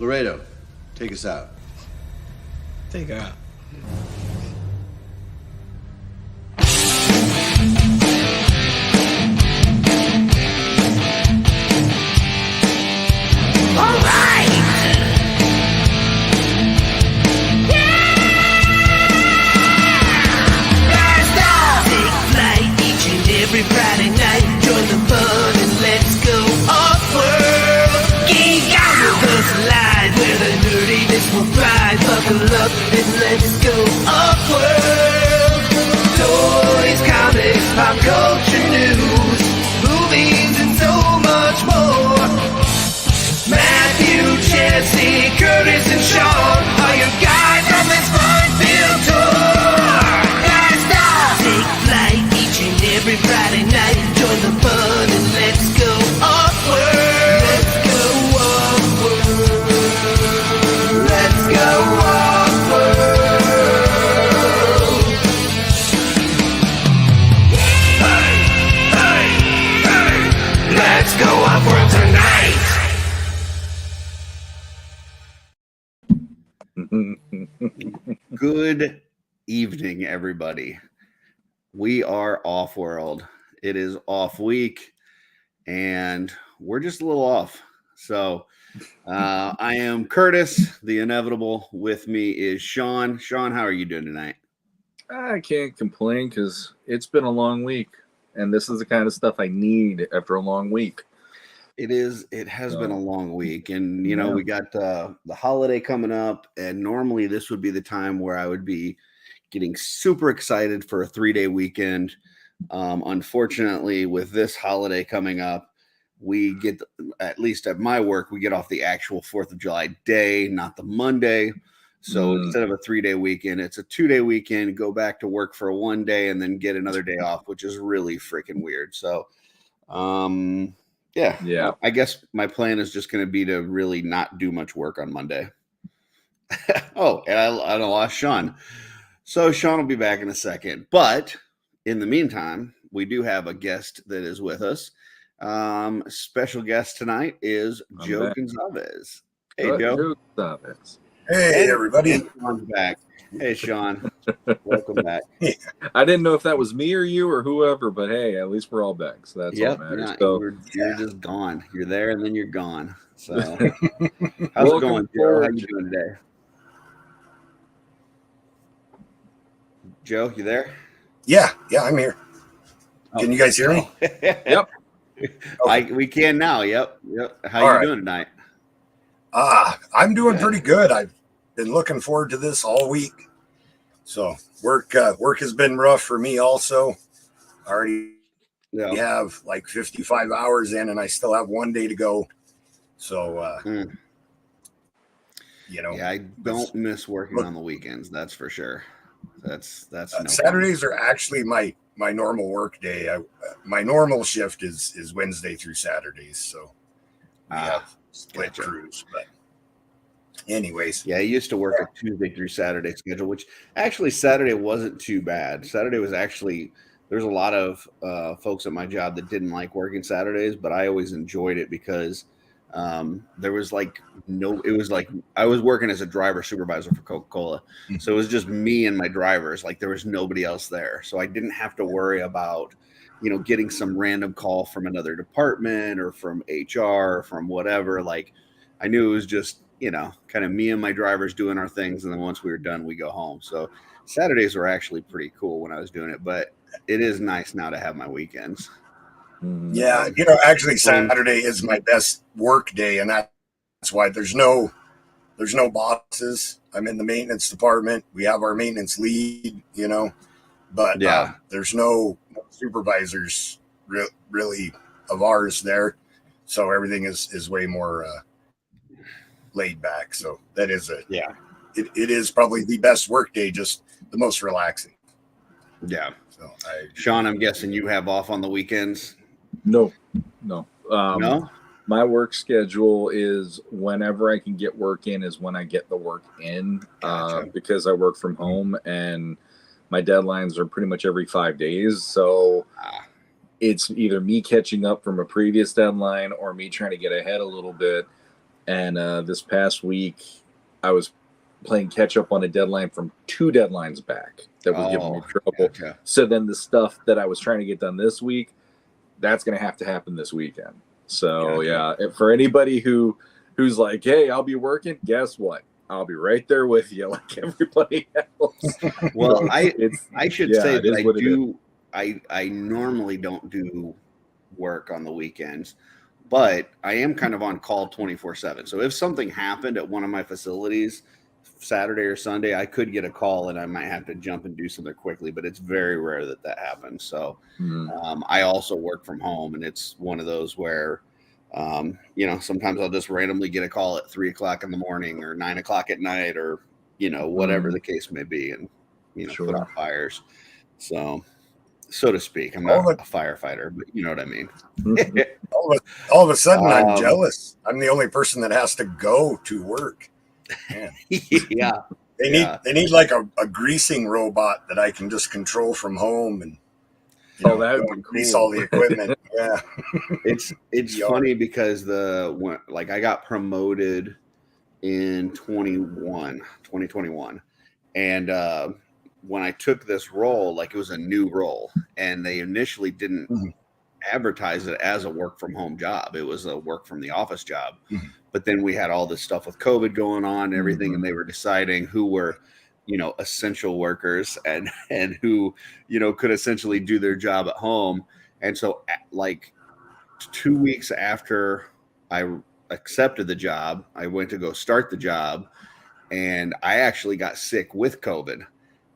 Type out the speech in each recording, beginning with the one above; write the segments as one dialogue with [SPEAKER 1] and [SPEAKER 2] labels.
[SPEAKER 1] Laredo, take us out.
[SPEAKER 2] Take out.
[SPEAKER 3] All right! Every Friday night, join the fun and let's go OffWorld. Geek out with us live, where the nerdiness will thrive. Buckle up and let's go OffWorld. Toys, comics, pop culture news, movies, and so much more. Matthew, Jesse, Curtis, and Sean are your guides on this fun-filled tour. Blast off! Take flight each and every Friday night. Join the fun and let's go OffWorld. Let's go OffWorld. Let's go OffWorld. Hey, hey, hey. Let's go OffWorld tonight.
[SPEAKER 4] Good evening, everybody. We are OffWorld. It is off week, and we're just a little off. So I am Curtis, the inevitable. With me is Sean. Sean, how are you doing tonight?
[SPEAKER 2] I can't complain because it's been a long week, and this is the kind of stuff I need after a long week.
[SPEAKER 4] It is. It has been a long week, and you know we got the holiday coming up, and normally this would be the time where I would be getting super excited for a 3-day weekend. Unfortunately, with this holiday coming up, we get, at least at my work, we get off the actual 4th of July day, not the Monday. So instead of a 3-day weekend, it's a 2-day weekend. Go back to work for a 1 day and then get another day off, which is really freaking weird. So, yeah. I guess my plan is just going to be to really not do much work on Monday. Oh, and I lost Sean. So Sean will be back in a second. But in the meantime, we do have a guest that is with us. Special guest tonight is Joe Gonsalves. Hey, Joe.
[SPEAKER 2] Gonsalves.
[SPEAKER 5] Hey, everybody.
[SPEAKER 4] And Sean's back. Hey, Sean. Welcome back.
[SPEAKER 2] I didn't know if that was me or you or whoever, but hey, at least we're all back. So that's all that matters.
[SPEAKER 4] Yeah,
[SPEAKER 2] so,
[SPEAKER 4] you're just gone. You're there and then you're gone. So how's it going, Joe? How you doing today? Joe, you there?
[SPEAKER 5] Yeah, I'm here. Can you guys hear me?
[SPEAKER 2] Yep.
[SPEAKER 5] Okay.
[SPEAKER 4] We can now. Yep. How
[SPEAKER 5] All
[SPEAKER 4] you
[SPEAKER 5] right.
[SPEAKER 4] doing tonight?
[SPEAKER 5] I'm doing pretty good. I've been looking forward to this all week. So work has been rough for me also. I already have like 55 hours in, and I still have 1 day to go. So you know,
[SPEAKER 4] I don't miss working on the weekends. That's for sure. That's no
[SPEAKER 5] Saturdays are actually my normal work day. My normal shift is Wednesday through Saturdays. So we have split crews, but anyways.
[SPEAKER 4] Yeah, I used to work a Tuesday through Saturday schedule, which actually Saturday wasn't too bad. Saturday was actually, there's a lot of folks at my job that didn't like working Saturdays, but I always enjoyed it because there was like it was like I was working as a driver supervisor for Coca-Cola. So it was just me and my drivers. Like there was nobody else there. So I didn't have to worry about, getting some random call from another department or from HR or from whatever. Like I knew it was just, kind of me and my drivers doing our things. And then once we were done, we go home. So Saturdays were actually pretty cool when I was doing it, but it is nice now to have my weekends.
[SPEAKER 5] Yeah, actually Saturday is my best work day, and that's why there's no bosses. I'm in the maintenance department. We have our maintenance lead, but there's no supervisors really of ours there. So everything is way more laid back. So that is it is probably the best work day, just the most relaxing.
[SPEAKER 4] Yeah. So Sean, I'm guessing you have off on the weekends.
[SPEAKER 2] No.
[SPEAKER 4] No?
[SPEAKER 2] My work schedule is whenever I can get work in is when I get the work in.
[SPEAKER 4] Gotcha.
[SPEAKER 2] Because I work from home and my deadlines are pretty much every 5 days. So it's either me catching up from a previous deadline or me trying to get ahead a little bit. And this past week, I was playing catch up on a deadline from 2 deadlines back that was giving me trouble.
[SPEAKER 4] Gotcha.
[SPEAKER 2] So then the stuff that I was trying to get done this week, that's going to have to happen this weekend. So
[SPEAKER 4] Gotcha.
[SPEAKER 2] yeah, for anybody who's like, hey, I'll be working, guess what? I'll be right there with you, like everybody else.
[SPEAKER 4] Well,
[SPEAKER 2] So
[SPEAKER 4] I should say
[SPEAKER 2] it is
[SPEAKER 4] that
[SPEAKER 2] what it is.
[SPEAKER 4] I normally don't do work on the weekends, but I am kind of on call 24/7. So if something happened at one of my facilities Saturday or Sunday, I could get a call and I might have to jump and do something quickly, but it's very rare that happens. So I also work from home, and it's one of those where sometimes I'll just randomly get a call at 3:00 in the morning or 9:00 at night, or whatever the case may be, and put out fires. So to speak, I'm not a firefighter, but you know what I mean.
[SPEAKER 5] all of a sudden, I'm jealous. I'm the only person that has to go to work. Man.
[SPEAKER 4] Yeah,
[SPEAKER 5] they need like a greasing robot that I can just control from home and
[SPEAKER 2] that would be
[SPEAKER 5] grease
[SPEAKER 2] cool.
[SPEAKER 5] all the equipment. Yeah,
[SPEAKER 4] it's funny because I got promoted in 2021, and when I took this role, it was a new role, and they initially didn't advertise it as a work from home job. It was a work from the office job. But then we had all this stuff with COVID going on and everything, and they were deciding who were, essential workers and who, could essentially do their job at home. And so 2 weeks after I accepted the job, I went to go start the job, and I actually got sick with COVID.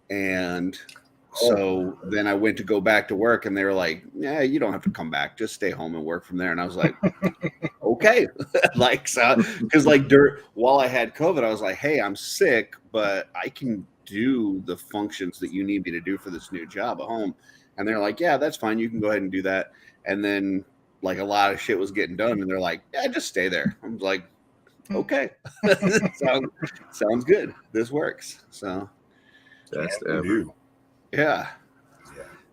[SPEAKER 4] And so then I went to go back to work, and they were like, yeah, you don't have to come back. Just stay home and work from there. And I was like, okay. Because while I had COVID, I was like, hey, I'm sick, but I can do the functions that you need me to do for this new job at home. And they're like, yeah, that's fine. You can go ahead and do that. And then a lot of shit was getting done, and they're like, yeah, just stay there. I'm like, okay. Sounds good. This works. So
[SPEAKER 2] Best ever.
[SPEAKER 4] Yeah.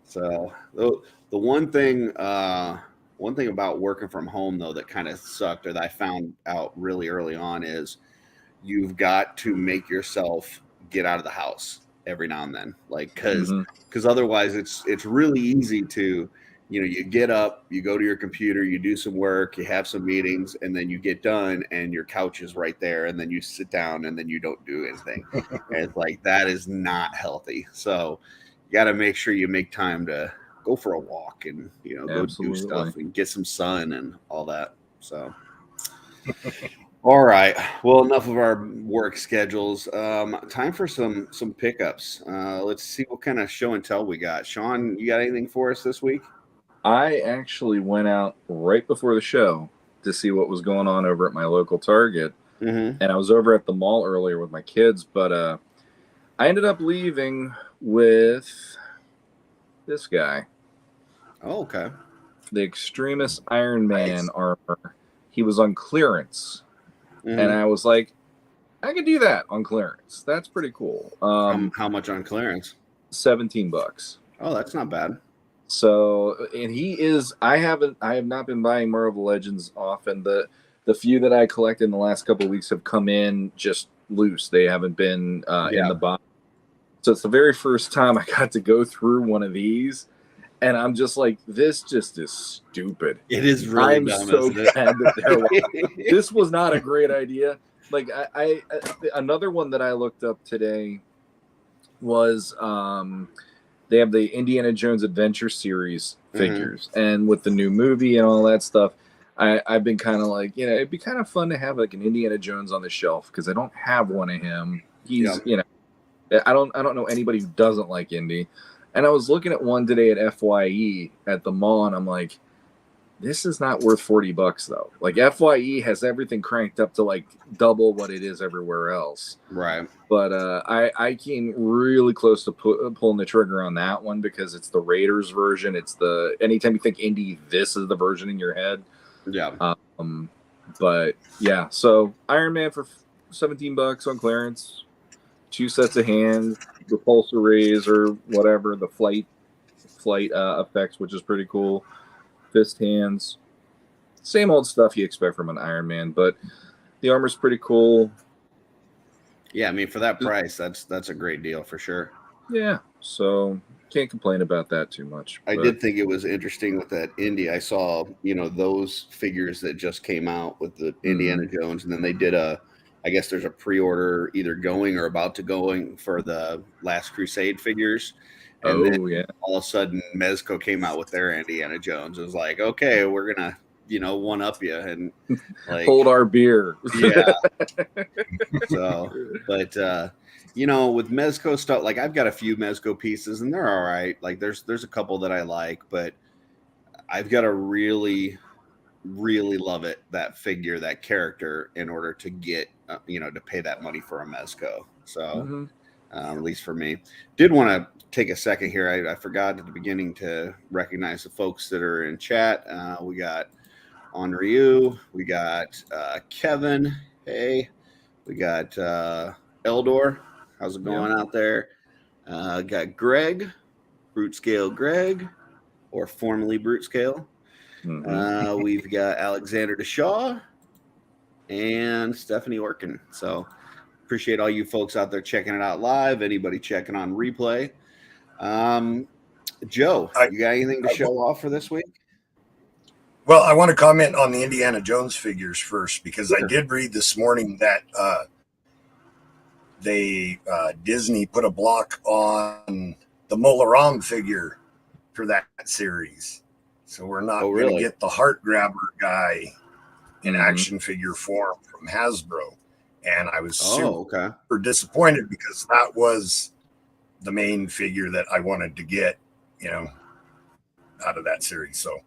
[SPEAKER 4] So the one thing about working from home, though, that kind of sucked, or that I found out really early on, is you've got to make yourself get out of the house every now and then, because otherwise it's really easy to, you get up, you go to your computer, you do some work, you have some meetings, and then you get done and your couch is right there, and then you sit down and then you don't do anything. And it's that is not healthy. So you got to make sure you make time to go for a walk and, go do stuff and get some sun and all that. So, all right. Well, enough of our work schedules. Time for some pickups. Let's see what kind of show and tell we got. Sean, you got anything for us this week?
[SPEAKER 2] I actually went out right before the show to see what was going on over at my local Target. And I was over at the mall earlier with my kids, but I ended up leaving with this guy.
[SPEAKER 4] Oh, okay.
[SPEAKER 2] The Extremis Iron Man armor. He was on clearance. And I was like, I could do that on clearance. That's pretty cool.
[SPEAKER 4] How much on clearance?
[SPEAKER 2] $17.
[SPEAKER 4] Oh, that's not bad.
[SPEAKER 2] So, and he is, I have not been buying Marvel Legends often. The few that I collected in the last couple of weeks have come in just loose. They haven't been in the box. So it's the very first time I got to go through one of these, and I'm just like, this just is stupid.
[SPEAKER 4] It is really
[SPEAKER 2] I'm
[SPEAKER 4] dumb,
[SPEAKER 2] so
[SPEAKER 4] isn't it?
[SPEAKER 2] glad that this was not a great idea. I another one that I looked up today was they have the Indiana Jones Adventure Series figures, and with the new movie and all that stuff, I've been kind of like, it'd be kind of fun to have an Indiana Jones on the shelf, because I don't have one of him. He's I don't know anybody who doesn't like Indy. And I was looking at one today at FYE at the mall, and I'm like, this is not worth $40 though. FYE has everything cranked up to double what it is everywhere else.
[SPEAKER 4] Right.
[SPEAKER 2] But I came really close to pulling the trigger on that one, because it's the Raiders version. It's anytime you think Indy, this is the version in your head.
[SPEAKER 4] Yeah.
[SPEAKER 2] But yeah, so Iron Man for $17 on clearance. 2 sets of hands, repulsor rays or whatever, the flight effects, which is pretty cool. Fist hands, same old stuff you expect from an Iron Man. But The armor's pretty cool.
[SPEAKER 4] Yeah, I mean, for that price, that's a great deal for sure.
[SPEAKER 2] Yeah, so can't complain about that too much.
[SPEAKER 4] I
[SPEAKER 2] but-
[SPEAKER 4] did think it was interesting with that Indy. I saw, those figures that just came out with the Indiana Jones, and then they did I guess there's a pre-order either going or about to going for the Last Crusade figures. And then all of a sudden Mezco came out with their Indiana Jones. It was like, okay, we're gonna, one up you and like
[SPEAKER 2] hold our beer.
[SPEAKER 4] Yeah. So, but with Mezco stuff, like I've got a few Mezco pieces and they're all right. Like there's a couple that I like, but I've got to really, really love that figure, that character in order to get, to pay that money for a Mezco. So at least for me, did want to take a second here. I forgot at the beginning to recognize the folks that are in chat. We got Henriu, we got Kevin. Hey, we got Eldor. How's it going out there? Got Greg, Brute Scale Greg, or formerly Brute Scale. We've got Alexander Deshaw and Stephanie Orkin. So appreciate all you folks out there checking it out live. Anybody checking on replay. Joe, you got anything to show off for this week?
[SPEAKER 5] Well, I want to comment on the Indiana Jones figures first, because I did read this morning that Disney put a block on the Molaram figure for that series. So we're not going to get the heart grabber guy in action figure form from Hasbro. And I was super disappointed because that was the main figure that I wanted to get, out of that series. So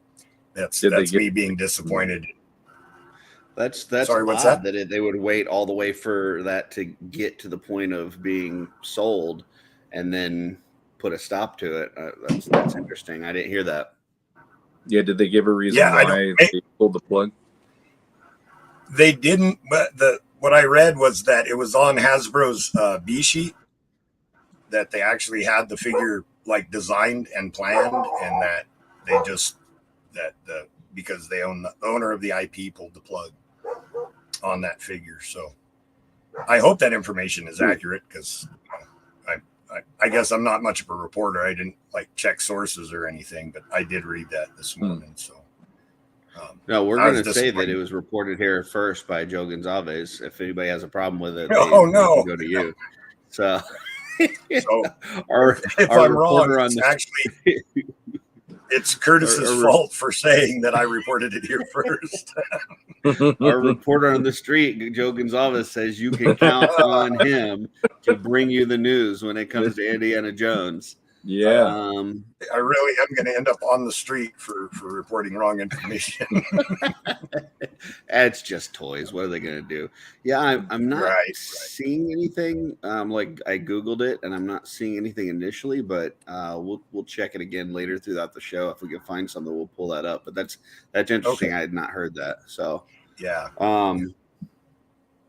[SPEAKER 5] that's me being disappointed.
[SPEAKER 4] That's
[SPEAKER 5] sorry, what's
[SPEAKER 4] odd
[SPEAKER 5] that?
[SPEAKER 4] They would wait all the way for that to get to the point of being sold and then put a stop to it. That's interesting. I didn't hear that.
[SPEAKER 2] Yeah, did they give a reason why they pulled the plug?
[SPEAKER 5] They didn't, but what I read was that it was on Hasbro's B sheet that they actually had the figure like designed and planned, and that they just because they own the owner of the IP pulled the plug on that figure. So I hope that information is accurate, because I guess I'm not much of a reporter. I didn't check sources or anything, but I did read that this morning. So
[SPEAKER 4] no, we're going to say that it was reported here first by Joe Gonsalves. If anybody has a problem with it, they can go to you. So,
[SPEAKER 5] if I'm wrong, it's Curtis's fault for saying that I reported it here first.
[SPEAKER 4] Our reporter on the street, Joe Gonsalves, says you can count on him to bring you the news when it comes to Indiana Jones.
[SPEAKER 2] Yeah.
[SPEAKER 5] I really am going to end up on the street for reporting wrong information.
[SPEAKER 4] It's just toys. What are they going to do? Yeah, I'm not seeing anything. Like I Googled it and I'm not seeing anything initially, but we'll check it again later throughout the show. If we can find something, we'll pull that up. But that's interesting.
[SPEAKER 5] Okay.
[SPEAKER 4] I had not heard that. So
[SPEAKER 5] yeah.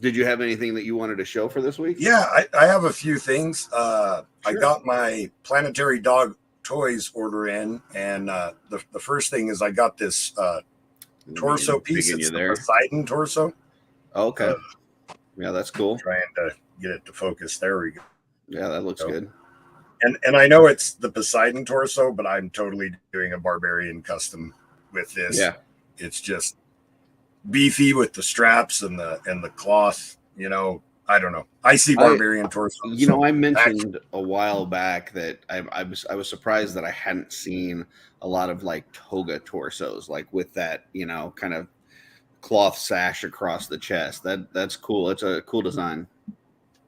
[SPEAKER 4] Did you have anything that you wanted to show for this week?
[SPEAKER 5] Yeah, I have a few things. Sure. I got my Planetary Dog toys order in, and the first thing is I got this torso piece. It's the Poseidon torso.
[SPEAKER 4] Okay. Yeah, that's cool.
[SPEAKER 5] Trying to get it to focus. There we go.
[SPEAKER 4] Yeah, that looks good.
[SPEAKER 5] And I know it's the Poseidon torso, but I'm totally doing a Barbarian custom with this.
[SPEAKER 4] Yeah.
[SPEAKER 5] It's just beefy with the straps and the cloth, I don't know. I see Barbarian torso.
[SPEAKER 4] I mentioned a while back that I was surprised that I hadn't seen a lot of toga torsos, with that, kind of cloth sash across the chest. That's cool. It's a cool design.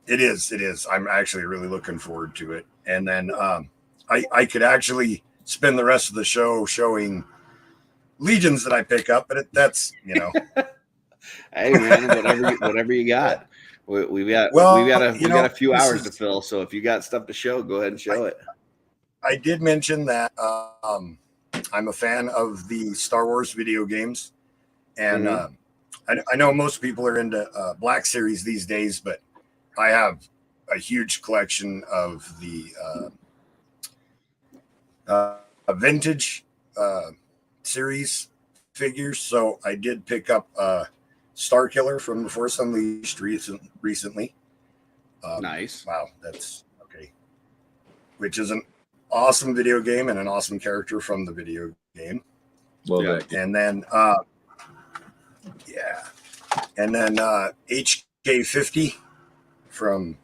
[SPEAKER 5] It is. I'm actually really looking forward to it. And then I could actually spend the rest of the show showing Legions that I pick up, but that's
[SPEAKER 4] Hey man, whatever you got. We've got a few hours to fill, so if you got stuff to show, go ahead and show it.
[SPEAKER 5] I did mention that I'm a fan of the Star Wars video games, and I know most people are into Black Series these days, but I have a huge collection of the vintage series figures. So I did pick up Star Killer from The Force Unleashed recently.
[SPEAKER 4] Nice.
[SPEAKER 5] Wow, that's okay. Which is an awesome video game and an awesome character from the video game.
[SPEAKER 2] Love
[SPEAKER 4] Yeah.
[SPEAKER 2] that game.
[SPEAKER 5] And then, HK50 from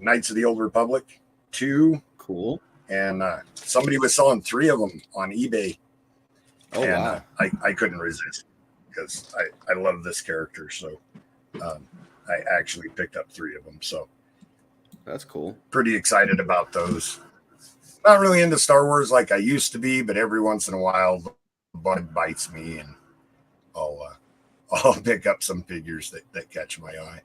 [SPEAKER 5] Knights of the Old Republic 2.
[SPEAKER 4] Cool.
[SPEAKER 5] And somebody was selling 3 of them on eBay.
[SPEAKER 4] Oh,
[SPEAKER 5] and
[SPEAKER 4] wow.
[SPEAKER 5] I couldn't resist because I love this character. So I actually picked up 3 of them. So
[SPEAKER 4] That's cool.
[SPEAKER 5] pretty excited about those. Not really into Star Wars like I used to be, but every once in a while the bug bites me and I'll pick up some figures that catch my eye.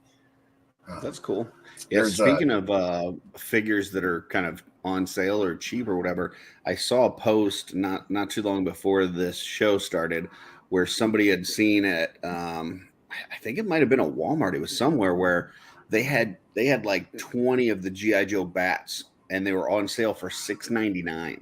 [SPEAKER 4] That's cool. Yeah, speaking of figures that are kind of on sale or cheap or whatever, I saw a post not too long before this show started where somebody had seen at I think it might have been a Walmart. It was somewhere where they had like 20 of the G.I. Joe bats and they were on sale for $6.99,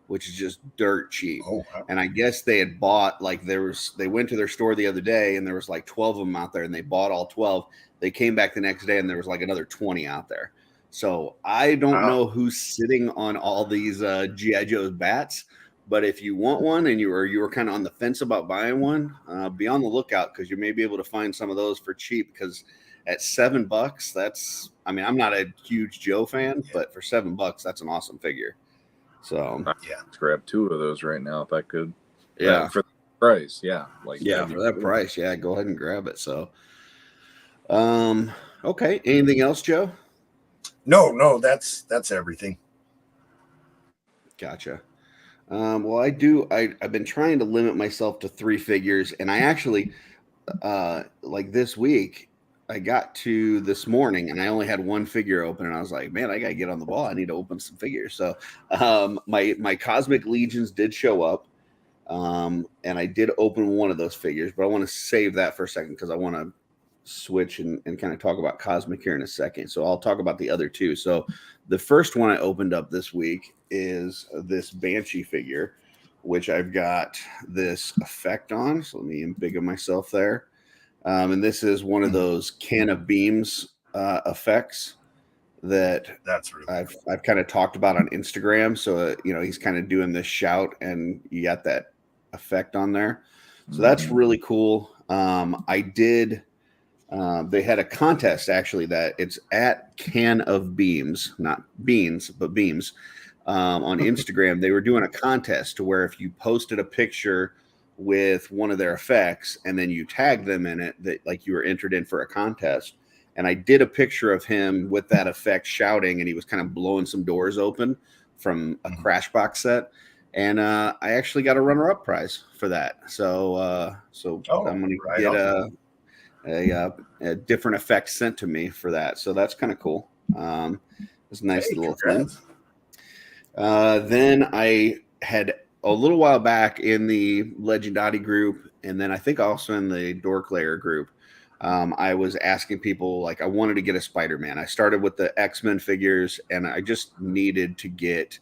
[SPEAKER 4] which is just dirt cheap.
[SPEAKER 5] Oh, wow.
[SPEAKER 4] And I guess they had bought they went to their store the other day and there was like 12 of them out there and they bought all 12. They came back the next day and there was like another 20 out there. So I don't know who's sitting on all these G.I. Joe's bats, but if you want one and you were kind of on the fence about buying one, be on the lookout because you may be able to find some of those for cheap because at $7, I'm not a huge Joe fan, but for $7, that's an awesome figure. So
[SPEAKER 2] Let's grab 2 of those right now if I could.
[SPEAKER 4] Yeah.
[SPEAKER 2] For the price, yeah.
[SPEAKER 4] For that price, yeah, go ahead and grab it. So okay. Anything else, Joe?
[SPEAKER 5] No, that's everything.
[SPEAKER 4] Gotcha. Well, I've been trying to limit myself to 3 figures, and I actually like this week I got to this morning and I only had 1 figure open and I was like, man, I gotta get on the ball. I need to open some figures. So my Cosmic Legions did show up. And I did open one of those figures, but I want to save that for a second because I want to switch and kind of talk about Cosmic here in a second. So I'll talk about the other 2. So the first one I opened up this week is this Banshee figure, which I've got this effect on. So let me embiggen myself there. And this is one of those can of beams effects that's really I've kind of talked about on Instagram. So he's kind of doing this shout, and you got that effect on there. So that's really cool. I did. They had a contest actually that it's at Can of Beams, not beans, but beams. On Instagram, they were doing a contest to where if you posted a picture with one of their effects and then you tagged them in it, that like you were entered in for a contest. And I did a picture of him with that effect shouting, and he was kind of blowing some doors open from a Crash Box set. And I actually got a runner-up prize for that. So I'm going to get a different effect sent to me for that. So that's kind of cool. It's a nice little thing. Then I had a little while back in the Legendati group, and then I think also in the Dork Layer group, I was asking people, like, I wanted to get a Spider-Man. I started with the X-Men figures, and I just needed to get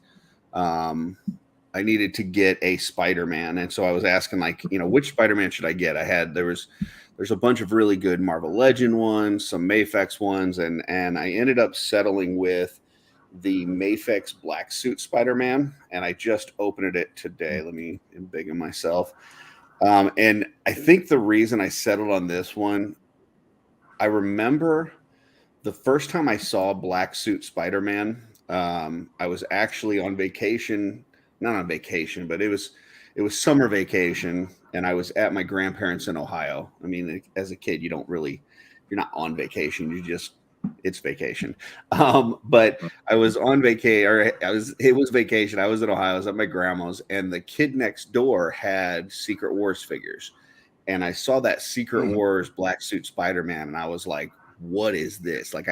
[SPEAKER 4] a Spider-Man. And so I was asking, like, which Spider-Man should I get? There's a bunch of really good Marvel Legend ones, some Mafex ones, and I ended up settling with the Mafex Black Suit Spider-Man, and I just opened it today. Let me embiggen myself. And I think the reason I settled on this one, I remember the first time I saw Black Suit Spider-Man, I was actually on vacation, not on vacation, but it was summer vacation, and I was at my grandparents in Ohio. I mean, as a kid, you're not on vacation, it's vacation. But I was on vacation, it was vacation. I was in Ohio, I was at my grandma's, and the kid next door had Secret Wars figures. And I saw that Secret Wars Black Suit Spider-Man, and I was like, what is this? Like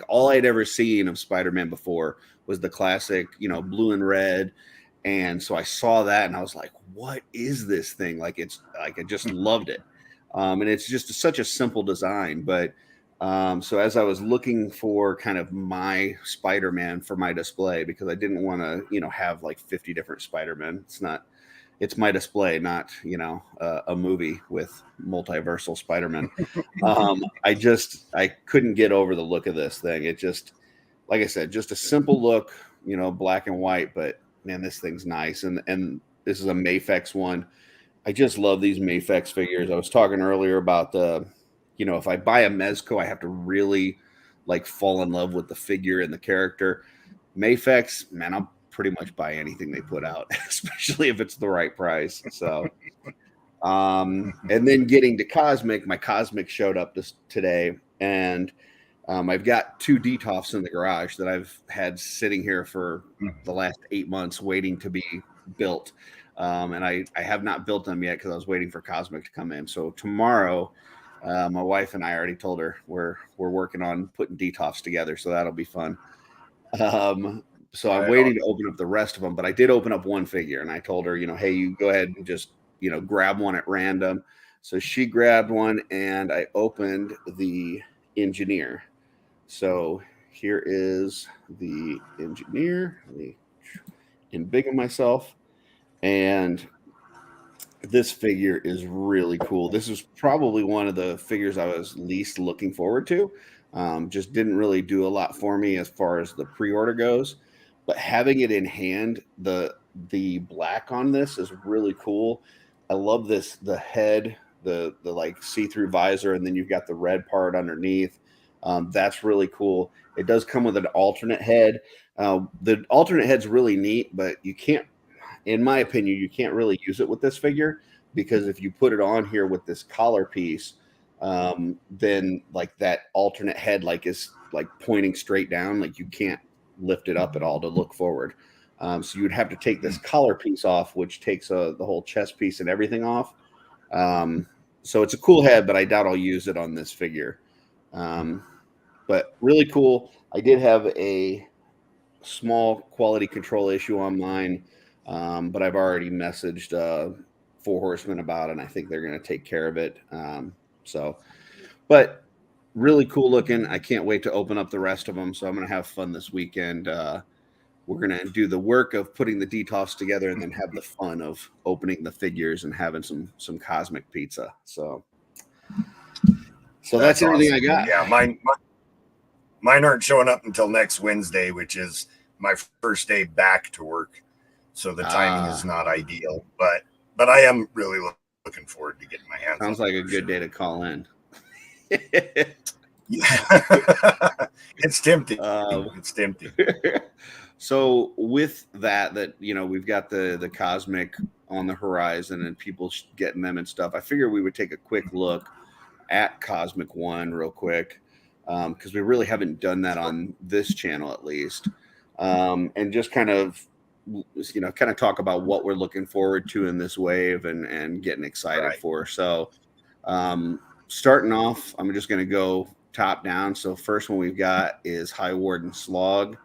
[SPEAKER 4] all I'd ever seen of Spider-Man before was the classic, blue and red. And so I saw that and I was like, what is this thing? Like, it's like, I just loved it. And it's just such a simple design. But so as I was looking for kind of my Spider-Man for my display, because I didn't want to, have like 50 different Spider-Men. it's my display, not a movie with multiversal Spider-Man. I couldn't get over the look of this thing. It just, like I said, just a simple look, black and white, but man, this thing's nice. And this is a Mafex one. I just love these Mafex figures. I was talking earlier about if I buy a Mezco, I have to really like fall in love with the figure and the character. Mafex, man, I'll pretty much buy anything they put out, especially if it's the right price. So, and then getting to Cosmic, my Cosmic showed up today, and I've got 2 Detolfs in the garage that I've had sitting here for the last 8 months waiting to be built. And I have not built them yet because I was waiting for Cosmic to come in. So tomorrow, my wife and I already told her we're working on putting Detolfs together, so that'll be fun. So I'm waiting to open up the rest of them, but I did open up one figure, and I told her, hey, you go ahead and just grab one at random. So she grabbed one, and I opened the Engineer. So here is the Engineer. Let me embiggen myself. And this figure is really cool. This is probably one of the figures I was least looking forward to. Just didn't really do a lot for me as far as the pre-order goes. But having it in hand, the black on this is really cool. I love this, the head, the like see-through visor, and then you've got the red part underneath. That's really cool. It does come with an alternate head. The alternate head's really neat, but you can't, in my opinion, you can't really use it with this figure, because if you put it on here with this collar piece, then like that alternate head is like pointing straight down, like you can't lift it up at all to look forward. So you'd have to take this collar piece off, which takes the whole chest piece and everything off. So it's a cool head, but I doubt I'll use it on this figure. But really cool. I did have a small quality control issue on mine, but I've already messaged 4 Horsemen about it, and I think they're going to take care of it. But really cool looking. I can't wait to open up the rest of them. So I'm going to have fun this weekend. We're going to do the work of putting the Detolfs together, and then have the fun of opening the figures and having some Cosmic pizza. So that's everything
[SPEAKER 5] awesome.
[SPEAKER 4] I got.
[SPEAKER 5] Yeah, mine aren't showing up until next Wednesday, which is my first day back to work. So the timing is not ideal, but I am really looking forward to getting my hands on.
[SPEAKER 4] Sounds like a good day to call in.
[SPEAKER 5] It's tempting. It's tempting.
[SPEAKER 4] So with that, we've got the Cosmic on the horizon and people getting them and stuff. I figured we would take a quick look at Cosmic 1 real quick, because we really haven't done that on this channel, at least, and just kind of talk about what we're looking forward to in this wave and getting excited for. So starting off, I'm just going to go top down. So first one we've got is High Warden Slog.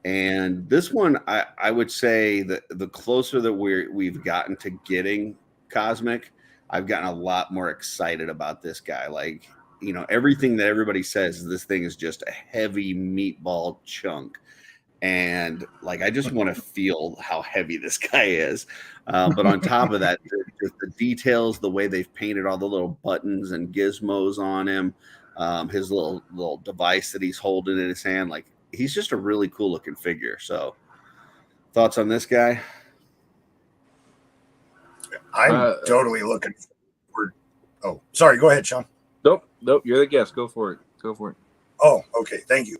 [SPEAKER 4] And this one, I would say that the closer that we've gotten to getting Cosmic, I've gotten a lot more excited about this guy. Like, everything that everybody says, this thing is just a heavy meatball chunk. And like, I just want to feel how heavy this guy is. But on top of that, the details, the way they've painted all the little buttons and gizmos on him, his little device that he's holding in his hand, like, he's just a really cool looking figure. So thoughts on this guy?
[SPEAKER 5] I'm totally looking forward. Oh, sorry. Go ahead, Sean.
[SPEAKER 2] Nope. You're the guest. Go for it.
[SPEAKER 5] Oh, okay. Thank you.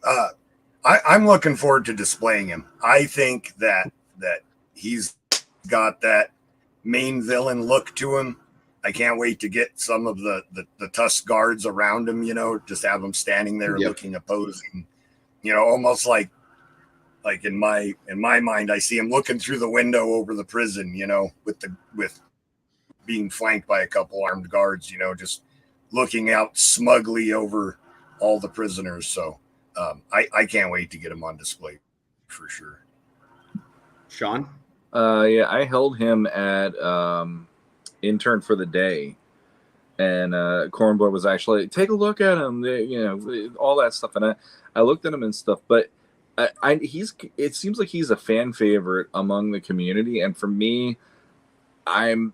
[SPEAKER 5] I'm looking forward to displaying him. I think that he's got that main villain look to him. I can't wait to get some of the tusk guards around him, just have him standing there looking opposing, almost like in my mind, I see him looking through the window over the prison, with being flanked by a couple armed guards, just looking out smugly over all the prisoners. So I can't wait to get him on display for sure.
[SPEAKER 4] Sean?
[SPEAKER 2] Yeah, I held him at intern for the day, and Cornboy was actually, take a look at him, all that stuff, and I looked at him and stuff, but it seems like he's a fan favorite among the community, and for me, I'm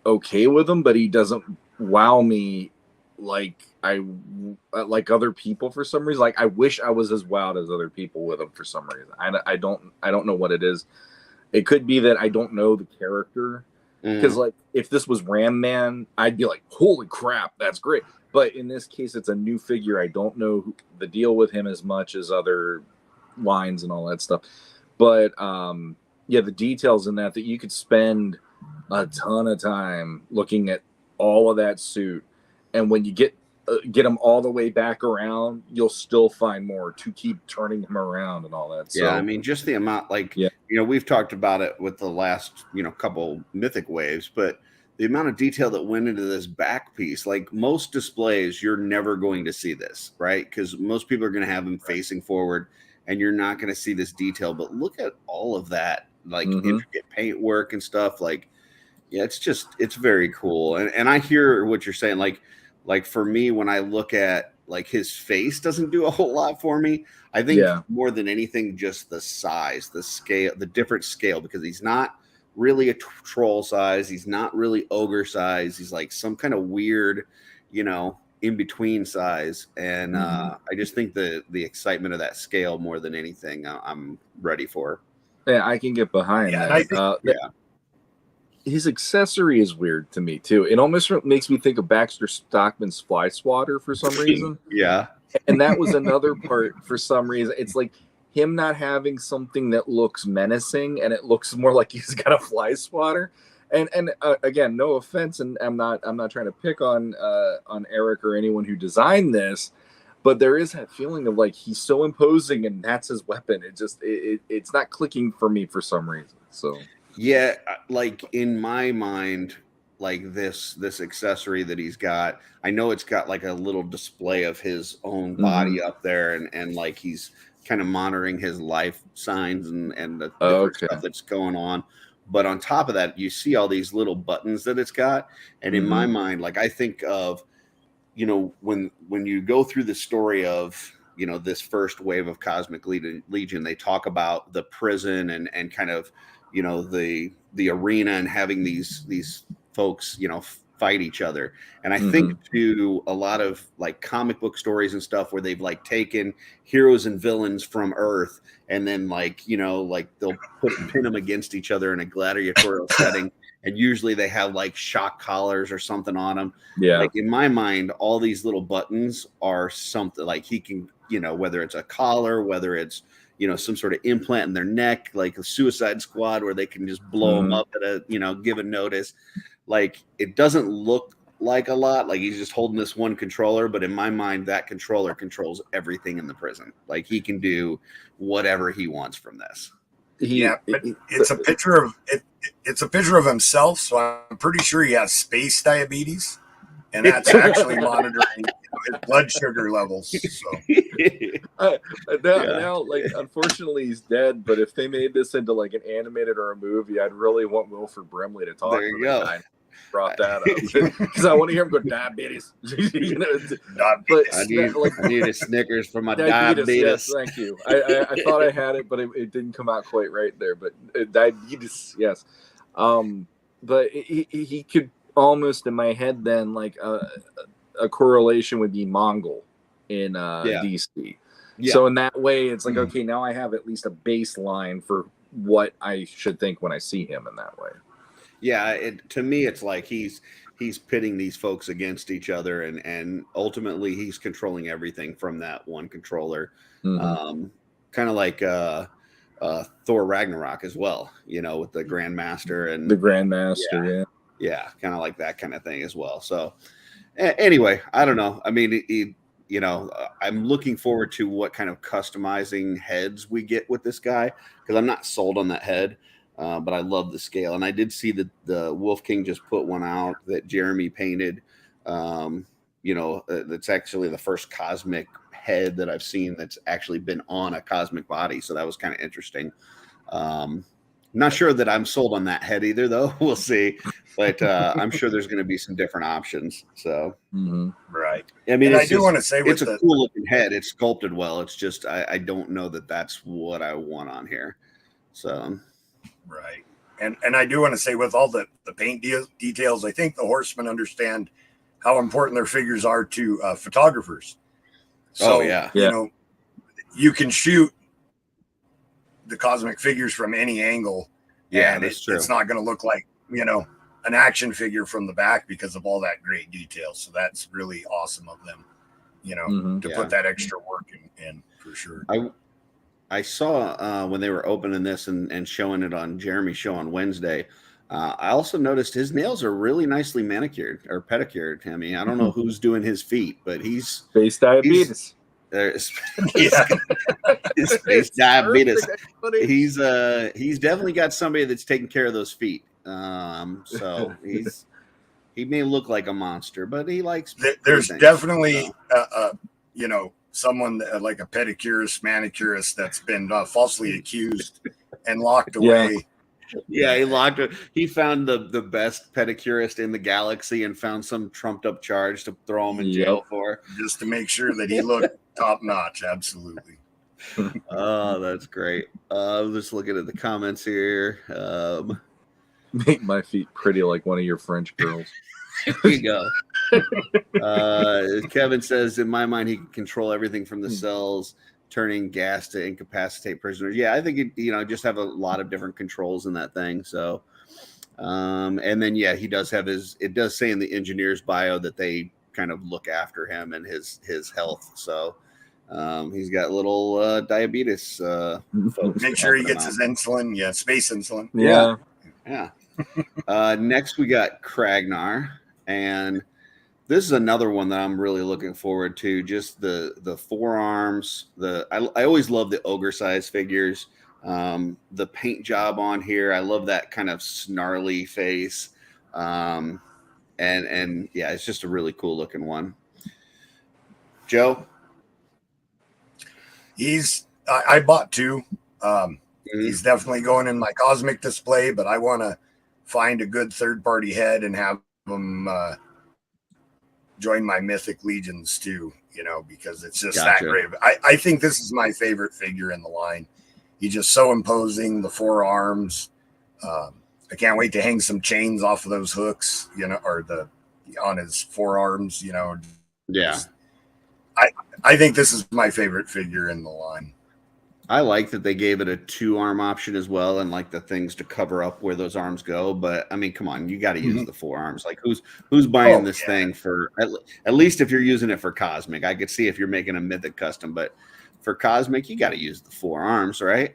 [SPEAKER 2] okay with him, but he doesn't wow me like like other people for some reason. Like I wish I was as wowed as other people with him for some reason. I don't know what it is. It could be that I don't know the character. Because like if this was Ram Man, I'd be like, holy crap, that's great. But in this case, it's a new figure. I don't know the deal with him as much as other lines and all that stuff. But yeah, the details in that you could spend a ton of time looking at all of that suit, and when you get him all the way back around, you'll still find more to keep turning him around and all that. So,
[SPEAKER 4] yeah, I mean, just the amount, like,
[SPEAKER 2] yeah.
[SPEAKER 4] We've talked about it with the last, couple mythic waves, but the amount of detail that went into this back piece, like most displays, you're never going to see this, right? Because most people are going to have him facing forward, and you're not going to see this detail. But look at all of that, like intricate paint work and stuff. Like, yeah, it's very cool. And I hear what you're saying. Like for me, when I look at like his face doesn't do a whole lot for me. I think more than anything, just the size, the scale, the different scale, because he's not really a troll size. He's not really ogre size. He's like some kind of weird, in between size. And I just think the excitement of that scale more than anything, I'm ready for.
[SPEAKER 2] Yeah, I can get behind that. His accessory is weird to me too. It almost makes me think of Baxter Stockman's Fly Swatter for some reason.
[SPEAKER 4] Yeah.
[SPEAKER 2] And that was another part for some reason. It's like him not having something that looks menacing, and it looks more like he's got a fly swatter. And again, no offense, and I'm not trying to pick on Eric or anyone who designed this, but there is that feeling of like he's so imposing and that's his weapon. It's not clicking for me for some reason. So
[SPEAKER 4] yeah, like in my mind, like this accessory that he's got, I know it's got like a little display of his own body up there, and like he's kind of monitoring his life signs and the different stuff that's going on. But on top of that, you see all these little buttons that it's got. And in my mind, like I think of, when you go through the story of, this first wave of Cosmic Legion, they talk about the prison and kind of, the arena and having these folks, fight each other. And I think to a lot of like comic book stories and stuff where they've like taken heroes and villains from Earth and then like, like they'll pin them against each other in a gladiatorial setting. And usually they have like shock collars or something on them.
[SPEAKER 2] Yeah.
[SPEAKER 4] Like in my mind, all these little buttons are something like he can, whether it's a collar, whether it's, some sort of implant in their neck, like a Suicide Squad where they can just blow them up at a, given notice. Like it doesn't look like a lot, like he's just holding this one controller, but in my mind, that controller controls everything in the prison. Like he can do whatever he wants from this.
[SPEAKER 5] But it's a picture of it. It's a picture of himself, so I'm pretty sure he has space diabetes, and that's actually monitoring his blood sugar levels. So
[SPEAKER 2] now, like, unfortunately, he's dead. But if they made this into like an animated or a movie, I'd really want Wilford Brimley to talk.
[SPEAKER 4] There you go.
[SPEAKER 2] Brought that up because I want to hear him go diabetes. But
[SPEAKER 4] I need a Snickers for my diabetes.
[SPEAKER 2] Yes, thank you. I thought I had it, but it didn't come out quite right there. But diabetes, yes. But he could almost in my head then like a correlation would be Mongol in DC. Yeah. So in that way, it's like okay, now I have at least a baseline for what I should think when I see him in that way.
[SPEAKER 4] Yeah, to me, it's like he's pitting these folks against each other, and ultimately he's controlling everything from that one controller, kind of like Thor Ragnarok as well, with the Grandmaster and
[SPEAKER 2] the Grandmaster,
[SPEAKER 4] yeah, kind of like that kind of thing as well. So anyway, I don't know. I mean, I'm looking forward to what kind of customizing heads we get with this guy because I'm not sold on that head. But I love the scale. And I did see that the Wolf King just put one out that Jeremy painted. That's actually the first cosmic head that I've seen that's actually been on a cosmic body. So that was kind of interesting. Not sure that I'm sold on that head either, though. We'll see. But I'm sure there's going to be some different options. So,
[SPEAKER 5] right.
[SPEAKER 4] I mean,
[SPEAKER 5] I do want to say
[SPEAKER 4] it's a cool looking head. It's sculpted well. It's just I don't know that that's what I want on here. So.
[SPEAKER 5] Right. And I do want to say, with all the paint details, I think the Horsemen understand how important their figures are to photographers. So, you know, you can shoot the cosmic figures from any angle.
[SPEAKER 4] Yeah,
[SPEAKER 5] and
[SPEAKER 4] that's true.
[SPEAKER 5] It's not going to look like, you know, an action figure from the back because of all that great detail. So that's really awesome of them, you know, to put that extra work in for sure.
[SPEAKER 4] I saw when they were opening this and showing it on Jeremy's show on Wednesday. I also noticed his nails are really nicely manicured or pedicured. I mean, I don't know who's doing his feet, but he's
[SPEAKER 2] face diabetes.
[SPEAKER 4] His face diabetes. He's definitely got somebody that's taking care of those feet. So he may look like a monster, but he likes.
[SPEAKER 5] There's definitely you know, someone that, like a pedicurist, manicurist that's been falsely accused and locked away.
[SPEAKER 4] Yeah, he found the best pedicurist in the galaxy and found some trumped up charge to throw him in jail for,
[SPEAKER 5] just to make sure that he looked top notch. Absolutely.
[SPEAKER 4] Oh, that's great. Just looking at the comments here.
[SPEAKER 2] Make my feet pretty like one of your French girls.
[SPEAKER 4] There you go. Kevin says, in my mind, he can control everything from the cells, turning gas to incapacitate prisoners. Yeah, I think just have a lot of different controls in that thing. So, and then he does have it does say in the engineer's bio that they kind of look after him and his health. So, he's got little diabetes. Folks
[SPEAKER 5] Make sure he gets his insulin. Yeah, space insulin.
[SPEAKER 4] Yeah. Next we got Kragnar, and this is another one that I'm really looking forward to. Just the forearms. I always love the ogre size figures. The paint job on here, I love that kind of snarly face. And it's just a really cool looking one. Joe,
[SPEAKER 5] I bought two. He's definitely going in my cosmic display, but I want to find a good third party head and have them join my mythic legions too, you know, because it's just that great. I think this is my favorite figure in the line. He's just so imposing, the forearms. I can't wait to hang some chains off of those hooks, you know, or on his forearms, you know.
[SPEAKER 4] Yeah.
[SPEAKER 5] I think this is my favorite figure in the line.
[SPEAKER 4] I like that they gave it a 2-arm option as well, and like the things to cover up where those arms go. But I mean, come on, you got to use the 4 arms. Like who's buying this thing for at least if you're using it for cosmic? I could see if you're making a mythic custom, but for cosmic, you got to use the 4 arms, right?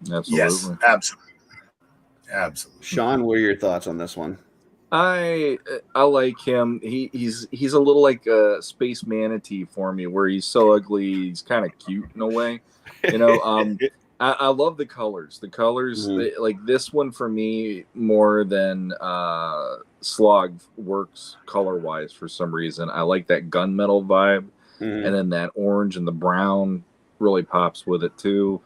[SPEAKER 5] Yeah, absolutely. Yes, absolutely.
[SPEAKER 4] Sean, what are your thoughts on this one?
[SPEAKER 2] I like him. He's a little like a space manatee for me, where he's so ugly, he's kind of cute in a way. You know, I love the colors. The colors, like this one for me, more than Slog works color wise for some reason. I like that gunmetal vibe, and then that orange and the brown really pops with it too.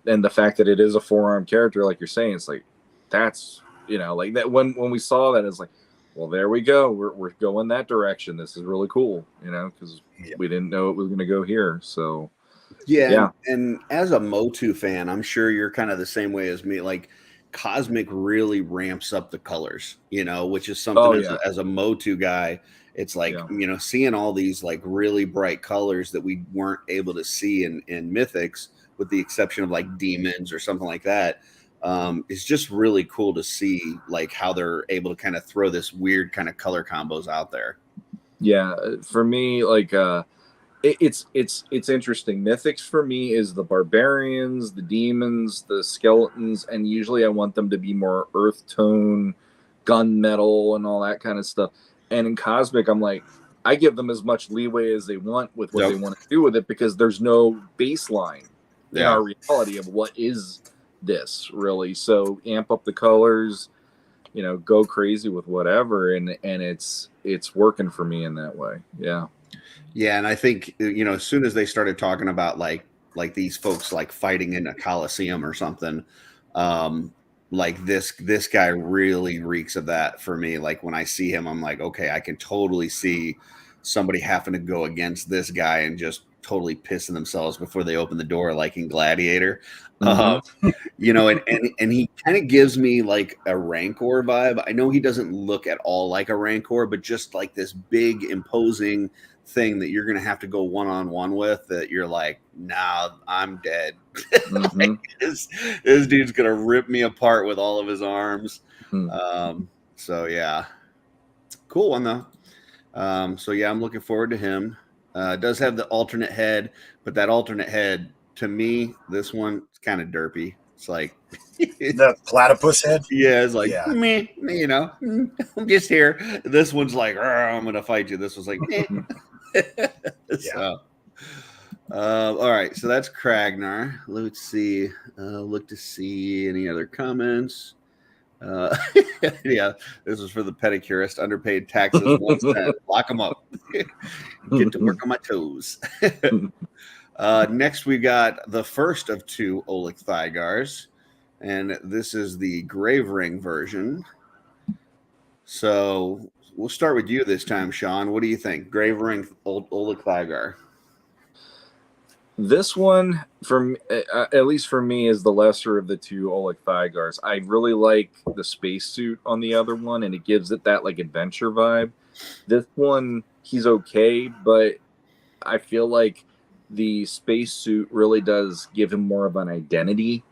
[SPEAKER 2] And the fact that it is a 4-arm character, like you're saying, it's like that's, you know, like that when we saw that, it's like, well, there we go. We're going that direction. This is really cool, you know, because we didn't know it was going to go here. So.
[SPEAKER 4] Yeah. And as a Motu fan, I'm sure you're kind of the same way as me. Like Cosmic really ramps up the colors, you know, which is something as a Motu guy, it's like, you know, seeing all these like really bright colors that we weren't able to see in Mythics, with the exception of like demons or something like that. It's just really cool to see like how they're able to kind of throw this weird kind of color combos out there.
[SPEAKER 2] Yeah. For me, like, it's interesting. Mythics for me is the barbarians, the demons, the skeletons, and usually I want them to be more earth tone, gunmetal, and all that kind of stuff. And in Cosmic, I'm like, I give them as much leeway as they want with what they want to do with it, because there's no baseline in our reality of what is this really. So amp up the colors, you know, go crazy with whatever, and it's working for me in that way.
[SPEAKER 4] Yeah, and I think, you know, as soon as they started talking about like these folks like fighting in a coliseum or something, like this guy really reeks of that for me. Like when I see him, I'm like, okay, I can totally see somebody having to go against this guy and just totally pissing themselves before they open the door, like in Gladiator.
[SPEAKER 2] Mm-hmm.
[SPEAKER 4] You know, and he kind of gives me like a Rancor vibe. I know he doesn't look at all like a Rancor, but just like this big imposing thing that you're gonna have to go one-on-one with, that you're like, nah, I'm dead.
[SPEAKER 2] Mm-hmm.
[SPEAKER 4] Like, this dude's gonna rip me apart with all of his arms.
[SPEAKER 2] Mm-hmm.
[SPEAKER 4] So yeah, cool one though. So yeah, I'm looking forward to him. It does have the alternate head, but that alternate head, to me, this one is kind of derpy. It's like
[SPEAKER 5] The platypus head.
[SPEAKER 4] yeah, it's like
[SPEAKER 5] Yeah.
[SPEAKER 4] me, you know, I'm just here. This one's like, I'm gonna fight you. This was like, so. All right, so that's Kragnar. Let's see. Look to see any other comments. Yeah, this is for the pedicurist. Underpaid taxes, 1 cent. Lock them up. Get to work on my toes. Next, we got the first of 2 Oleg Thygars, and this is the Grave Ring version. So we'll start with you this time, Sean. What do you think? Grave Ring Oleg Thygar.
[SPEAKER 2] This one, at least for me, is the lesser of the 2 Oleg Thygars. I really like the spacesuit on the other one, and it gives it that like adventure vibe. This one, he's okay, but I feel like the spacesuit really does give him more of an identity.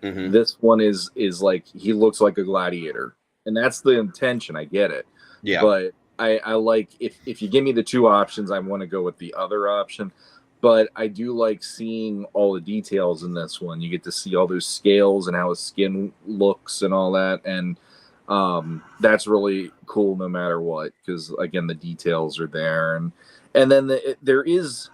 [SPEAKER 4] Mm-hmm.
[SPEAKER 2] This one is like he looks like a gladiator, and that's the intention. I get it,
[SPEAKER 4] Yeah,
[SPEAKER 2] but I like if you give me the 2 options, I want to go with the other option. But I do like seeing all the details in this one. You get to see all those scales and how his skin looks and all that. And that's really cool no matter what, because, again, the details are there. And then there is,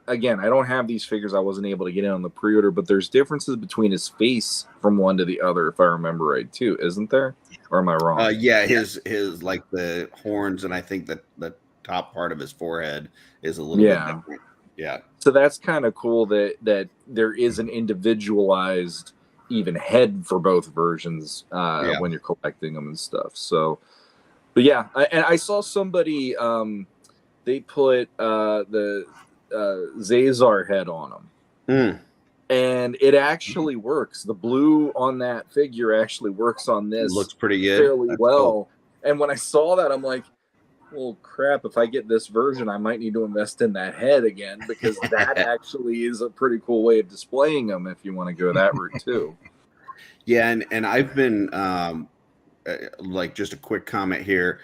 [SPEAKER 2] again, I don't have these figures. I wasn't able to get in on the pre-order, but there's differences between his face from one to the other, if I remember right, too. Isn't there? Or am I wrong?
[SPEAKER 4] yeah, his like the horns, and I think that the top part of his forehead is a little bit different. Yeah.
[SPEAKER 2] So that's kind of cool that there is an individualized even head for both versions when you're collecting them and stuff. So, but yeah, and I saw somebody they put the Zazar head on them, and it actually works. The blue on that figure actually works on this.
[SPEAKER 4] It looks pretty good,
[SPEAKER 2] fairly
[SPEAKER 4] That's
[SPEAKER 2] well.
[SPEAKER 4] Cool.
[SPEAKER 2] And when I saw that, I'm like, well, crap, if I get this version, I might need to invest in that head again, because that actually is a pretty cool way of displaying them if you want to go that route too.
[SPEAKER 4] Yeah, and I've been like, just a quick comment here.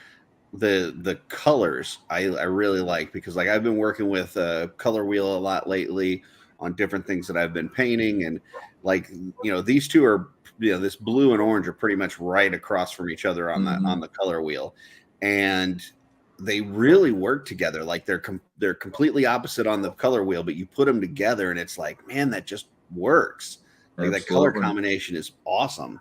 [SPEAKER 4] The colors I really like, because like I've been working with color wheel a lot lately on different things that I've been painting, and like, you know, these 2 are, you know, this blue and orange are pretty much right across from each other on the color wheel, and they really work together. Like they're completely opposite on the color wheel, but you put them together and it's like, man, that just works. Like that color combination is awesome.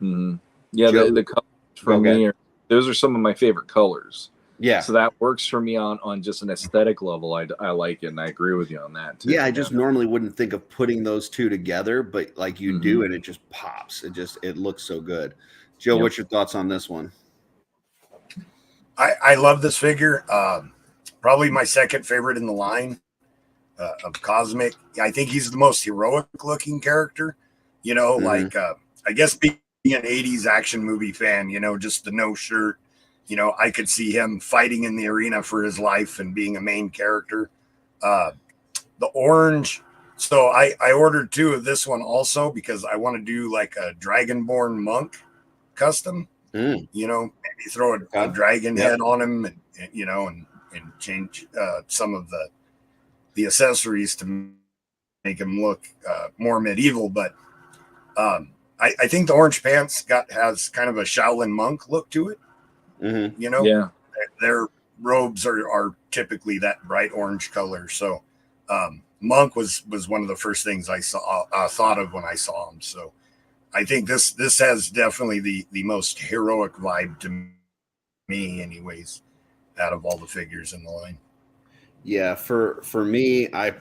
[SPEAKER 2] Mm-hmm. Yeah, the colors for me those are some of my favorite colors.
[SPEAKER 4] Yeah.
[SPEAKER 2] So that works for me on just an aesthetic level. I like it, and I agree with you on that too.
[SPEAKER 4] Yeah, I just normally wouldn't think of putting those 2 together, but like you do, and it just pops. It looks so good. Joe, what's your thoughts on this one?
[SPEAKER 5] I love this figure. Probably my second favorite in the line of Cosmic. I think he's the most heroic looking character. You know, like I guess being an 80s action movie fan, you know, just the no shirt, you know, I could see him fighting in the arena for his life and being a main character. The orange. So I ordered 2 of this one also because I want to do like a Dragonborn monk custom. You know, maybe throw a dragon head on him, and you know, and change some of the accessories to make him look more medieval. But I think the orange pants has kind of a Shaolin monk look to it. You know, their robes are typically that bright orange color. So monk was one of the first things I thought of when I saw him. So I think this has definitely the most heroic vibe to me, anyways, out of all the figures in the line.
[SPEAKER 4] Yeah, for me, I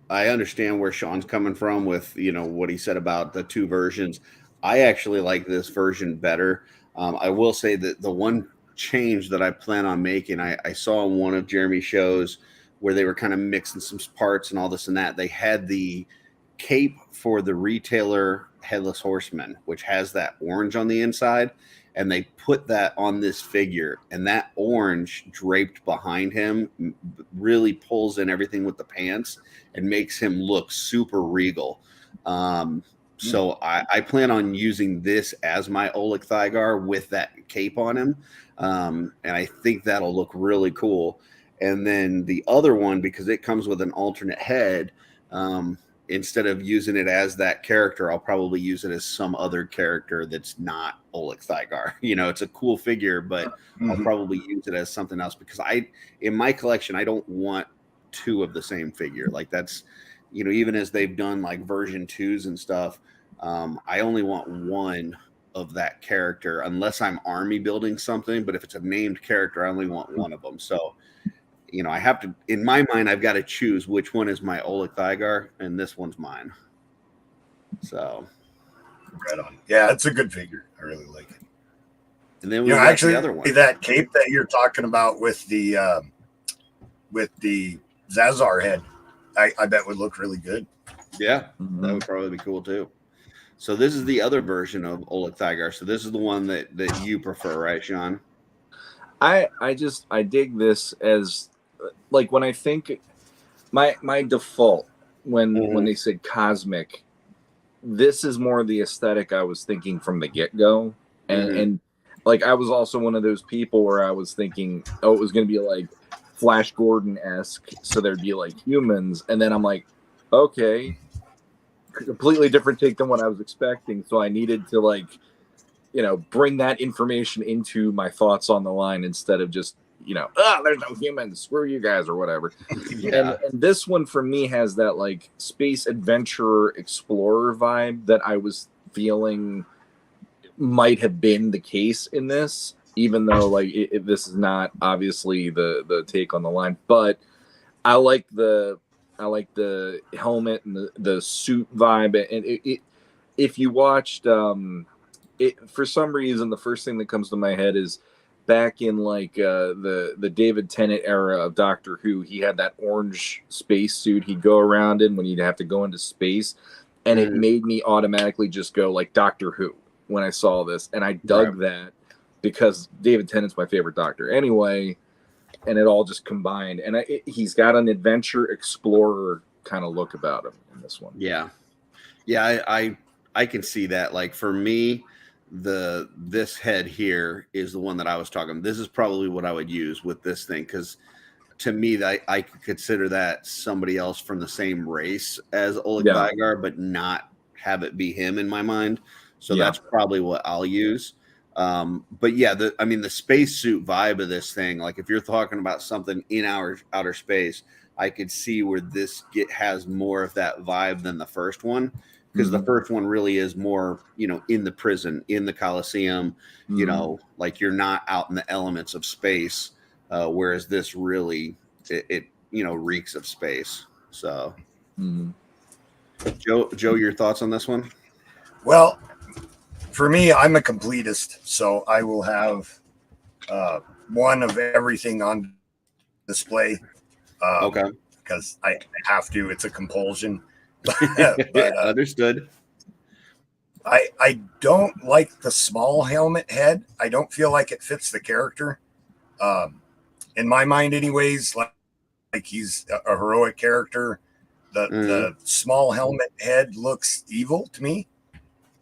[SPEAKER 4] understand where Sean's coming from with, you know, what he said about the 2 versions. I actually like this version better. I will say that the one change that I plan on making, I saw in one of Jeremy's shows where they were kind of mixing some parts and all this and that. They had the cape for the retailer Headless Horseman, which has that orange on the inside, and they put that on this figure, and that orange draped behind him really pulls in everything with the pants and makes him look super regal. So I plan on using this as my Oleg Thygar with that cape on him, and I think that'll look really cool. And then the other one, because it comes with an alternate head, instead of using it as that character, I'll probably use it as some other character that's not Oleg Thygar. You know, it's a cool figure, but I'll probably use it as something else, because in my collection, I don't want two of the same figure. Like, that's, you know, even as they've done like version 2s and stuff, I only want one of that character unless I'm army building something. But if it's a named character, I only want one of them. So, you know, I have to, in my mind, I've got to choose which one is my Oleg Thygar, and this one's mine. So,
[SPEAKER 5] right on. Yeah, it's a good figure. I really like it.
[SPEAKER 4] And then we
[SPEAKER 5] got actually
[SPEAKER 4] the other one.
[SPEAKER 5] That cape that you're talking about with the Zazar head, I bet would look really good.
[SPEAKER 4] Yeah, that would probably be cool too. So this is the other version of Oleg Thygar. So this is the one that you prefer, right, Sean?
[SPEAKER 2] I dig this as, like, when I think my default when they said cosmic, this is more the aesthetic I was thinking from the get-go. And like, I was also one of those people where I was thinking, oh, it was going to be like Flash Gordon-esque, so there'd be like humans, and then I'm like, okay, completely different take than what I was expecting. So I needed to, like, you know, bring that information into my thoughts on the line instead of just, you know, there's no humans, screw you guys, or whatever. And this one for me has that like space adventurer explorer vibe that I was feeling might have been the case in this, even though like this is not obviously the take on the line. But I like the helmet and the suit vibe, and if you watched for some reason, the first thing that comes to my head is back in like the David Tennant era of Doctor Who. He had that orange space suit he'd go around in when he'd have to go into space, and it made me automatically just go like Doctor Who when I saw this, and I dug that because David Tennant's my favorite Doctor anyway, and it all just combined. And he's got an adventure explorer kind of look about him in this one.
[SPEAKER 4] Yeah, I can see that. Like, for me, this head here is the one that I was talking. This is probably what I would use with this thing, because to me, I could consider that somebody else from the same race as Oleg Thygar, but not have it be him in my mind. So that's probably what I'll use. But yeah, the spacesuit vibe of this thing, like if you're talking about something in outer space, I could see where this has more of that vibe than the first one. Because the first one really is more, you know, in the prison, in the Coliseum, you know, like you're not out in the elements of space. Whereas this really, it you know, reeks of space. So, Joe, your thoughts on this one?
[SPEAKER 5] Well, for me, I'm a completist, so I will have one of everything on display.
[SPEAKER 4] Okay.
[SPEAKER 5] Because I have to. It's a compulsion.
[SPEAKER 4] But, understood.
[SPEAKER 5] I don't like the small helmet head. I don't feel like it fits the character. In my mind, anyways, like he's a heroic character. The small helmet head looks evil to me.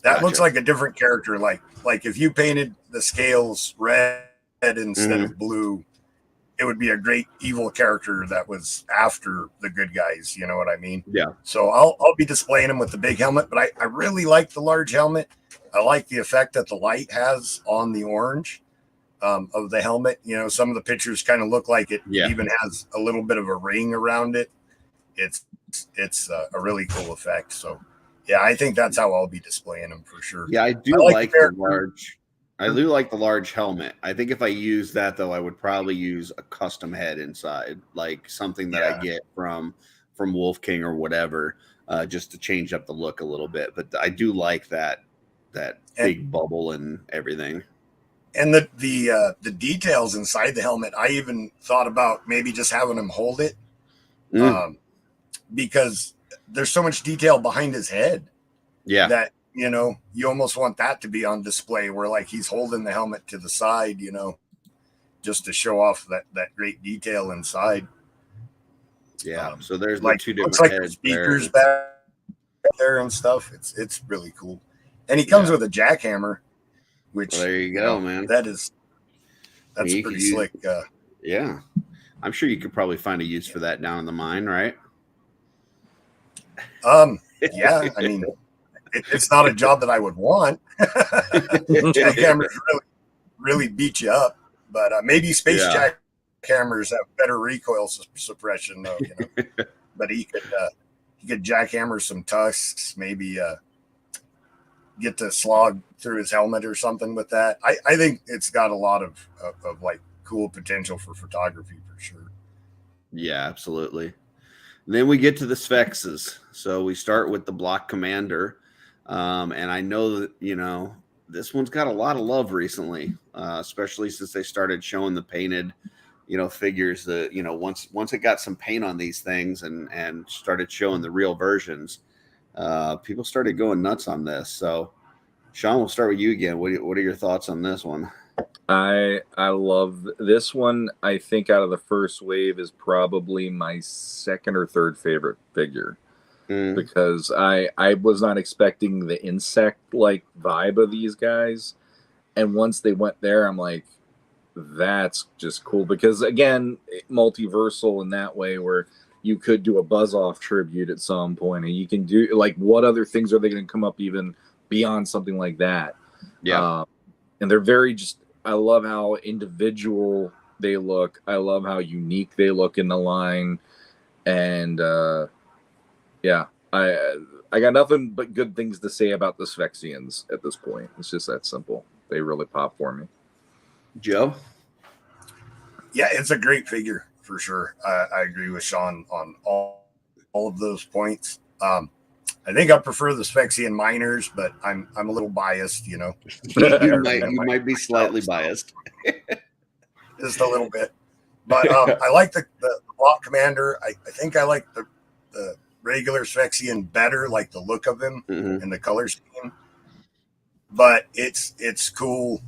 [SPEAKER 5] That looks like a different character. Like if you painted the scales red instead of blue, it would be a great evil character that was after the good guys. You know what I mean?
[SPEAKER 4] Yeah.
[SPEAKER 5] So I'll be displaying him with the big helmet, but I really like the large helmet. I like the effect that the light has on the orange of the helmet. You know, some of the pictures kind of look like it even has a little bit of a ring around it. It's a really cool effect. So yeah, I think that's how I'll be displaying them for sure.
[SPEAKER 4] Yeah, I do like the large. I do like the large helmet. I think if I use that, though, I would probably use a custom head inside, like something that I get from Wolf King or whatever, just to change up the look a little bit. But I do like that big bubble and everything.
[SPEAKER 5] And the details inside the helmet, I even thought about maybe just having him hold it because there's so much detail behind his head that, you know, you almost want that to be on display where like he's holding the helmet to the side, you know, just to show off that great detail inside.
[SPEAKER 4] Yeah. So there's
[SPEAKER 5] like
[SPEAKER 4] the two different
[SPEAKER 5] looks like
[SPEAKER 4] heads
[SPEAKER 5] the speakers
[SPEAKER 4] there.
[SPEAKER 5] back there and stuff. It's really cool. And he comes with a jackhammer, which
[SPEAKER 4] well, there you go, man.
[SPEAKER 5] That's pretty slick.
[SPEAKER 4] Yeah. I'm sure you could probably find a use for that down in the mine, right?
[SPEAKER 5] Yeah, I mean, it's not a job that I would want. Jackhammers really beat you up, but maybe space jackhammers have better recoil suppression, though. You know, but he could jackhammer some tusks, maybe get to slog through his helmet or something with that. I think it's got a lot of like cool potential for photography for sure.
[SPEAKER 4] Yeah, absolutely. And then we get to the Sphexes. So we start with the block commander. And I know that, you know, this one's got a lot of love recently, especially since they started showing the painted, you know, figures that, you know, once it got some paint on these things and started showing the real versions, people started going nuts on this. So Sean, we'll start with you again. What are your thoughts on this one?
[SPEAKER 2] I love this one. I think out of the first wave is probably my second or third favorite figure. Because I was not expecting the insect like vibe of these guys, and once they went there, I'm like, that's just cool. Because again, multiversal in that way, where you could do a Buzz Off tribute at some point, and you can do like, what other things are they going to come up even beyond something like that?
[SPEAKER 4] Yeah,
[SPEAKER 2] and they're very just. I love how individual they look. I love how unique they look in the line, and yeah, I got nothing but good things to say about the Sphexians at this point. It's just that simple. They really pop for me.
[SPEAKER 4] Joe?
[SPEAKER 5] Yeah, it's a great figure for sure. I agree with Sean on all of those points. I think I prefer the Sphexian miners, but I'm a little biased, you know.
[SPEAKER 4] you might be slightly biased.
[SPEAKER 5] Just a little bit. But I like the block commander. I think I like the regular Sphexian better, like the look of him and the color scheme. But it's cool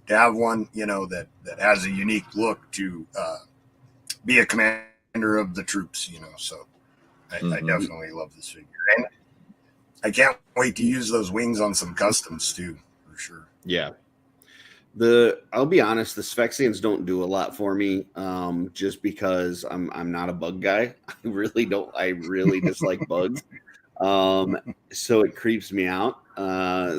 [SPEAKER 5] to have one, you know, that has a unique look to be a commander of the troops, you know. So I definitely love this figure. And I can't wait to use those wings on some customs too, for sure.
[SPEAKER 4] Yeah. I'll be honest, the Sphexians don't do a lot for me, just because I'm not a bug guy. I really dislike bugs. So it creeps me out,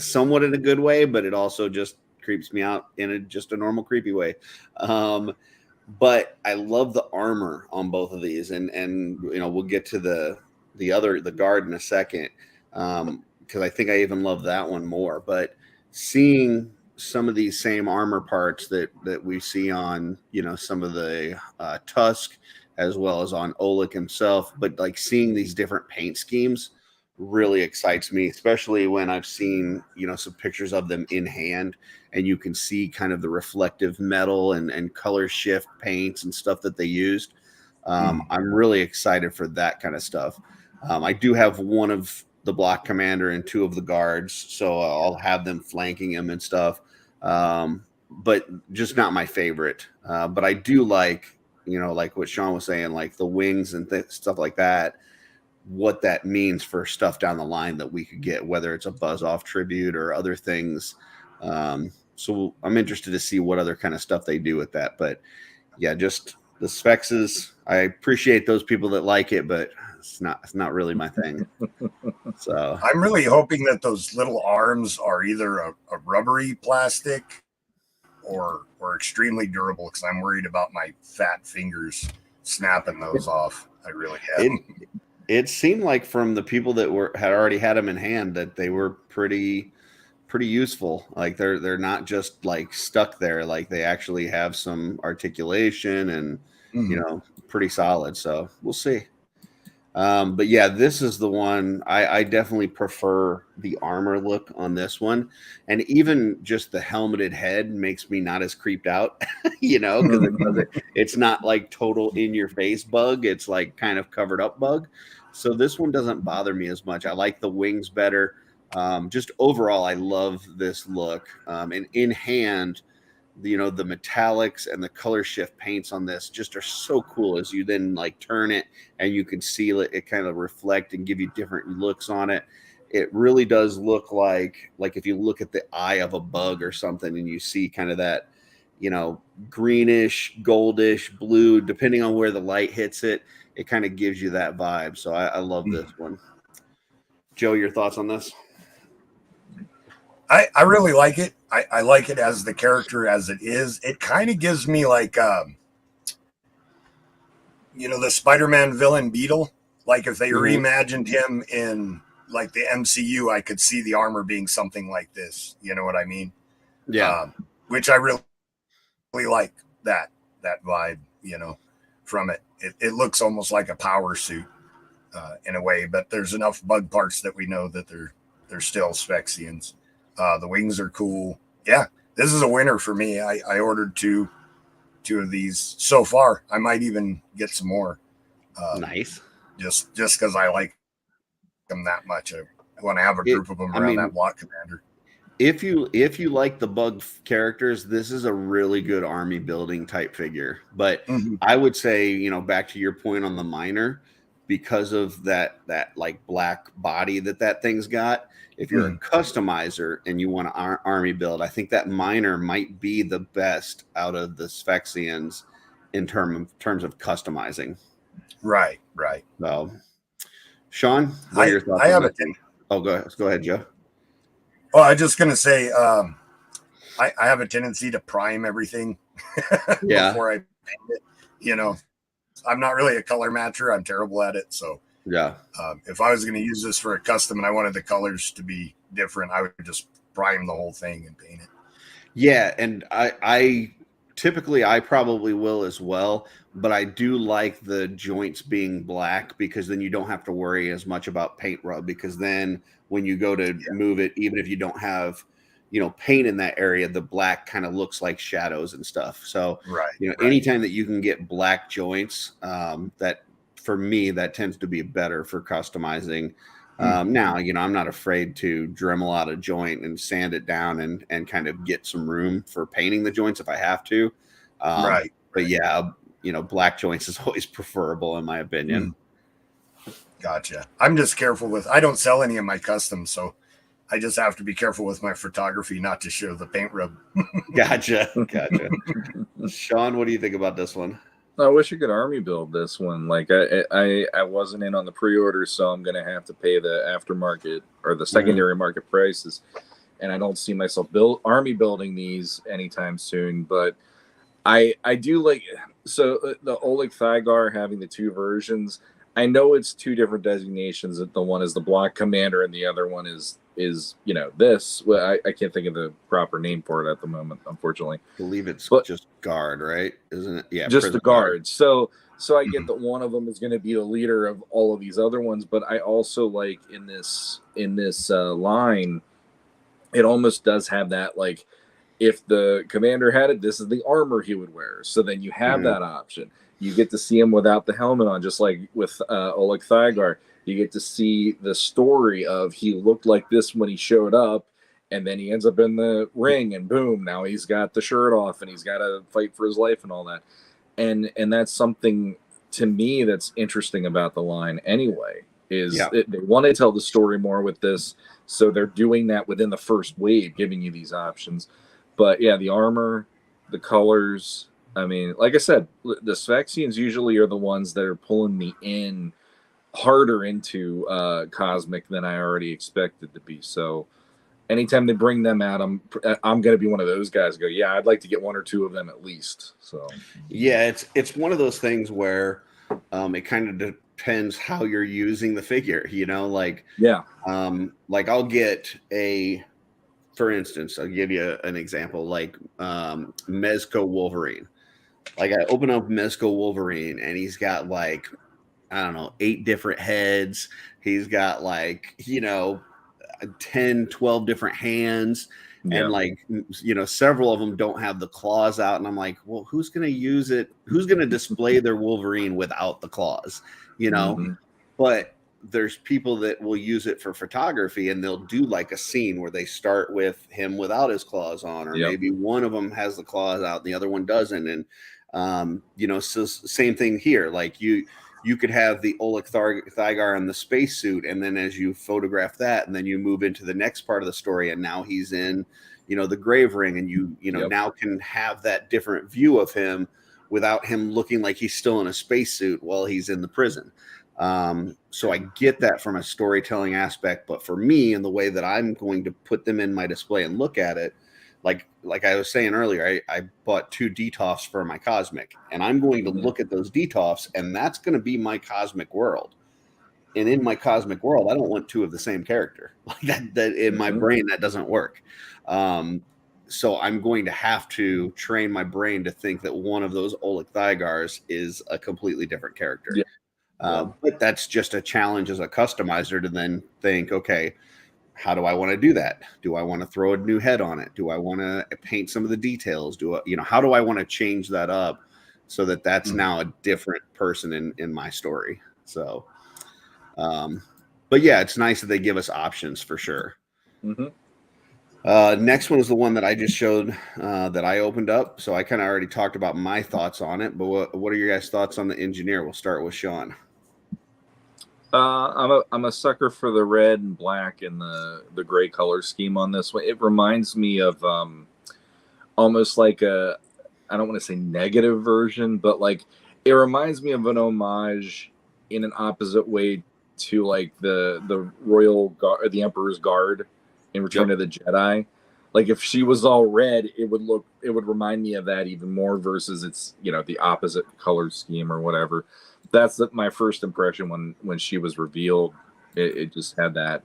[SPEAKER 4] somewhat in a good way, but it also just creeps me out in just a normal creepy way. But I love the armor on both of these, and you know, we'll get to the guard in a second, because I think I even love that one more. But seeing some of these same armor parts that we see on, you know, some of the Tusk as well as on Oleg himself, but like seeing these different paint schemes really excites me, especially when I've seen, you know, some pictures of them in hand, and you can see kind of the reflective metal and color shift paints and stuff that they used. I'm really excited for that kind of stuff. I do have one of the block commander and two of the guards, so I'll have them flanking him and stuff, but just not my favorite. But I do like, you know, like what Sean was saying, like the wings and stuff like that, what that means for stuff down the line that we could get, whether it's a Buzz Off tribute or other things. So I'm interested to see what other kind of stuff they do with that. But yeah, just the Sphexes, I appreciate those people that like it, but it's not really my thing. So
[SPEAKER 5] I'm really hoping that those little arms are either a rubbery plastic or extremely durable, because I'm worried about my fat fingers snapping those off. I really have.
[SPEAKER 4] It seemed like from the people that had already had them in hand that they were pretty useful. Like they're not just like stuck there. Like they actually have some articulation and you know, pretty solid. So we'll see. But yeah, this is the one I definitely prefer the armor look on this one. And even just the helmeted head makes me not as creeped out, because it's not like total in your face bug. It's like kind of covered up bug. So this one doesn't bother me as much. I like the wings better. Just overall, I love this look. And in hand, the metallics and the color shift paints on this just are so cool as you then like turn it and you can seal it. It kind of reflect and give you different looks on it. It really does look like if you look at the eye of a bug or something and you see kind of that, greenish, goldish, blue, depending on where the light hits it, it kind of gives you that vibe. So I love this one. Joe, your thoughts on this?
[SPEAKER 5] I really like it. I like it as the character as it is. It kind of gives me like, the Spider-Man villain Beetle. Like if they reimagined him in like the MCU, I could see the armor being something like this. You know what I mean?
[SPEAKER 4] Yeah.
[SPEAKER 5] Which I really like that vibe, from it. It looks almost like a power suit in a way, but there's enough bug parts that we know that they're still Spexians. The wings are cool. Yeah, this is a winner for me. I ordered two of these so far. I might even get some more.
[SPEAKER 4] Nice.
[SPEAKER 5] Just because I like them that much. I want to have a group of them around that block commander.
[SPEAKER 4] If you like the bug characters, this is a really good army building type figure. But I would say, back to your point on the miner, because of that like black body that thing's got. If you're a customizer and you want an army build, I think that miner might be the best out of the Sphexians in terms of customizing.
[SPEAKER 5] Right.
[SPEAKER 4] So, Sean, what are your thoughts on that? Oh, go ahead, Joe.
[SPEAKER 5] Well, I'm just gonna say, I have a tendency to prime everything before I paint it. I'm not really a color matcher. I'm terrible at it. So
[SPEAKER 4] yeah,
[SPEAKER 5] if I was going to use this for a custom and I wanted the colors to be different, I would just prime the whole thing and paint it.
[SPEAKER 4] Yeah, and I typically I probably will as well, but I do like the joints being black because then you don't have to worry as much about paint rub, because then when you go to move it, even if you don't have paint in that area, the black kind of looks like shadows and stuff. So anytime that you can get black joints, that for me that tends to be better for customizing. Now, I'm not afraid to Dremel out a joint and sand it down and kind of get some room for painting the joints if I have to. But yeah, black joints is always preferable in my opinion.
[SPEAKER 5] Gotcha. I'm just careful I don't sell any of my customs, so I just have to be careful with my photography not to show the paint rub.
[SPEAKER 4] Gotcha. Sean, what do you think about this one?
[SPEAKER 2] I wish I could army build this one. Like I wasn't in on the pre-order, so I'm gonna have to pay the aftermarket or the secondary market prices, and I don't see myself army building these anytime soon. But I do like the Oleg Thygar having the two versions. I know it's two different designations. The one is the block commander, and the other one is this. Well, I can't think of the proper name for it at the moment, unfortunately.
[SPEAKER 4] I believe it's just guard, right? Isn't it? Yeah,
[SPEAKER 2] just the guard. So I get that one of them is going to be the leader of all of these other ones, but I also like in this line, it almost does have that, like, if the commander had it, this is the armor he would wear. So then you have that option. You get to see him without the helmet on, just like with Oleg Thygar. You get to see the story of he looked like this when he showed up, and then he ends up in the ring, and boom, now he's got the shirt off, and he's got to fight for his life and all that. And that's something to me that's interesting about the line anyway, is they want to tell the story more with this, so they're doing that within the first wave, giving you these options. But yeah, the armor, the colors, I mean, like I said, the Sphexians usually are the ones that are pulling me in harder into Cosmic than I already expected to be. So anytime they bring them out, I'm going to be one of those guys go, yeah, I'd like to get one or two of them at least. So
[SPEAKER 4] yeah, it's one of those things where it kind of depends how you're using the figure, like I'll get for instance, I'll give you an example, like Mezco Wolverine. Like I open up Mezco Wolverine and he's got like, I don't know, 8 different heads. He's got like, 10, 12 different hands. And like, several of them don't have the claws out. And I'm like, well, who's going to use it? Who's going to display their Wolverine without the claws? But there's people that will use it for photography, and they'll do like a scene where they start with him without his claws on, or maybe one of them has the claws out and the other one doesn't. And, so same thing here. Like you could have the Oleg Thygar in the spacesuit, and then as you photograph that, and then you move into the next part of the story, and now he's in, the grave ring, and you now can have that different view of him without him looking like he's still in a spacesuit while he's in the prison. So I get that from a storytelling aspect, but for me, and the way that I'm going to put them in my display and look at it, like I was saying earlier, I bought 2 Detolfs for my Cosmic, and I'm going to look at those Detolfs, and that's going to be my Cosmic world. And in my Cosmic world, I don't want 2 of the same character. Like that in my brain, that doesn't work. So I'm going to have to train my brain to think that one of those Oleg Thygars is a completely different character. But that's just a challenge as a customizer to then think, okay, how do I want to do that? Do I want to throw a new head on it? Do I want to paint some of the details? How do I want to change that up so that that's now a different person in my story? So, but yeah, it's nice that they give us options for sure. Next one is the one that I just showed that I opened up. So I kind of already talked about my thoughts on it, but what are your guys' thoughts on the Engineer? We'll start with Sean.
[SPEAKER 2] I'm a sucker for the red and black and the gray color scheme on this one. It reminds me of almost like I don't want to say negative version, but like it reminds me of an homage in an opposite way to like the Royal Guard, the Emperor's Guard in Return of the Jedi. Like if she was all red, it would remind me of that even more versus it's the opposite color scheme or whatever. That's my first impression when she was revealed. It just had that,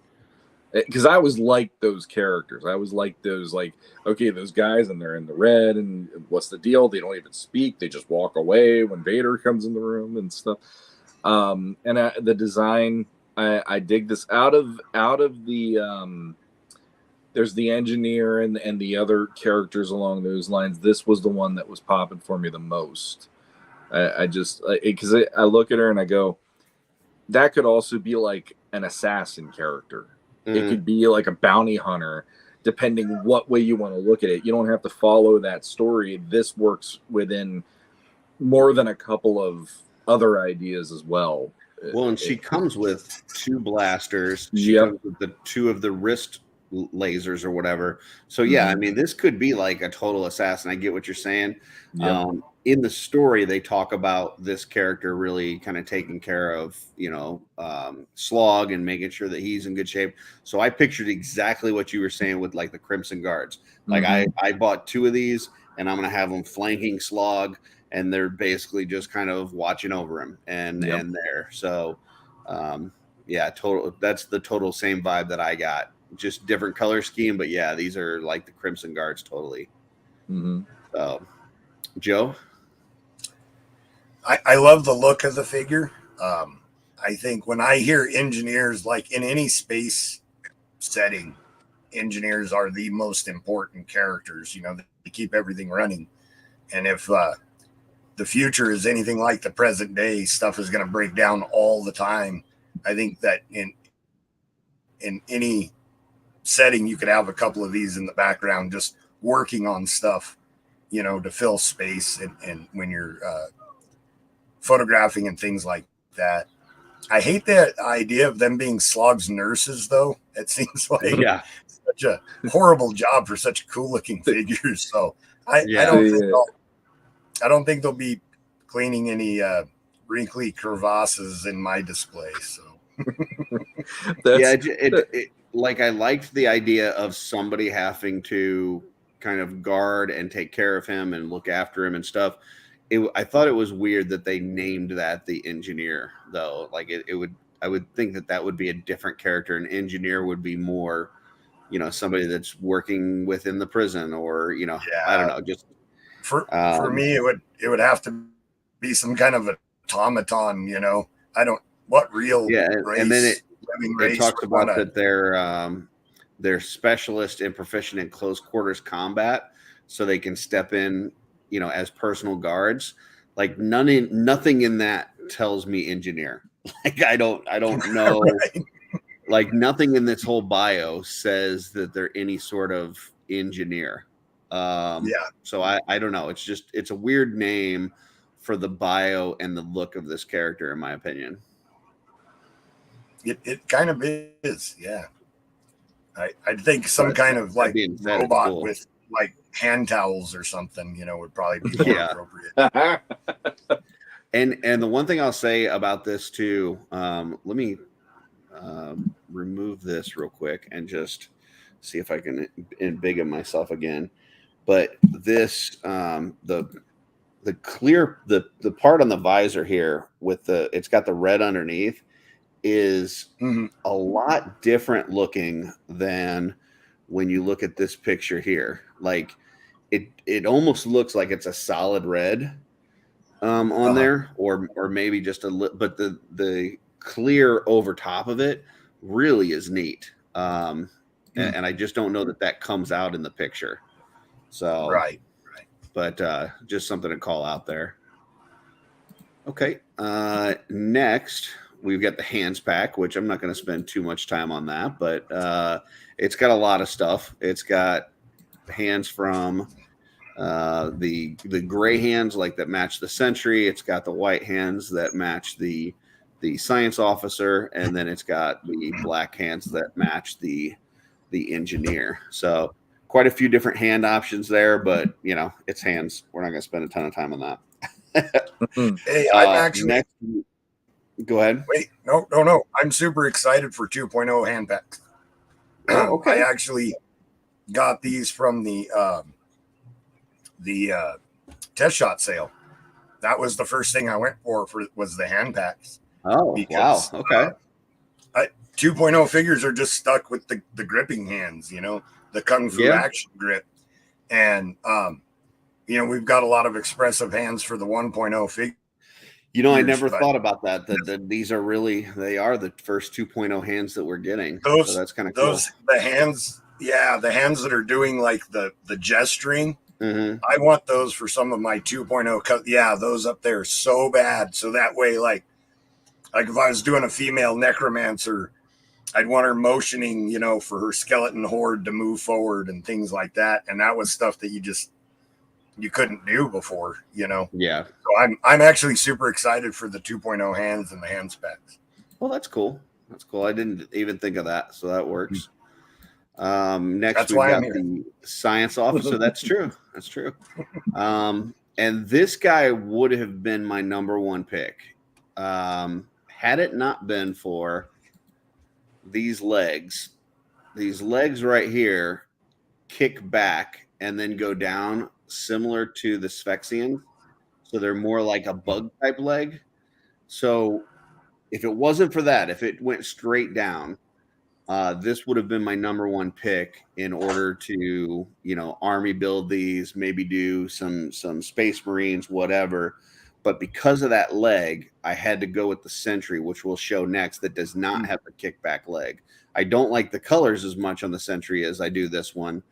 [SPEAKER 2] because I always liked those characters. I always liked those, like, okay, those guys and they're in the red and what's the deal? They don't even speak. They just walk away when Vader comes in the room and stuff. And the design, I dig this out of the there's the Engineer and the other characters along those lines. This was the one that was popping for me the most. I just because I look at her and I go, that could also be like an assassin character. It could be like a bounty hunter, depending what way you want to look at it. You don't have to follow that story. This works within more than a couple of other ideas as well.
[SPEAKER 4] Well, and she comes with 2 blasters. She comes with the 2 of the wrist lasers or whatever. So yeah, I mean, this could be like a total assassin. I get what you're saying. In the story, they talk about this character really kind of taking care of, Slog and making sure that he's in good shape. So I pictured exactly what you were saying with like the Crimson Guards. Like I bought 2 of these, and I'm going to have them flanking Slog, and they're basically just kind of watching over him and there. So that's the total same vibe that I got. Just different color scheme, but yeah, these are like the Crimson Guards totally. So, Joe?
[SPEAKER 5] I love the look of the figure. I think when I hear engineers, like in any space setting, engineers are the most important characters. They keep everything running. And if the future is anything like the present day, stuff is going to break down all the time. I think that in any setting, you could have a couple of these in the background just working on stuff, to fill space and when you're photographing and things like that. I hate the idea of them being Slog's nurses, though. It seems like such a horrible job for such cool looking figures. So I don't think they'll be cleaning any wrinkly crevasses in my display. So
[SPEAKER 4] like I liked the idea of somebody having to kind of guard and take care of him and look after him and stuff. I thought it was weird that they named that the Engineer, though. Like I would think that would be a different character. An engineer would be more, somebody that's working within the prison, or I don't know. Just
[SPEAKER 5] for me, it would have to be some kind of automaton, what real
[SPEAKER 4] Yeah,
[SPEAKER 5] race,
[SPEAKER 4] and then
[SPEAKER 5] living
[SPEAKER 4] it
[SPEAKER 5] race
[SPEAKER 4] talks
[SPEAKER 5] would
[SPEAKER 4] about
[SPEAKER 5] wanna-
[SPEAKER 4] that they're specialist and proficient in close quarters combat, so they can step in, as personal guards. Like nothing in that tells me engineer. Like I don't know.
[SPEAKER 5] Right.
[SPEAKER 4] Like nothing in this whole bio says that they're any sort of engineer.
[SPEAKER 5] Yeah.
[SPEAKER 4] So I don't know. It's a weird name for the bio and the look of this character, in my opinion.
[SPEAKER 5] It kind of is, yeah. I think some
[SPEAKER 4] But
[SPEAKER 5] kind of
[SPEAKER 4] that
[SPEAKER 5] like
[SPEAKER 4] being said, it's
[SPEAKER 5] robot
[SPEAKER 4] cool.
[SPEAKER 5] with like hand towels or something, would probably be more
[SPEAKER 4] Yeah.
[SPEAKER 5] appropriate.
[SPEAKER 4] And the one thing I'll say about this too, let me remove this real quick and just see if I can embiggen myself again. But this, the clear, the part on the visor here with it's got the red underneath is
[SPEAKER 5] Mhm.
[SPEAKER 4] a lot different looking than when you look at this picture here. Like it almost looks like it's a solid red on there, or maybe just but the clear over top of it really is neat. And I just don't know that comes out in the picture. So
[SPEAKER 5] Right.
[SPEAKER 4] but just something to call out there. Okay. Next, we've got the hands pack, which I'm not going to spend too much time on that, but it's got a lot of stuff. It's got hands from the gray hands like that match the sentry. It's got the white hands that match the science officer, and then it's got the black hands that match the engineer. So quite a few different hand options there, but it's hands. We're not going to spend a ton of time on that.
[SPEAKER 5] Hey, I'm actually
[SPEAKER 4] next, go ahead.
[SPEAKER 5] wait, no. I'm super excited for 2.0 hand packs.
[SPEAKER 4] Oh, okay.
[SPEAKER 5] I actually got these from the test shot sale. That was the first thing I went for was the hand packs.
[SPEAKER 4] Oh,
[SPEAKER 5] Because,
[SPEAKER 4] wow. Okay.
[SPEAKER 5] 2.0 figures are just stuck with the gripping hands, the kung fu action grip. And, we've got a lot of expressive hands for the 1.0 figure.
[SPEAKER 4] I never thought about that. That these are they are the first 2.0 hands that we're getting. So that's kind of cool.
[SPEAKER 5] The hands that are doing like the gesturing.
[SPEAKER 4] Mm-hmm.
[SPEAKER 5] I want those for some of my 2.0. Yeah, those up there so bad. So that way, like if I was doing a female necromancer, I'd want her motioning, for her skeleton horde to move forward and things like that. And that was stuff that you couldn't do before,
[SPEAKER 4] Yeah.
[SPEAKER 5] So I'm actually super excited for the 2.0 hands and the hand specs.
[SPEAKER 4] Well, that's cool. That's cool. I didn't even think of that. So that works. Next,
[SPEAKER 5] That's
[SPEAKER 4] we've
[SPEAKER 5] why
[SPEAKER 4] got
[SPEAKER 5] I'm here.
[SPEAKER 4] the science officer. That's true. That's true. And this guy would have been my number one pick. Had it not been for these legs right here kick back and then go down similar to the Sphexian. So they're more like a bug type leg. So if it wasn't for that, if it went straight down, this would have been my number one pick in order to, army build these, maybe do some Space Marines, whatever. But because of that leg, I had to go with the Sentry, which we'll show next, that does not have the kickback leg. I don't like the colors as much on the Sentry as I do this one.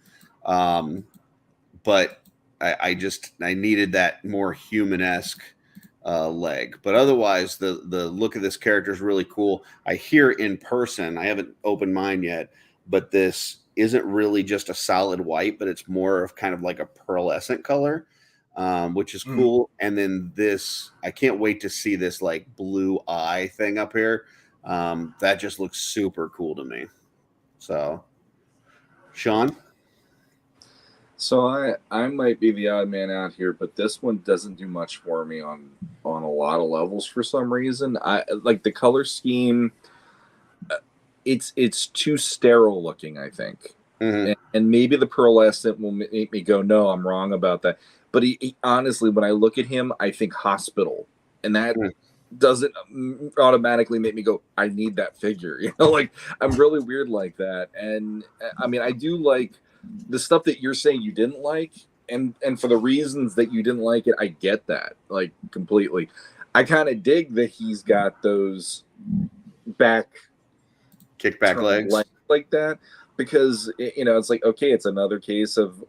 [SPEAKER 4] But I needed that more human-esque leg. But otherwise, the look of this character is really cool. I hear in person, I haven't opened mine yet, but this isn't really just a solid white, but it's more of kind of like a pearlescent color, which is cool. And then this, I can't wait to see this like blue eye thing up here. That just looks super cool to me. So, Sean?
[SPEAKER 2] So I might be the odd man out here, but this one doesn't do much for me on a lot of levels for some reason. I like the color scheme. It's too sterile looking, I think, and maybe the pearlescent will make me go, no, I'm wrong about that. But he honestly, when I look at him, I think hospital, and that doesn't automatically make me go, I need that figure. Like I'm really weird like that. And I mean, I do like the stuff that you're saying you didn't like, and for the reasons that you didn't like it, I get that like completely. I kind of dig that he's got those back
[SPEAKER 4] Kickback legs.
[SPEAKER 2] like that, because it's like, okay, it's another case of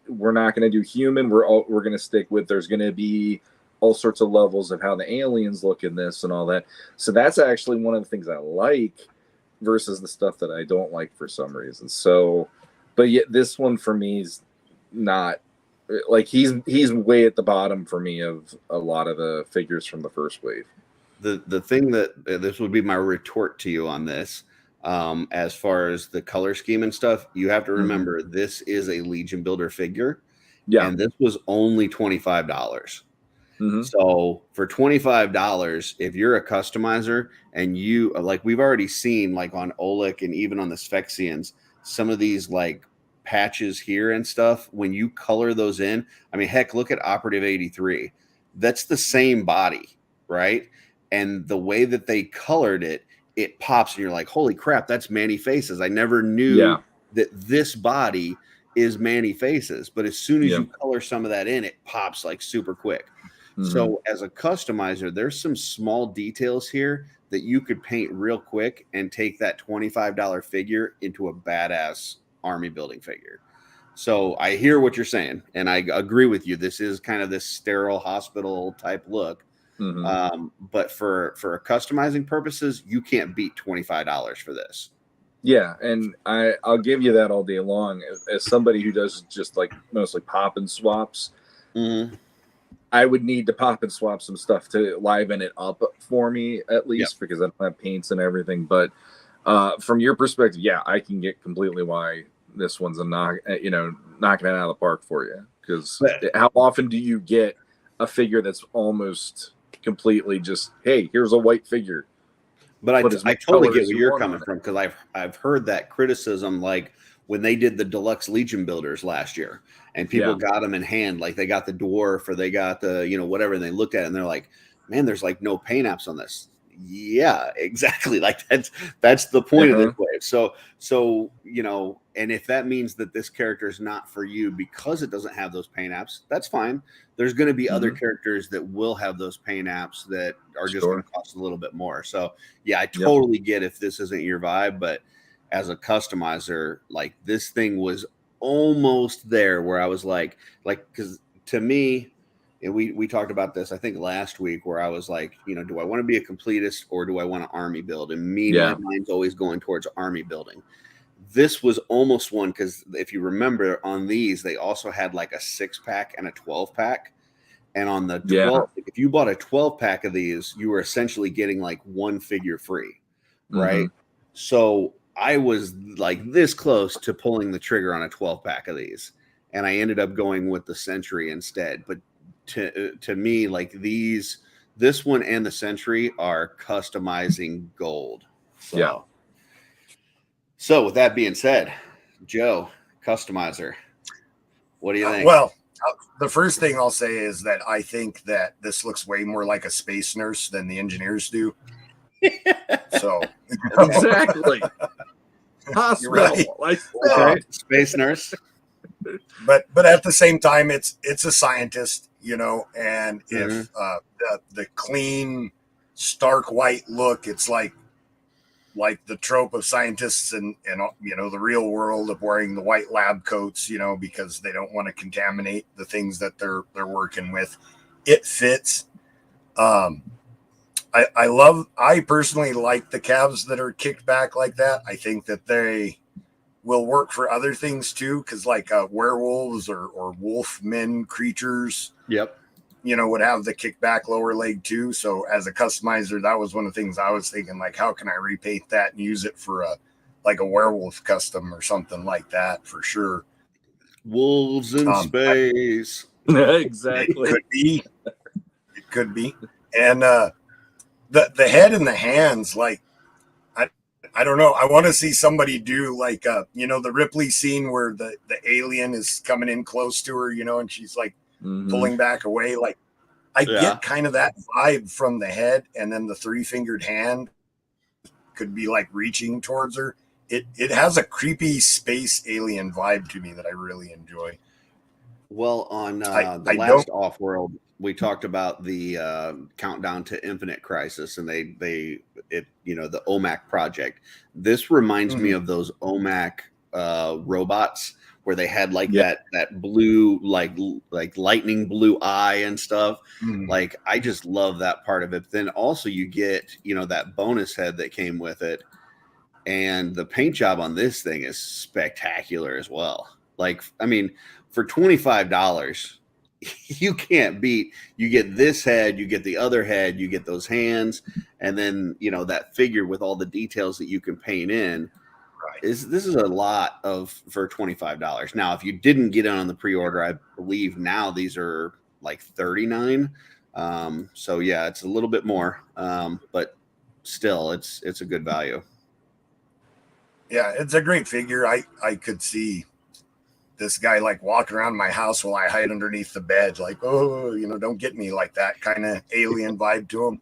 [SPEAKER 2] we're not going to do human. We're going to stick with there's going to be all sorts of levels of how the aliens look in this and all that. So that's actually one of the things I like versus the stuff that I don't like for some reason. So, but yet this one for me is not like he's way at the bottom for me of a lot of the figures from the first wave.
[SPEAKER 4] The thing that this would be my retort to you on this, as far as the color scheme and stuff, you have to remember this is a Legion Builder figure, and this was only $25. So for $25, if you're a customizer and you like, we've already seen like on Oleg and even on the Sphexians, some of these like patches here and stuff, when you color those in, I mean, heck, look at Operative 83. That's the same body, right? And the way that they colored it, it pops and you're like, holy crap, that's Manny Faces. I never knew that this body is Manny Faces. But as soon as you color some of that in, it pops like super quick. So as a customizer, there's some small details here that you could paint real quick and take that $25 figure into a badass army building figure. So I hear what you're saying, and I agree with you. This is kind of this sterile hospital type look. But for customizing purposes, you can't beat $25 for this.
[SPEAKER 2] Yeah, and I'll give you that all day long. As somebody who does just like mostly pop and swaps, I would need to pop and swap some stuff to liven it up for me, at least, because I don't have paints and everything. But from your perspective, yeah, I can get completely why this one's knocking it out of the park for you. Because how often do you get a figure that's almost completely just, hey, here's a white figure?
[SPEAKER 4] But I totally get where you're coming from, because I've heard that criticism, like when they did the deluxe Legion builders last year, and people got them in hand, like they got the dwarf or they got the whatever, and they looked at it and they're like, man, there's like no paint apps on this. Yeah, exactly. Like that's the point of this wave. So and if that means that this character is not for you because it doesn't have those paint apps, that's fine. There's going to be other characters that will have those paint apps that are just going to cost a little bit more. So yeah, I totally get if this isn't your vibe, but as a customizer, like this thing was almost there where I was like, because to me, and we talked about this, I think last week, where I was like, do I want to be a completist or do I want to army build? And my mind's always going towards army building. This was almost one, because if you remember on these, they also had like a 6-pack and a 12-pack. And on the 12, if you bought a 12-pack of these, you were essentially getting like one figure free, right? So I was like this close to pulling the trigger on a 12-pack of these, and I ended up going with the Sentry instead. But to me, like this one and the Sentry are customizing gold. So with that being said, Joe, customizer, what do you think?
[SPEAKER 5] Well, the first thing I'll say is that I think that this looks way more like a space nurse than the engineers do. So
[SPEAKER 2] exactly. Hospital,
[SPEAKER 5] right.
[SPEAKER 4] Space nurse.
[SPEAKER 5] But at the same time, it's a scientist, and if the clean, stark white look, it's like the trope of scientists and the real world of wearing the white lab coats, because they don't want to contaminate the things that they're working with. It fits. I personally like the calves that are kicked back like that. I think that they will work for other things too, because like werewolves or wolf men creatures would have the kickback lower leg too. So as a customizer, that was one of the things I was thinking, like, how can I repaint that and use it for a werewolf custom or something like that, for sure.
[SPEAKER 4] Wolves in space.
[SPEAKER 2] Exactly.
[SPEAKER 5] It could be. And the head and the hands, like, I don't know. I want to see somebody do like the Ripley scene where the alien is coming in close to her, and she's like pulling back away. Like, I get kind of that vibe from the head, and then the 3-fingered hand could be like reaching towards her. It has a creepy space alien vibe to me that I really enjoy.
[SPEAKER 4] Well, on the
[SPEAKER 5] I
[SPEAKER 4] last
[SPEAKER 5] don't.
[SPEAKER 4] OffWorld, we talked about the countdown to Infinite Crisis, and the OMAC project. This reminds me
[SPEAKER 5] Mhm.
[SPEAKER 4] of those OMAC robots where they had like
[SPEAKER 2] Yeah.
[SPEAKER 4] that blue like lightning blue eye and stuff.
[SPEAKER 5] Mhm.
[SPEAKER 4] Like I just love that part of it. Then also you get that bonus head that came with it, and the paint job on this thing is spectacular as well. Like I mean, for $25, you can't beat. You get this head, you get the other head, you get those hands, and then that figure with all the details that you can paint in.
[SPEAKER 5] Right.
[SPEAKER 4] This is a lot for $25. Now, if you didn't get it on the pre-order, I believe now these are like 39. So yeah, it's a little bit more, but still, it's a good value.
[SPEAKER 5] Yeah, it's a great figure. I could see this guy like walking around my house while I hide underneath the bed, like, oh, don't get me, like that kind of alien vibe to him.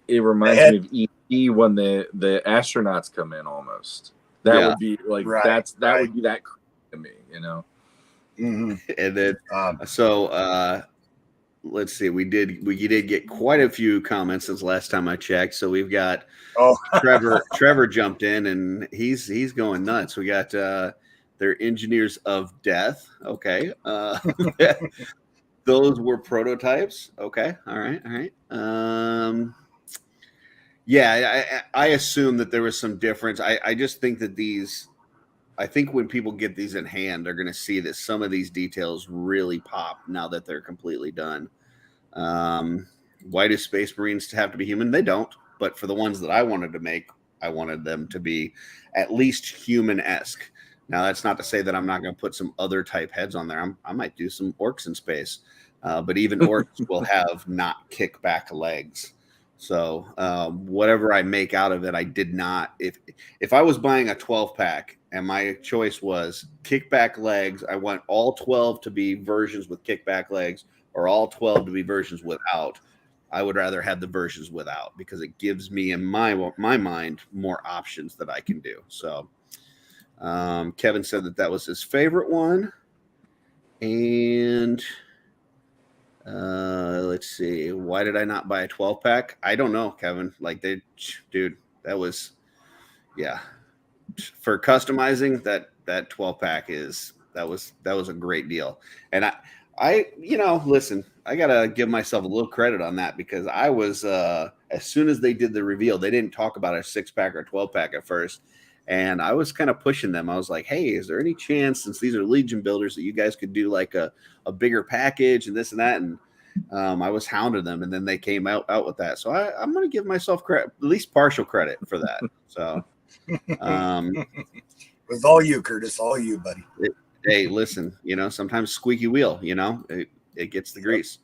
[SPEAKER 2] It reminds me of E.T. when the astronauts come in almost. That would be like
[SPEAKER 5] right,
[SPEAKER 2] that would be that to me,
[SPEAKER 5] Mm-hmm.
[SPEAKER 4] And then let's see, we did get quite a few comments since last time I checked. So we've got Trevor jumped in and he's going nuts. We got they're engineers of death. Okay. Those were prototypes. Okay. All right. Yeah, I assume that there was some difference. I just think that I think when people get these in hand, they're going to see that some of these details really pop now that they're completely done. Why do Space Marines have to be human? They don't. But for the ones that I wanted to make, I wanted them to be at least human-esque. Now, that's not to say that I'm not going to put some other type heads on there. I might do some orcs in space. But even orcs will have not kickback legs. So whatever I make out of it, I did not. If I was buying a 12-pack and my choice was kickback legs, I want all 12 to be versions with kickback legs or all 12 to be versions without. I would rather have the versions without because it gives me in my mind more options that I can do. So Kevin said that was his favorite one. And let's see. Why did I not buy a 12-pack? I don't know, Kevin. Like dude, that was, yeah. For customizing that 12-pack that was a great deal. And I listen, I gotta give myself a little credit on that because I was as soon as they did the reveal, they didn't talk about a 6-pack or 12-pack at first. And I was kind of pushing them. I was like, hey, is there any chance, since these are Legion builders, that you guys could do like a bigger package and this and that? And I was hounding them, and then they came out with that. So I'm going to give myself credit, at least partial credit for that. So
[SPEAKER 5] it was all you, Curtis, all you, buddy.
[SPEAKER 4] Hey, listen, sometimes squeaky wheel, it gets the grease.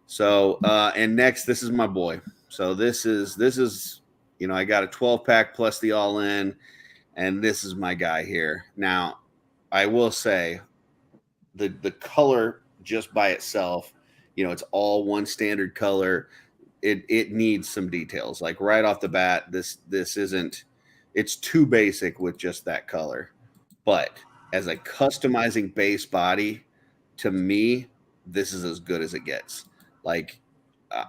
[SPEAKER 4] So and next, this is my boy. So this is I got a 12-pack plus the all-in. And this is my guy here. Now, I will say the color just by itself, it's all one standard color. It needs some details. Like right off the bat, this isn't, it's too basic with just that color. But as a customizing base body, to me, this is as good as it gets. Like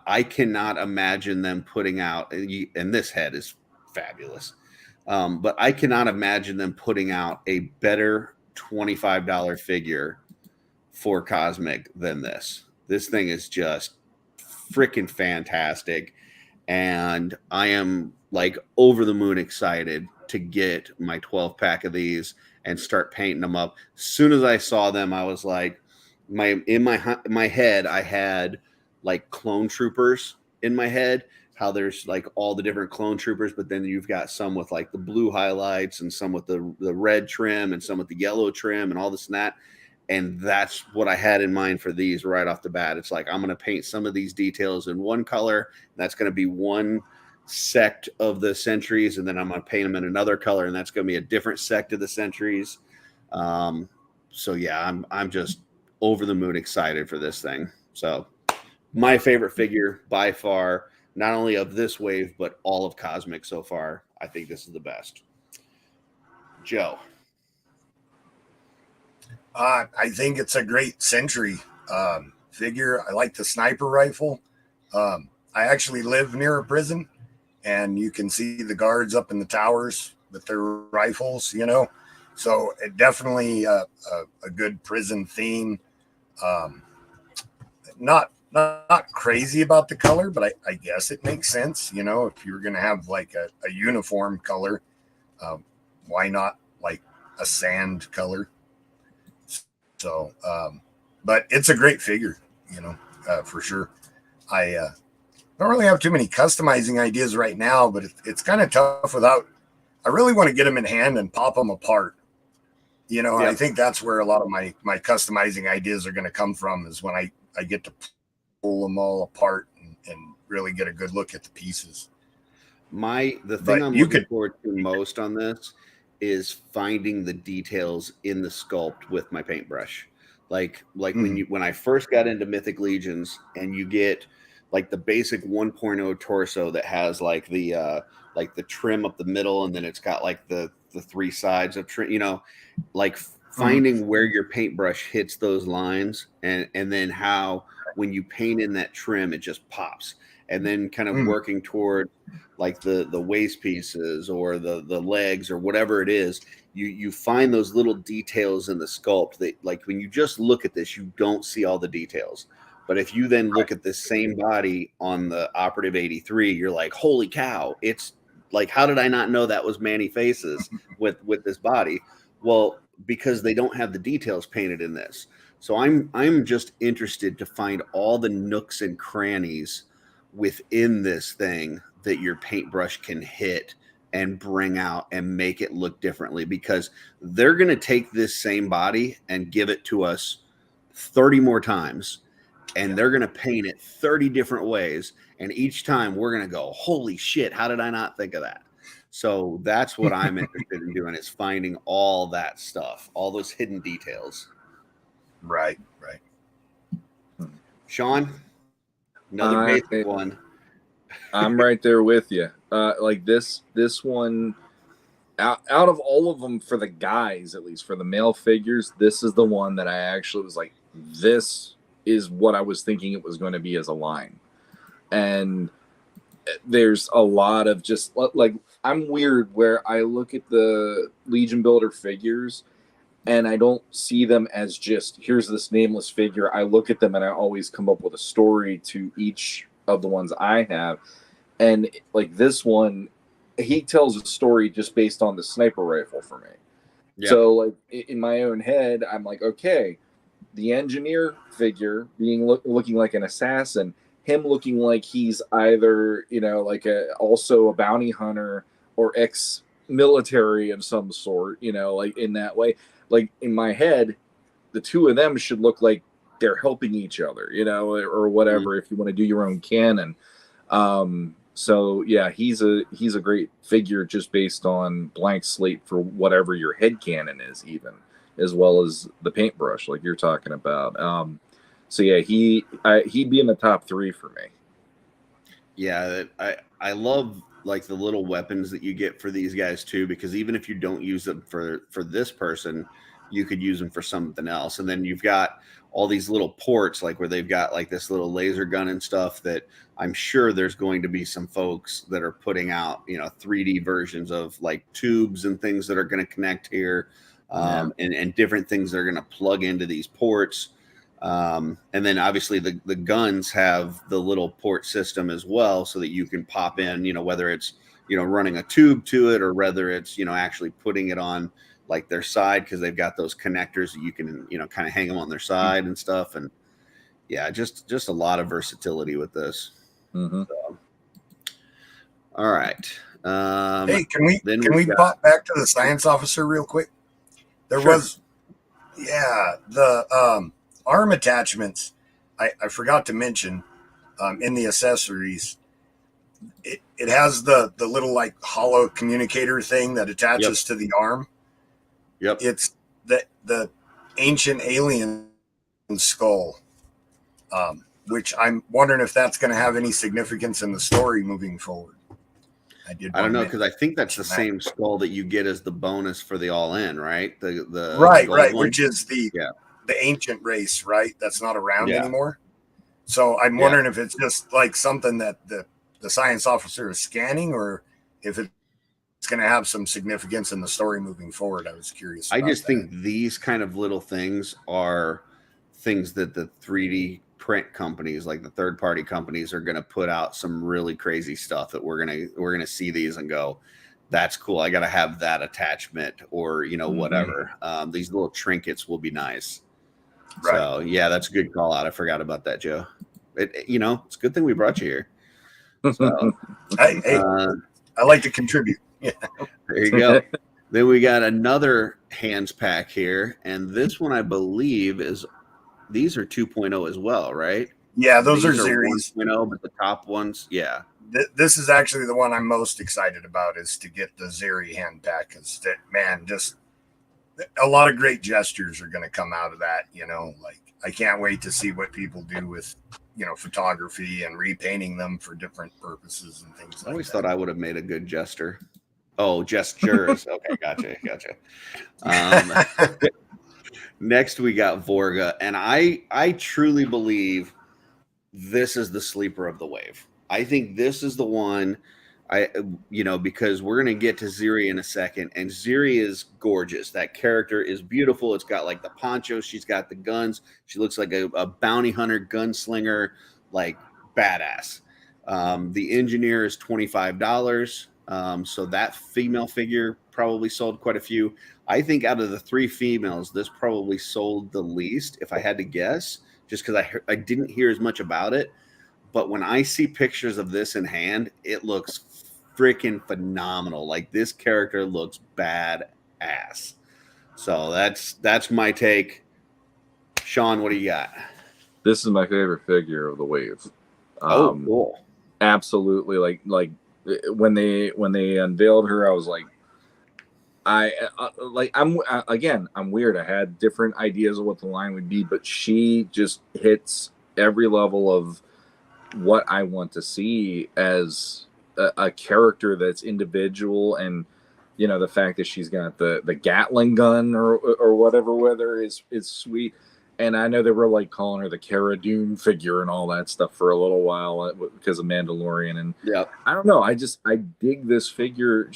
[SPEAKER 4] I cannot imagine them putting out, and this head is fabulous. But I cannot imagine them putting out a better $25 figure for Cosmic than this. This thing is just freaking fantastic. And I am like over the moon excited to get my 12-pack of these and start painting them up. As soon as I saw them, I was like, in my head, I had like clone troopers in my head. How there's like all the different clone troopers, but then you've got some with like the blue highlights and some with the red trim and some with the yellow trim and all this and that. And that's what I had in mind for these right off the bat. It's like, I'm going to paint some of these details in one color. That's going to be one sect of the sentries. And then I'm going to paint them in another color. And that's going to be a different sect of the sentries. So yeah, I'm just over the moon excited for this thing. So my favorite figure by far, not only of this wave, but all of Cosmic so far. I think this is the best. Joe.
[SPEAKER 5] I think it's a great century figure. I like the sniper rifle. I actually live near a prison, and you can see the guards up in the towers with their rifles, So it definitely a good prison theme. Not crazy about the color, but I guess it makes sense. If you're going to have like a uniform color, why not like a sand color? So, but it's a great figure, for sure. I don't really have too many customizing ideas right now, but it's kind of tough without. I really want to get them in hand and pop them apart. I think that's where a lot of my customizing ideas are going to come from, is when I get to pull them all apart and really get a good look at the pieces.
[SPEAKER 4] The thing I'm looking forward to most on this is finding the details in the sculpt with my paintbrush. Like when I first got into Mythic Legions, and you get like the basic 1.0 torso that has like the trim up the middle, and then it's got like the three sides of trim, like finding where your paintbrush hits those lines, and then how when you paint in that trim it just pops, and then kind of working toward like the waist pieces or the legs or whatever it is, you find those little details in the sculpt that, like, when you just look at this, you don't see all the details. But if you then look at this same body on the Operative 83, you're like, holy cow, it's like, how did I not know that was Manny Faces with this body? Well, because they don't have the details painted in this. So I'm just interested to find all the nooks and crannies within this thing that your paintbrush can hit and bring out and make it look differently, because they're going to take this same body and give it to us 30 more times, and they're going to paint it 30 different ways. And each time we're going to go, holy shit, how did I not think of that? So that's what I'm interested in doing, is finding all that stuff, all those hidden details.
[SPEAKER 5] Right.
[SPEAKER 4] Sean, another basic one.
[SPEAKER 2] I'm right there with you. Like this one, out of all of them, for the guys, at least for the male figures, this is the one that I actually was like, this is what I was thinking it was going to be as a line. And there's a lot of just like, I'm weird where I look at the Legion Builder figures and I don't see them as just, here's this nameless figure. I look at them and I always come up with a story to each of the ones I have. And like this one, he tells a story just based on the sniper rifle for me. Yeah. So like in my own head, I'm like, okay, the engineer figure being looking like an assassin, him looking like he's either, like also a bounty hunter or ex-military of some sort, like in that way. Like in my head, the two of them should look like they're helping each other, or whatever, if you want to do your own canon. So yeah, he's a great figure just based on blank slate for whatever your head canon is, even as well as the paintbrush like you're talking about. So yeah, he'd be in the top 3 for me.
[SPEAKER 4] Yeah, I love like the little weapons that you get for these guys too, because even if you don't use them for this person, you could use them for something else. And then you've got all these little ports, like where they've got like this little laser gun and stuff, that I'm sure there's going to be some folks that are putting out, 3D versions of like tubes and things that are going to connect here, and different things that are going to plug into these ports. And then obviously the guns have the little port system as well, so that you can pop in, whether it's, running a tube to it, or whether it's, actually putting it on like their side, because they've got those connectors that you can, kind of hang them on their side and stuff. And yeah, just a lot of versatility with this. So, all right.
[SPEAKER 5] Hey, can we pop back to the science officer real quick? There was, the arm attachments. I forgot to mention in the accessories. It has the little like hollow communicator thing that attaches to the arm.
[SPEAKER 4] Yep.
[SPEAKER 5] It's the ancient alien skull, which I'm wondering if that's going to have any significance in the story moving forward.
[SPEAKER 4] I don't know, because I think that's the same skull that you get as the bonus for the all-in, right? The
[SPEAKER 5] right,
[SPEAKER 4] gold
[SPEAKER 5] right,
[SPEAKER 4] one.
[SPEAKER 5] which is the ancient race, right? That's not around anymore. So I'm wondering if it's just like something that the science officer is scanning, or if it's going to have some significance in the story moving forward. I was curious.
[SPEAKER 4] I just think these kind of little things are things that the 3D print companies, like the third-party companies, are going to put out some really crazy stuff that we're gonna see these and go, that's cool. I got to have that attachment, or whatever. These little trinkets will be nice. Right. So yeah, that's a good call out. I forgot about that, Joe. It's a good thing we brought you here. So,
[SPEAKER 5] I like to contribute. Yeah.
[SPEAKER 4] There you go. Then we got another hands pack here, and this one I believe these are 2.0 as well, right?
[SPEAKER 5] Yeah, those are series
[SPEAKER 4] 1.0, but the top ones, yeah.
[SPEAKER 5] This is actually the one I'm most excited about, is to get the Zeri hand pack, because just a lot of great gestures are going to come out of that. Like, I can't wait to see what people do with photography and repainting them for different purposes and things like that.
[SPEAKER 4] I always thought I would have made a good jester. Oh, gestures. Okay, gotcha. Next, we got Vorga, and I truly believe this is the sleeper of the wave. I think this is the one, because we're going to get to Zeri in a second, and Zeri is gorgeous. That character is beautiful. It's got like the poncho. She's got the guns. She looks like a bounty hunter, gunslinger, like badass. The engineer is $25. So that female figure probably sold quite a few. I think out of the three females, this probably sold the least, if I had to guess, just because I didn't hear as much about it. But when I see pictures of this in hand, it looks freaking phenomenal. Like, this character looks badass. So that's my take. Sean, what do you got?
[SPEAKER 2] This is my favorite figure of the wave.
[SPEAKER 4] Cool.
[SPEAKER 2] Absolutely. Like when they unveiled her, I was like, I'm weird. I had different ideas of what the line would be, but she just hits every level of what I want to see as a character that's individual. And the fact that she's got the Gatling gun or whatever, whether is sweet. And I know they were like calling her the Cara Dune figure and all that stuff for a little while because of Mandalorian. And I don't know. I dig this figure.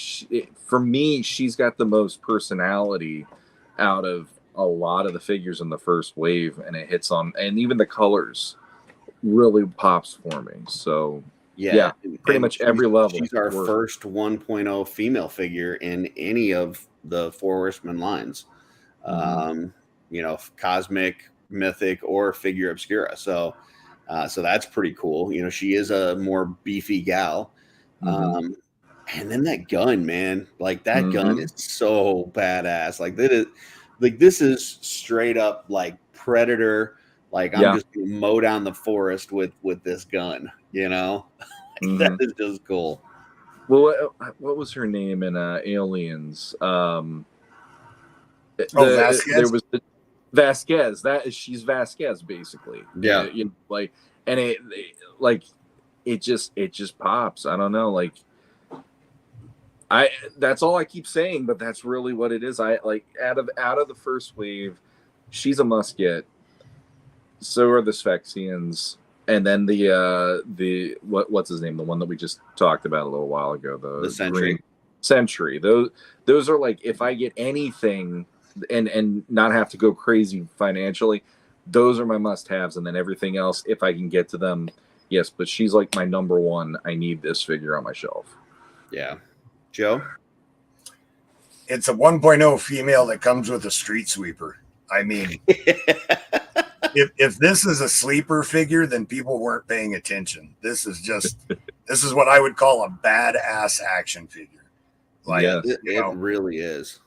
[SPEAKER 2] For me, she's got the most personality out of a lot of the figures in the first wave, and it hits on, and even the colors really pops for me. So yeah, pretty much every level.
[SPEAKER 4] She's our first 1.0 female figure in any of the Four Horsemen lines. Cosmic, mythic, or figure obscura. So that's pretty cool. She is a more beefy gal. And then that gun, man, like that gun is so badass. Like this is straight up like Predator. Like, I'm just gonna mow down the forest with this gun, That is just cool.
[SPEAKER 2] Well, what was her name in Aliens?
[SPEAKER 5] Vasquez?
[SPEAKER 2] There was Vasquez. She's Vasquez basically.
[SPEAKER 4] Yeah.
[SPEAKER 2] And it just pops. I don't know. Like, that's all I keep saying, but that's really what it is. I like out of the first wave, she's a must get. So are the Sphexians, and then the what's his name? The one that we just talked about a little while ago. The
[SPEAKER 4] Sentry.
[SPEAKER 2] Sentry. Those are like, if I get anything and not have to go crazy financially, those are my must-haves, and then everything else, if I can get to them, yes. But she's like my number one. I need this figure on my shelf.
[SPEAKER 4] Yeah. Joe?
[SPEAKER 5] It's a 1.0 female that comes with a street sweeper. I mean, if this is a sleeper figure, then people weren't paying attention. This is what I would call a badass action figure. Like,
[SPEAKER 4] it really is.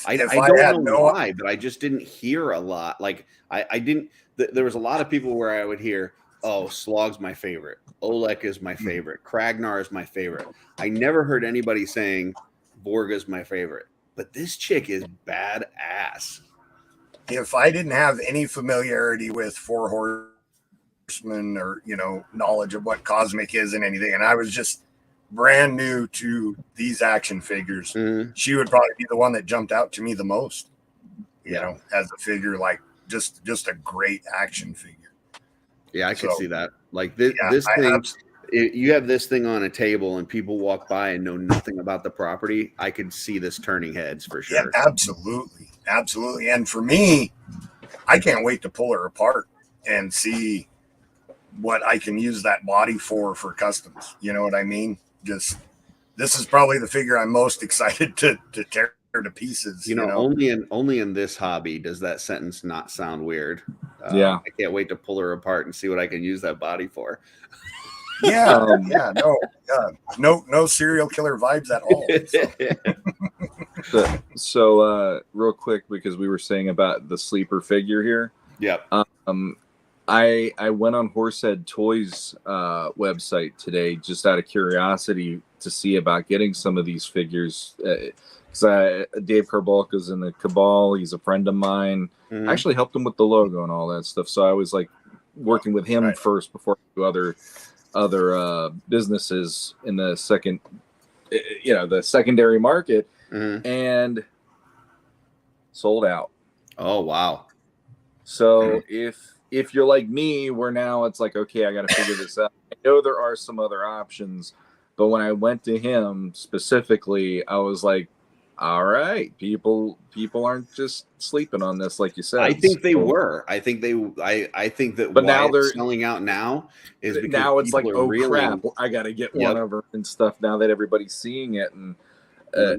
[SPEAKER 4] I don't know why, but I just didn't hear a lot. Like, I didn't. There was a lot of people where I would hear, "Oh, Slog's my favorite. Olek is my favorite. Kragnar is my favorite." I never heard anybody saying Vorga's my favorite. But this chick is badass.
[SPEAKER 5] If I didn't have any familiarity with Four Horsemen or knowledge of what cosmic is and anything, and I was just brand new to these action figures,
[SPEAKER 4] Mhm.
[SPEAKER 5] she would probably be the one that jumped out to me the most. You
[SPEAKER 4] Yeah.
[SPEAKER 5] know, as a figure, like just a great action figure.
[SPEAKER 4] Yeah, I could
[SPEAKER 5] So,
[SPEAKER 4] see that. Like this,
[SPEAKER 5] yeah,
[SPEAKER 4] this
[SPEAKER 5] I
[SPEAKER 4] thing, you have this thing on a table and people walk by and know nothing about the property. I could see this turning heads for
[SPEAKER 5] yeah,
[SPEAKER 4] sure.
[SPEAKER 5] absolutely, absolutely. And for me, I can't wait to pull her apart and see what I can use that body for customs. You know what I mean? Just this is probably the figure I'm most excited to tear to pieces.
[SPEAKER 4] You know, only in this hobby does that sentence not sound weird.
[SPEAKER 2] Yeah.
[SPEAKER 4] I can't wait to pull her apart and see what I can use that body for.
[SPEAKER 5] Yeah, yeah, no serial killer vibes at all.
[SPEAKER 2] So, real quick, because we were saying about the sleeper figure here.
[SPEAKER 4] Yep.
[SPEAKER 2] I went on Horsehead Toys website today just out of curiosity to see about getting some of these figures. Because Dave Carbolka's in the Cabal. He's a friend of mine.
[SPEAKER 4] Mhm.
[SPEAKER 2] I actually helped him with the logo and all that stuff. So I was like working with him first before I do other businesses in the the secondary market,
[SPEAKER 4] Mhm.
[SPEAKER 2] and sold out.
[SPEAKER 4] Oh wow.
[SPEAKER 2] So if you're like me, where now it's like, okay, I got to figure this out. I know there are some other options, but when I went to him specifically, I was like, all right, people aren't just sleeping on this, like you said.
[SPEAKER 4] I think they were. I think that.
[SPEAKER 2] But
[SPEAKER 4] why
[SPEAKER 2] now
[SPEAKER 4] it's
[SPEAKER 2] they're
[SPEAKER 4] selling out now is because
[SPEAKER 2] now it's like,
[SPEAKER 4] people are
[SPEAKER 2] oh
[SPEAKER 4] reeling.
[SPEAKER 2] crap, I got to get
[SPEAKER 4] Yep.
[SPEAKER 2] one of them and stuff. Now that everybody's seeing it, and
[SPEAKER 4] Let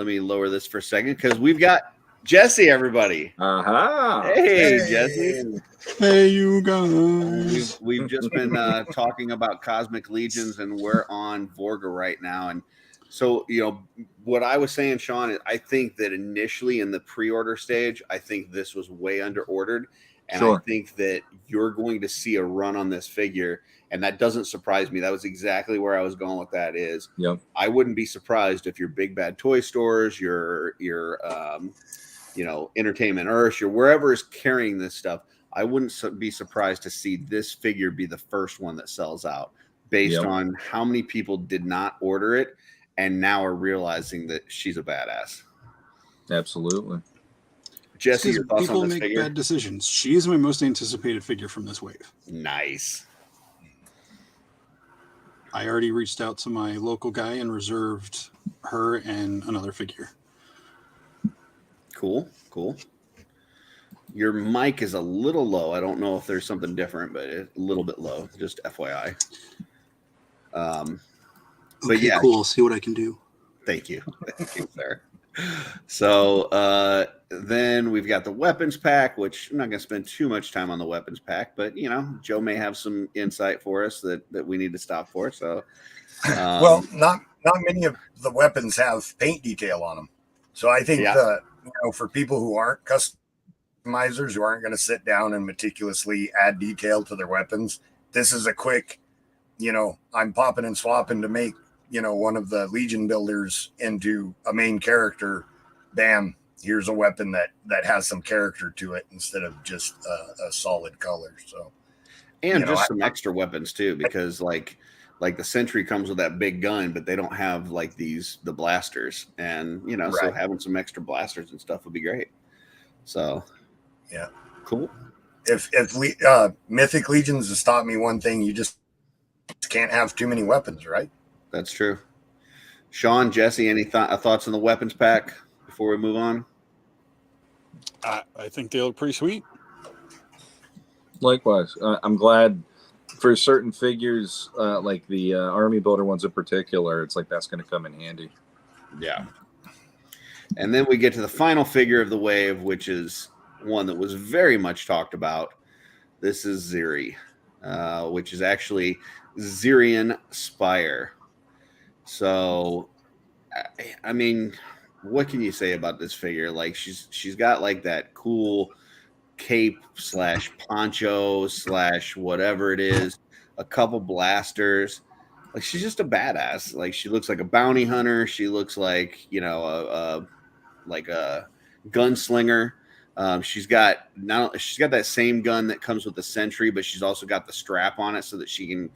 [SPEAKER 4] me lower this for a second because we've got Jesse. Everybody,
[SPEAKER 2] aha,
[SPEAKER 4] hey Jesse.
[SPEAKER 6] Hey, you guys.
[SPEAKER 4] We've just been talking about Cosmic Legions, and we're on Vorga right now. And so, what I was saying, Sean, is I think that initially in the pre-order stage, I think this was way under ordered, and I think that you're going to see a run on this figure, and that doesn't surprise me. That was exactly where I was going with that. I wouldn't be surprised if your big bad toy stores, your Entertainment Earth, your wherever is carrying this stuff. I wouldn't be surprised to see this figure be the first one that sells out based on how many people did not order it and now are realizing that she's a badass.
[SPEAKER 2] Absolutely.
[SPEAKER 4] Jesse, your thoughts
[SPEAKER 6] people
[SPEAKER 4] on this
[SPEAKER 6] make
[SPEAKER 4] figure?
[SPEAKER 6] bad decisions. She is my most anticipated figure from this wave.
[SPEAKER 4] Nice.
[SPEAKER 6] I already reached out to my local guy and reserved her and another figure.
[SPEAKER 4] Cool. Your mic is a little low. I don't know if there's something different, but it's a little bit low. Just FYI. But yeah,
[SPEAKER 6] cool. I'll see what I can do.
[SPEAKER 4] Thank you, sir. So then we've got the weapons pack, which I'm not going to spend too much time on the weapons pack, but Joe may have some insight for us that we need to stop for. So,
[SPEAKER 5] well, not many of the weapons have paint detail on them, so I think for people who aren't customizers, who aren't going to sit down and meticulously add detail to their weapons, this is a quick, I'm popping and swapping to make one of the Legion builders into a main character. Bam, here's a weapon that has some character to it instead of just a solid color. So,
[SPEAKER 4] and some extra weapons too, because like the Sentry comes with that big gun, but they don't have like the blasters, and so having some extra blasters and stuff would be great. So,
[SPEAKER 5] yeah,
[SPEAKER 4] cool.
[SPEAKER 5] If Mythic Legions has taught me one thing, you just can't have too many weapons, right?
[SPEAKER 4] That's true. Sean, Jesse, any thoughts on the weapons pack before we move on?
[SPEAKER 6] I think they look pretty sweet.
[SPEAKER 2] Likewise, I'm glad for certain figures, like the Army Builder ones in particular. It's like that's going to come in handy.
[SPEAKER 4] Yeah. And then we get to the final figure of the wave, which is one that was very much talked about. This is Ziri, which is actually Zirian Spire. So, I mean, what can you say about this figure? Like she's got like that cool cape / poncho / whatever it is, a couple blasters. Like she's just a badass. Like she looks like a bounty hunter. She looks like a gunslinger. She's got that same gun that comes with the Sentry, but she's also got the strap on it so that she can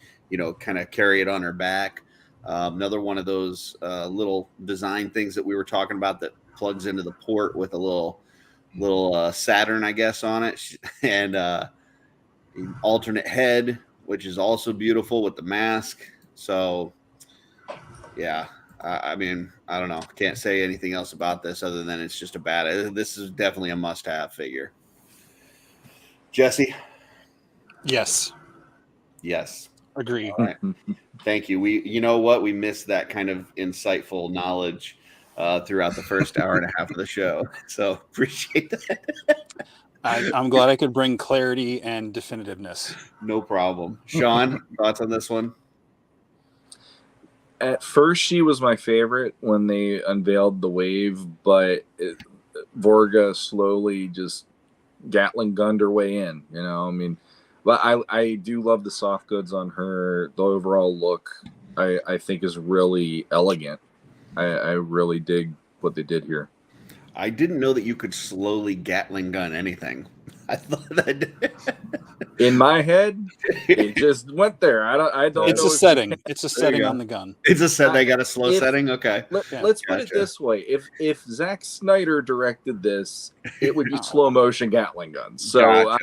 [SPEAKER 4] kind of carry it on her back. Another one of those little design things that we were talking about that plugs into the port with a little Saturn, I guess, on it, and an alternate head, which is also beautiful with the mask. So, yeah, I mean, I don't know. Can't say anything else about this other than it's just this is definitely a must-have figure. Jesse?
[SPEAKER 6] Yes.
[SPEAKER 4] Yes.
[SPEAKER 6] Agree.
[SPEAKER 4] All right. Thank you. You know what? We missed that kind of insightful knowledge throughout the first hour and a half of the show. So appreciate that.
[SPEAKER 6] I'm glad I could bring clarity and definitiveness.
[SPEAKER 4] No problem. Sean, thoughts on this one?
[SPEAKER 2] At first, she was my favorite when they unveiled the wave, but Vorga slowly just Gatling gunned her way in. You know, I mean, but I do love the soft goods on her. The overall look, I think, is really elegant. I really dig what they did here.
[SPEAKER 4] I didn't know that you could slowly Gatling gun anything. I thought that
[SPEAKER 2] in my head, it just went there. I don't.
[SPEAKER 6] It's
[SPEAKER 2] know
[SPEAKER 6] a setting. It's a setting on the gun.
[SPEAKER 4] It's a set. They got a slow setting. Okay.
[SPEAKER 2] Let's put it this way: if Zack Snyder directed this, it would be slow motion Gatling guns. So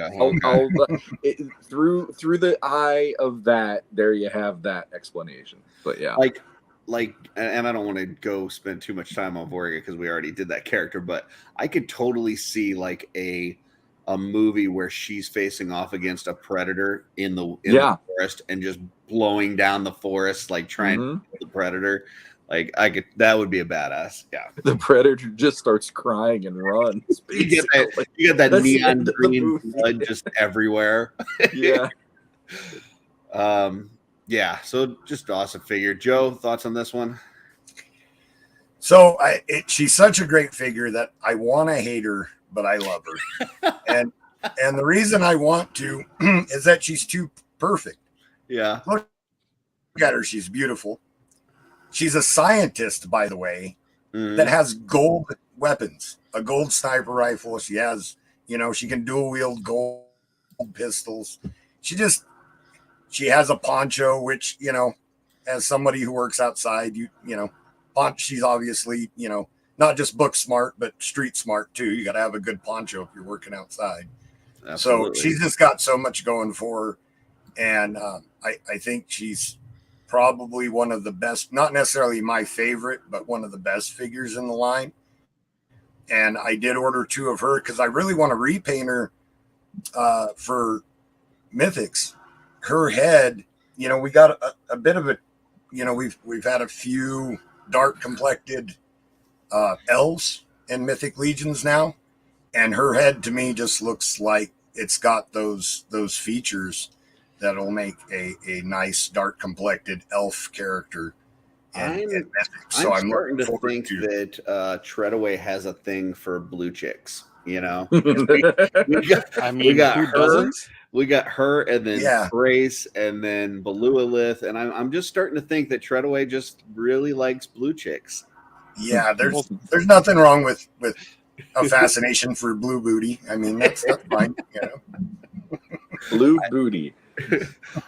[SPEAKER 2] through the eye of that, there you have that explanation. But yeah,
[SPEAKER 4] like, and I don't want to go spend too much time on Vorga because we already did that character, but I could totally see like a movie where she's facing off against a predator in the forest and just blowing down the forest, like trying to kill the predator. Like that would be a badass. Yeah.
[SPEAKER 2] The predator just starts crying and runs.
[SPEAKER 4] You get that neon green blood just everywhere.
[SPEAKER 2] Yeah.
[SPEAKER 4] Yeah. So just awesome figure. Joe, thoughts on this one?
[SPEAKER 5] So she's such a great figure that I want to hate her, but I love her. and the reason I want to is that she's too perfect.
[SPEAKER 4] Yeah.
[SPEAKER 5] Look at her. She's beautiful. She's a scientist, by the way, that has gold weapons, a gold sniper rifle. She has, she can dual wield gold pistols. She has a poncho, which, as somebody who works outside, she's obviously, not just book smart, but street smart too. You got to have a good poncho if you're working outside. Absolutely. So she's just got so much going for her. And I think she's probably one of the best, not necessarily my favorite, but one of the best figures in the line. And I did order 2 of her because I really want to repaint her for Mythics. Her head, we got a bit of it. We've had a few dark complected elves in Mythic Legions now, and her head to me just looks like it's got those features that'll make a nice dark complected elf character.
[SPEAKER 4] I'm starting to think that Treadaway has a thing for blue chicks. We got
[SPEAKER 6] who
[SPEAKER 4] her.
[SPEAKER 6] Doesn't?
[SPEAKER 4] We got her, and then Grace, and then Belualith, and I'm just starting to think that Treadaway just really likes blue chicks.
[SPEAKER 5] Yeah, there's nothing wrong with a fascination for blue booty. I mean, that's fine.
[SPEAKER 2] Blue booty.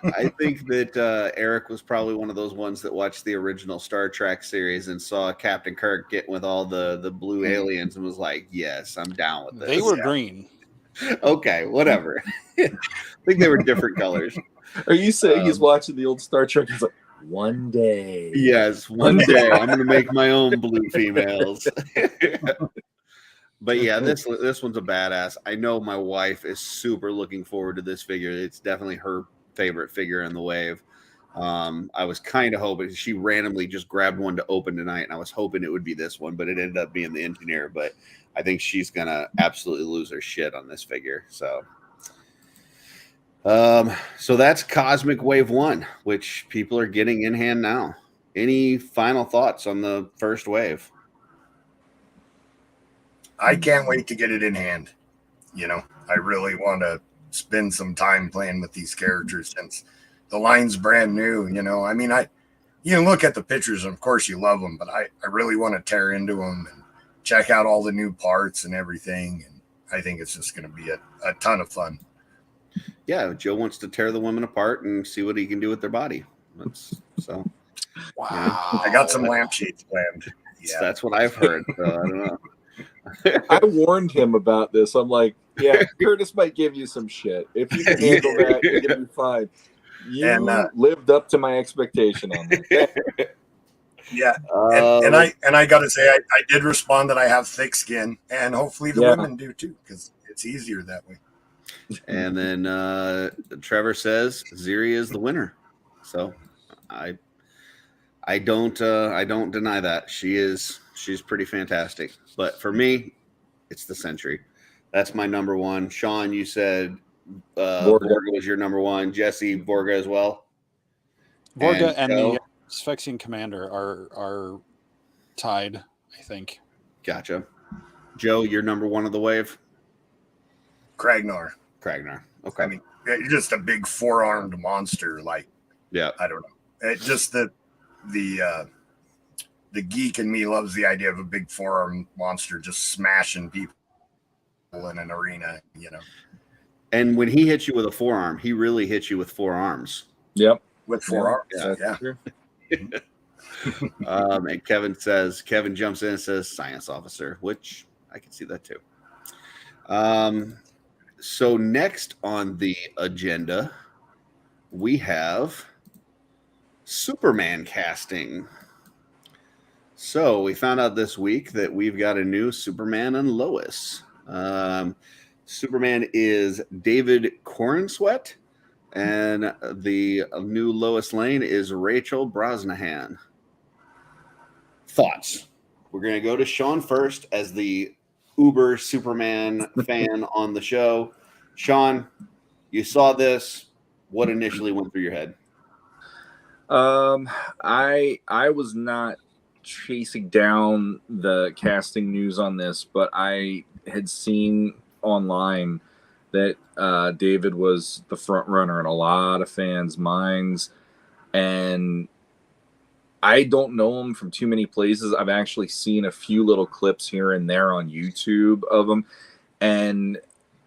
[SPEAKER 4] I think that Eric was probably one of those ones that watched the original Star Trek series and saw Captain Kirk get with all the blue aliens and was like, "Yes, I'm down with this."
[SPEAKER 6] They were green.
[SPEAKER 4] Okay, whatever. I think they were different colors.
[SPEAKER 2] Are you saying he's watching the old Star Trek? He's like, one day.
[SPEAKER 4] Yes, one day I'm going to make my own blue females. But yeah, this one's a badass. I know my wife is super looking forward to this figure. It's definitely her favorite figure in the wave. I was kind of hoping she randomly just grabbed one to open tonight, and I was hoping it would be this one, but it ended up being the Engineer. But I think she's gonna absolutely lose her shit on this figure. So that's Cosmic Wave 1, which people are getting in hand now. Any final thoughts on the first wave?
[SPEAKER 5] I can't wait to get it in hand. I really want to spend some time playing with these characters since the line's brand new. I mean, you look at the pictures and of course you love them, but I really want to tear into them and check out all the new parts and everything. And I think it's just going to be a ton of fun.
[SPEAKER 4] Yeah, Joe wants to tear the women apart and see what he can do with their body.
[SPEAKER 6] Wow.
[SPEAKER 5] I got some lampshades planned. Yeah.
[SPEAKER 4] That's what I've heard. So I don't know.
[SPEAKER 2] I warned him about this. I'm like, yeah, Curtis might give you some shit. If you can handle that, you're gonna be fine. You
[SPEAKER 5] And,
[SPEAKER 2] lived up to my expectation on that.
[SPEAKER 5] Yeah, and I got to say, I did respond that I have thick skin, and hopefully the women do too, because it's easier that way.
[SPEAKER 4] And then Trevor says Ziri is the winner. So I don't deny that. She's pretty fantastic. But for me, it's the Sentry. That's my number one. Sean, you said Vorga was your number one. Jesse, Vorga as well.
[SPEAKER 6] Vorga and the Sphyxian Commander are tied, I think.
[SPEAKER 4] Gotcha. Joe, you're number one of the wave?
[SPEAKER 5] Kragnar.
[SPEAKER 4] Okay.
[SPEAKER 5] I mean, you're just a big four-armed monster. Like,
[SPEAKER 4] yeah,
[SPEAKER 5] I don't know. It just the geek in me loves the idea of a big four-armed monster just smashing people in an arena, you know.
[SPEAKER 4] And when he hits you with a forearm, he really hits you with four arms.
[SPEAKER 2] Yep.
[SPEAKER 5] With four arms. Yeah.
[SPEAKER 4] And Kevin jumps in and says science officer, which I can see that too. So next on the agenda, we have Superman casting. So we found out this week that we've got a new Superman and Lois. Superman is David Cornsweet, and the new Lois Lane is Rachel Brosnahan. Thoughts? We're going to go to Sean first as the uber Superman fan on the show. Sean, you saw this. What initially went through your head?
[SPEAKER 2] I was not chasing down the casting news on this, but I had seen online that David was the front runner in a lot of fans' minds, and I don't know him from too many places. I've actually seen a few little clips here and there on YouTube of him, and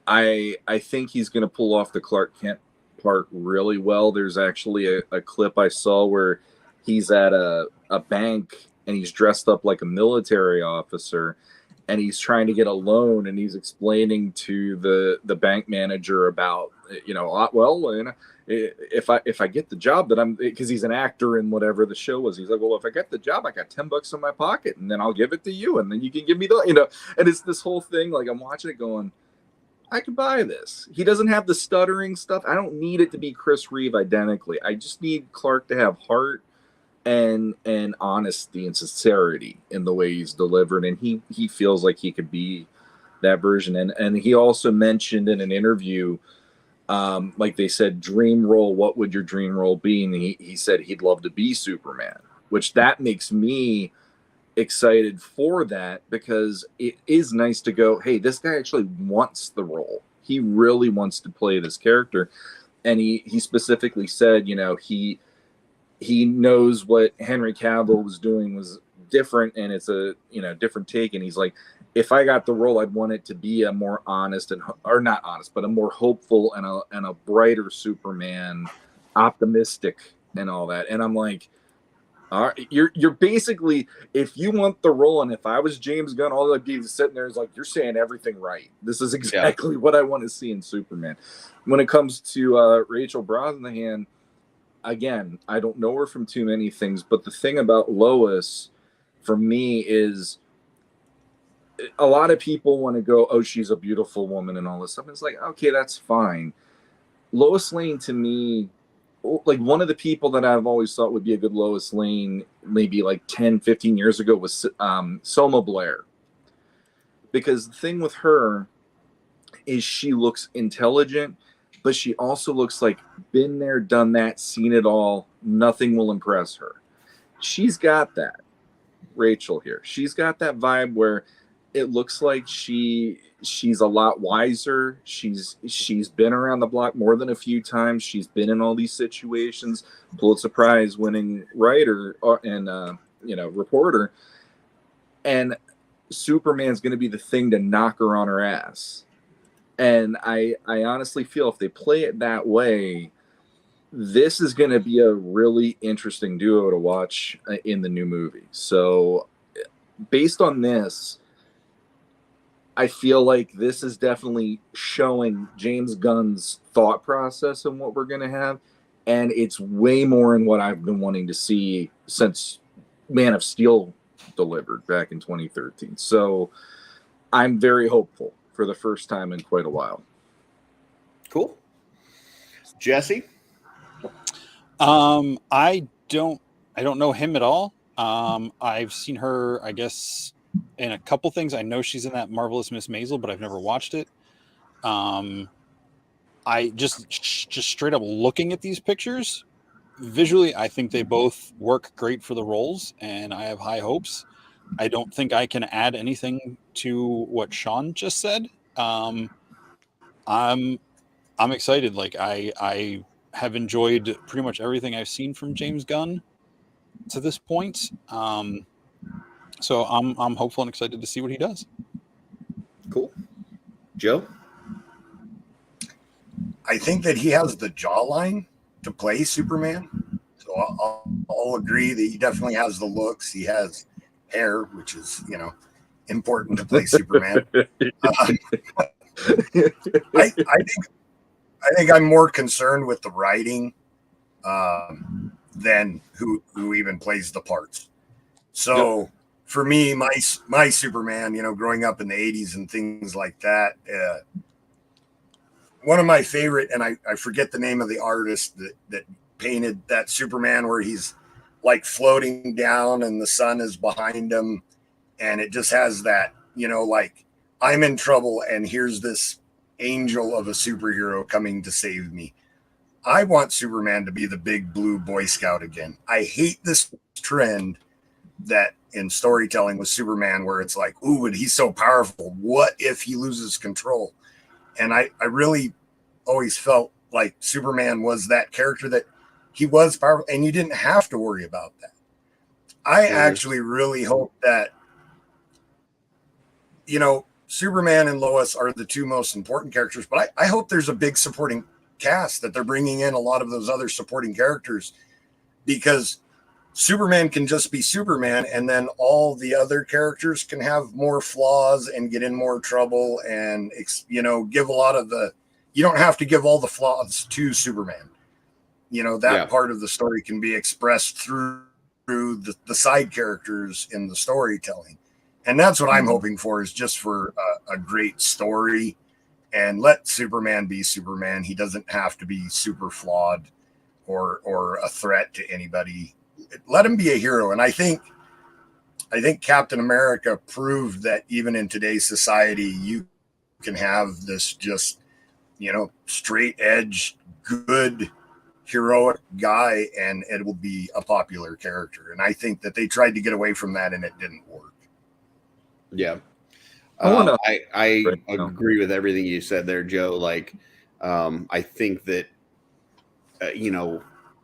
[SPEAKER 2] I think he's going to pull off the Clark Kent part really well. There's actually a clip I saw where he's at a bank and he's dressed up like a military officer, and he's trying to get a loan, and he's explaining to the bank manager about, if I get the job that I'm, because he's an actor in whatever the show was, he's like, well, if I get the job, I got $10 in my pocket, and then I'll give it to you, and then you can give me and it's this whole thing. Like, I'm watching it going, I could buy this. He doesn't have the stuttering stuff. I don't need it to be Chris Reeve identically. I just need Clark to have heart and honesty and sincerity in the way he's delivered, and he feels like he could be that version. And he also mentioned in an interview, like they said, dream role, what would your dream role be? And he said he'd love to be Superman, which that makes me excited for that, because it is nice to go, hey, this guy actually wants the role. He really wants to play this character. And he specifically said, he knows what Henry Cavill was doing was different, and it's a different take. And he's like, if I got the role, I'd want it to be a more honest or not honest, but a more hopeful and a brighter Superman, optimistic and all that. And I'm like, all right, you're basically, if you want the role, and if I was James Gunn, all I'd be sitting there is like, you're saying everything right. This is exactly what I want to see in Superman. When it comes to Rachel Brosnahan, again, I don't know her from too many things, but the thing about Lois for me is a lot of people want to go, oh, she's a beautiful woman and all this stuff. And it's like, okay, that's fine. Lois Lane, to me, like, one of the people that I've always thought would be a good Lois Lane maybe like 10, 15 years ago was Selma Blair. Because the thing with her is she looks intelligent, but she also looks like been there, done that, seen it all. Nothing will impress her. She's got that. Rachel here. She's got that vibe where it looks like she's a lot wiser. She's been around the block more than a few times. She's been in all these situations. Pulitzer Prize winning writer and reporter. And Superman's going to be the thing to knock her on her ass. And I honestly feel if they play it that way, this is going to be a really interesting duo to watch in the new movie. So, based on this, I feel like this is definitely showing James Gunn's thought process and what we're going to have. And it's way more in what I've been wanting to see since Man of Steel delivered back in 2013. So I'm very hopeful for the first time in quite a while.
[SPEAKER 4] Cool. Jesse?
[SPEAKER 6] I don't know him at all. I've seen her, I guess, in a couple things. I know she's in that Marvelous Miss Maisel, but I've never watched it. I just straight up looking at these pictures, visually, I think they both work great for the roles, and I have high hopes. I don't think I can add anything to what Sean just said. I'm excited. Like I have enjoyed pretty much everything I've seen from James Gunn to this point. So I'm hopeful and excited to see what he does.
[SPEAKER 4] Cool. Joe?
[SPEAKER 5] I think that he has the jawline to play Superman. So I'll agree that he definitely has the looks. He has hair, which is, important to play Superman. I think I'm more concerned with the writing than who even plays the parts. So for me, my Superman, growing up in the 80s and things like that, one of my favorite, and I forget the name of the artist that painted that Superman where he's like floating down and the sun is behind him. And it just has that, like I'm in trouble and here's this angel of a superhero coming to save me. I want Superman to be the big blue Boy Scout again. I hate this trend that in storytelling with Superman where it's like, ooh, but he's so powerful. What if he loses control? And I really always felt like Superman was that character that he was powerful and you didn't have to worry about that. I actually really hope that, Superman and Lois are the two most important characters, but I hope there's a big supporting cast that they're bringing in a lot of those other supporting characters because Superman can just be Superman and then all the other characters can have more flaws and get in more trouble and, give a lot of you don't have to give all the flaws to Superman. That part of the story can be expressed through the side characters in the storytelling. And that's what I'm hoping for is just for a great story and let Superman be Superman. He doesn't have to be super flawed or a threat to anybody. Let him be a hero. And I think Captain America proved that even in today's society, you can have this just, straight edge, good, heroic guy, and it will be a popular character. And I think that they tried to get away from that and it didn't work.
[SPEAKER 4] Yeah. I agree with everything you said there, Joe. Like, I think that,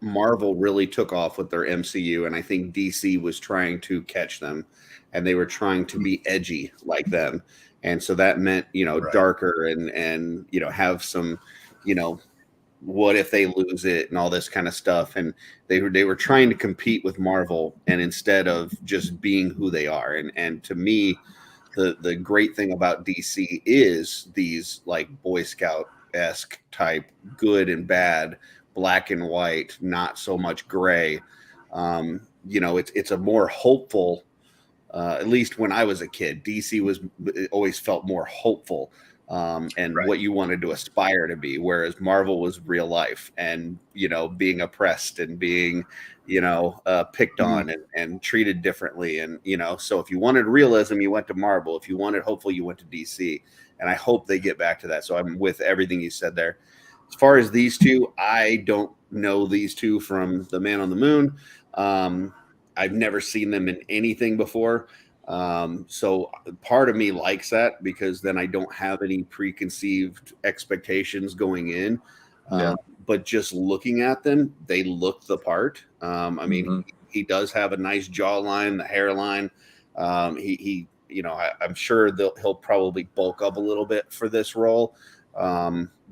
[SPEAKER 4] Marvel really took off with their MCU, and I think DC was trying to catch them, and they were trying to be edgy like them. And so that meant, darker and, have some, what if they lose it and all this kind of stuff. And they were trying to compete with Marvel and instead of just being who they are. And to me, the great thing about DC is these like Boy Scout-esque type good and bad, black and white, not so much gray. It's a more hopeful, at least when I was a kid, DC always felt more hopeful what you wanted to aspire to be, whereas Marvel was real life and, being oppressed and being, picked on and treated differently. And, so if you wanted realism, you went to Marvel. If you wanted hopeful, you went to DC. And I hope they get back to that. So I'm with everything you said there. As far as these two, I don't know these two from The Man on the Moon. I've never seen them in anything before. So part of me likes that because then I don't have any preconceived expectations going in. But just looking at them, they look the part. He does have a nice jawline, the hairline. I'm sure he'll probably bulk up a little bit for this role.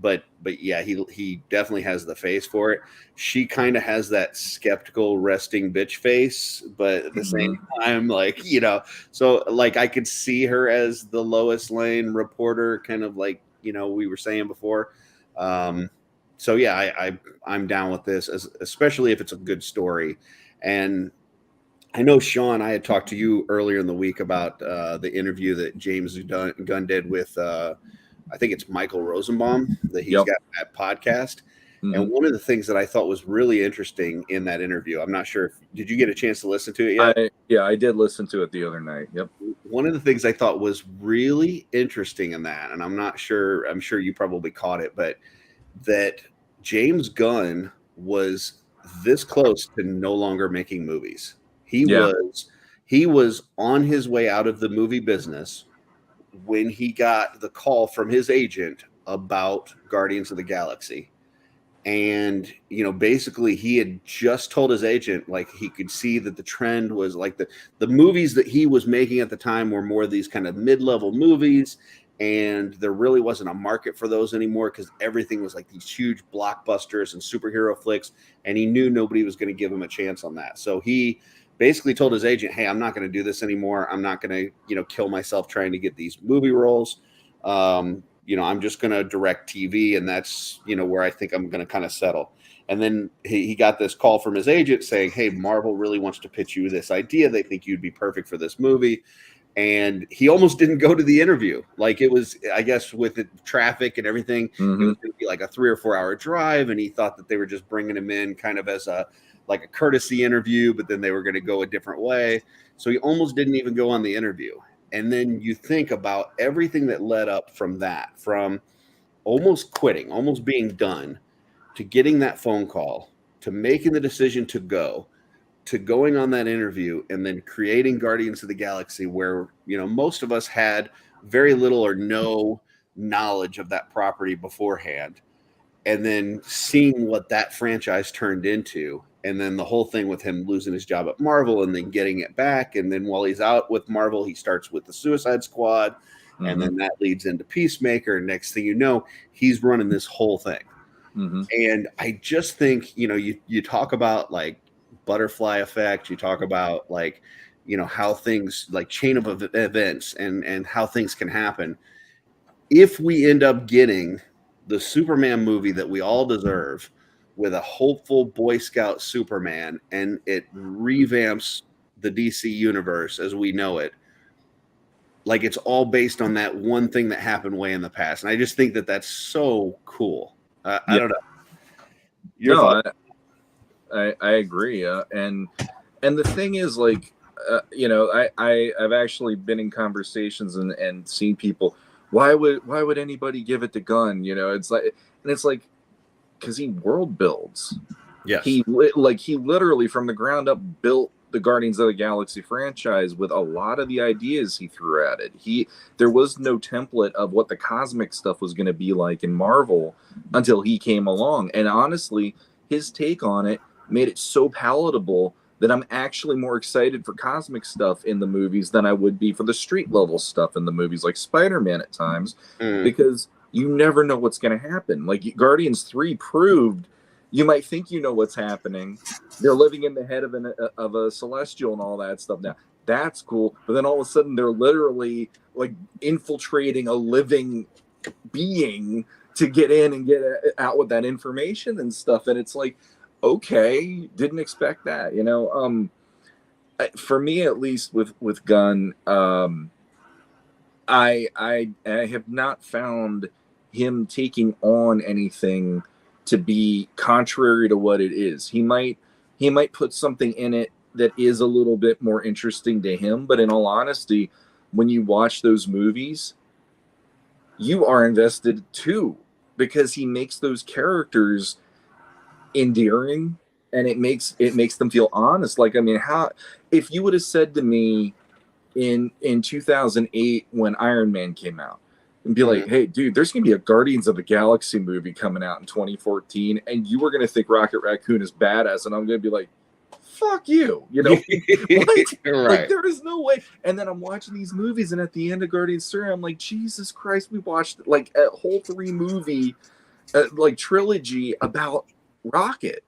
[SPEAKER 4] but yeah, he definitely has the face for it. She kind of has that skeptical resting bitch face, but at the same time, like, you know, so like I could see her as the Lois Lane reporter, kind of like, you know, we were saying before. So yeah, I'm down with this, especially if it's a good story. And I know, Sean, I had talked to you earlier in the week about the interview that James Gunn did with I think it's Michael Rosenbaum, that he's got that podcast. And one of the things that I thought was really interesting in that interview, I'm not sure if did you get a chance to listen to it yet?
[SPEAKER 2] I did listen to it the other night. Yep.
[SPEAKER 4] One of the things I thought was really interesting in that, and I'm sure you probably caught it, but that James Gunn was this close to no longer making movies. He was on his way out of the movie business when he got the call from his agent about Guardians of the Galaxy. And, you know, basically he had just told his agent, like, he could see that the trend was like the movies that he was making at the time were more of these kind of mid-level movies. And there really wasn't a market for those anymore because everything was like these huge blockbusters and superhero flicks. And he knew nobody was going to give him a chance on that. So he basically told his agent, hey, I'm not going to do this anymore. I'm not going to, you know, kill myself trying to get these movie roles. You know, I'm just going to direct TV. And that's, you know, where I think I'm going to kind of settle. And then he got this call from his agent saying, hey, Marvel really wants to pitch you this idea. They think you'd be perfect for this movie. And he almost didn't go to the interview. Like, it was, I guess, with the traffic and everything, it was going to be like a 3 or 4 hour drive. And he thought that they were just bringing him in kind of as a courtesy interview, but then they were going to go a different way. So he almost didn't even go on the interview. And then you think about everything that led up from that, from almost quitting, almost being done, to getting that phone call, to making the decision to go, to going on that interview, and then creating Guardians of the Galaxy, where, you know, most of us had very little or no knowledge of that property beforehand, and then seeing what that franchise turned into. And then the whole thing with him losing his job at Marvel and then getting it back. And then while he's out with Marvel, he starts with the Suicide Squad. And then that leads into Peacemaker. Next thing you know, he's running this whole thing. And I just think, you know, you talk about like butterfly effect. You talk about like, you know, how things like chain of events and how things can happen. If we end up getting the Superman movie that we all deserve, with a hopeful Boy Scout Superman, and it revamps the DC universe as we know it, like it's all based on that one thing that happened way in the past. And I just think that that's so cool. I don't know.
[SPEAKER 2] I agree. And the thing is, like, you know, I've actually been in conversations and seen people, why would anybody give it to Gunn? You know, it's like, because he world builds.
[SPEAKER 4] Yes.
[SPEAKER 2] He literally from the ground up built the Guardians of the Galaxy franchise with a lot of the ideas he threw at it. There was no template of what the cosmic stuff was going to be like in Marvel until he came along. And honestly, his take on it made it so palatable that I'm actually more excited for cosmic stuff in the movies than I would be for the street level stuff in the movies, like Spider-Man at times, because you never know what's going to happen. Like Guardians 3 proved, you might think you know what's happening. They're living in the head of a celestial and all that stuff. Now, that's cool. But then all of a sudden, they're literally like infiltrating a living being to get in and get out with that information and stuff. And it's like, okay, didn't expect that. You know, for me, at least with Gunn, I have not found him taking on anything to be contrary to what it is. He might put something in it that is a little bit more interesting to him, but in all honesty, when you watch those movies, you are invested too, because he makes those characters endearing and it makes them feel honest. Like, I mean, how if you would have said to me in 2008 when Iron Man came out, and be like, hey, dude, there's going to be a Guardians of the Galaxy movie coming out in 2014, and you were going to think Rocket Raccoon is badass, and I'm going to be like, fuck you, you know? Right. Like, there is no way. And then I'm watching these movies, and at the end of Guardians 3, I'm like, Jesus Christ, we watched like a whole 3 movie like trilogy about Rocket,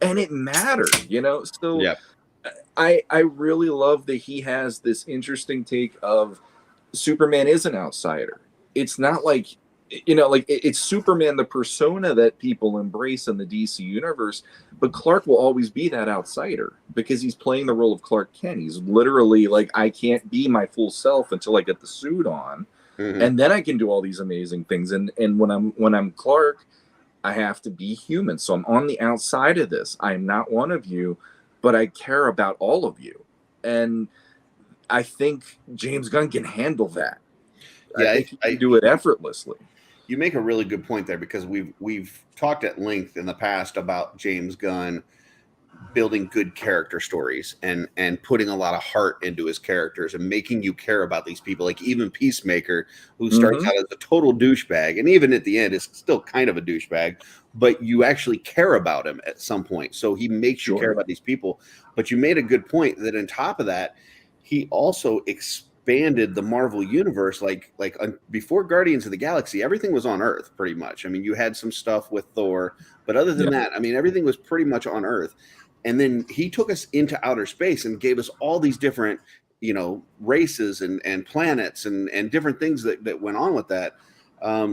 [SPEAKER 2] and it mattered, you know. So
[SPEAKER 4] Yeah.
[SPEAKER 2] I really love that he has this interesting take of Superman is an outsider. It's not like, you know, like it's Superman, the persona that people embrace in the DC universe, but Clark will always be that outsider because he's playing the role of Clark Kent. He's literally like, I can't be my full self until I get the suit on, and then I can do all these amazing things. And when I'm Clark, I have to be human. So I'm on the outside of this. I'm not one of you, but I care about all of you. And I think James Gunn can handle that. I
[SPEAKER 4] Yeah,
[SPEAKER 2] think he can do it effortlessly.
[SPEAKER 4] you make a really good point there, because we've talked at length in the past about James Gunn building good character stories and putting a lot of heart into his characters and making you care about these people. Like even Peacemaker, who starts out as a total douchebag, and even at the end is still kind of a douchebag, but you actually care about him at some point. So he makes you care about these people. But you made a good point that on top of that, he also expanded the Marvel universe. Before Guardians of the Galaxy, everything was on Earth pretty much. I mean, you had some stuff with Thor, but other than that, I mean, everything was pretty much on Earth. And then he took us into outer space and gave us all these different, you know, races and planets and different things that went on with that.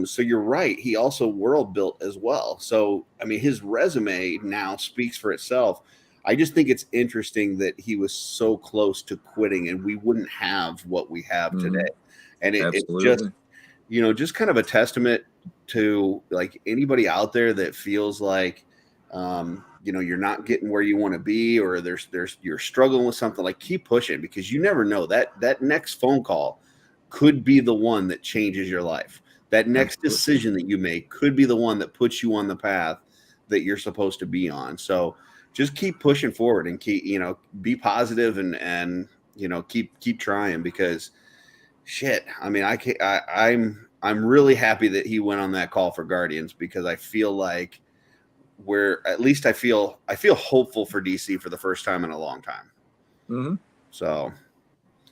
[SPEAKER 4] So you're right. He also world built as well. So, I mean, his resume now speaks for itself. I just think it's interesting that he was so close to quitting and we wouldn't have what we have today. And it's just, you know, just kind of a testament to like anybody out there that feels like, you know, you're not getting where you want to be, or you're struggling with something. Like, keep pushing, because you never know that next phone call could be the one that changes your life. That next decision that you make could be the one that puts you on the path that you're supposed to be on. So just keep pushing forward and keep, you know, be positive and, you know, keep trying, because shit, I mean, I'm really happy that he went on that call for Guardians, because I feel like I feel hopeful for DC for the first time in a long time. So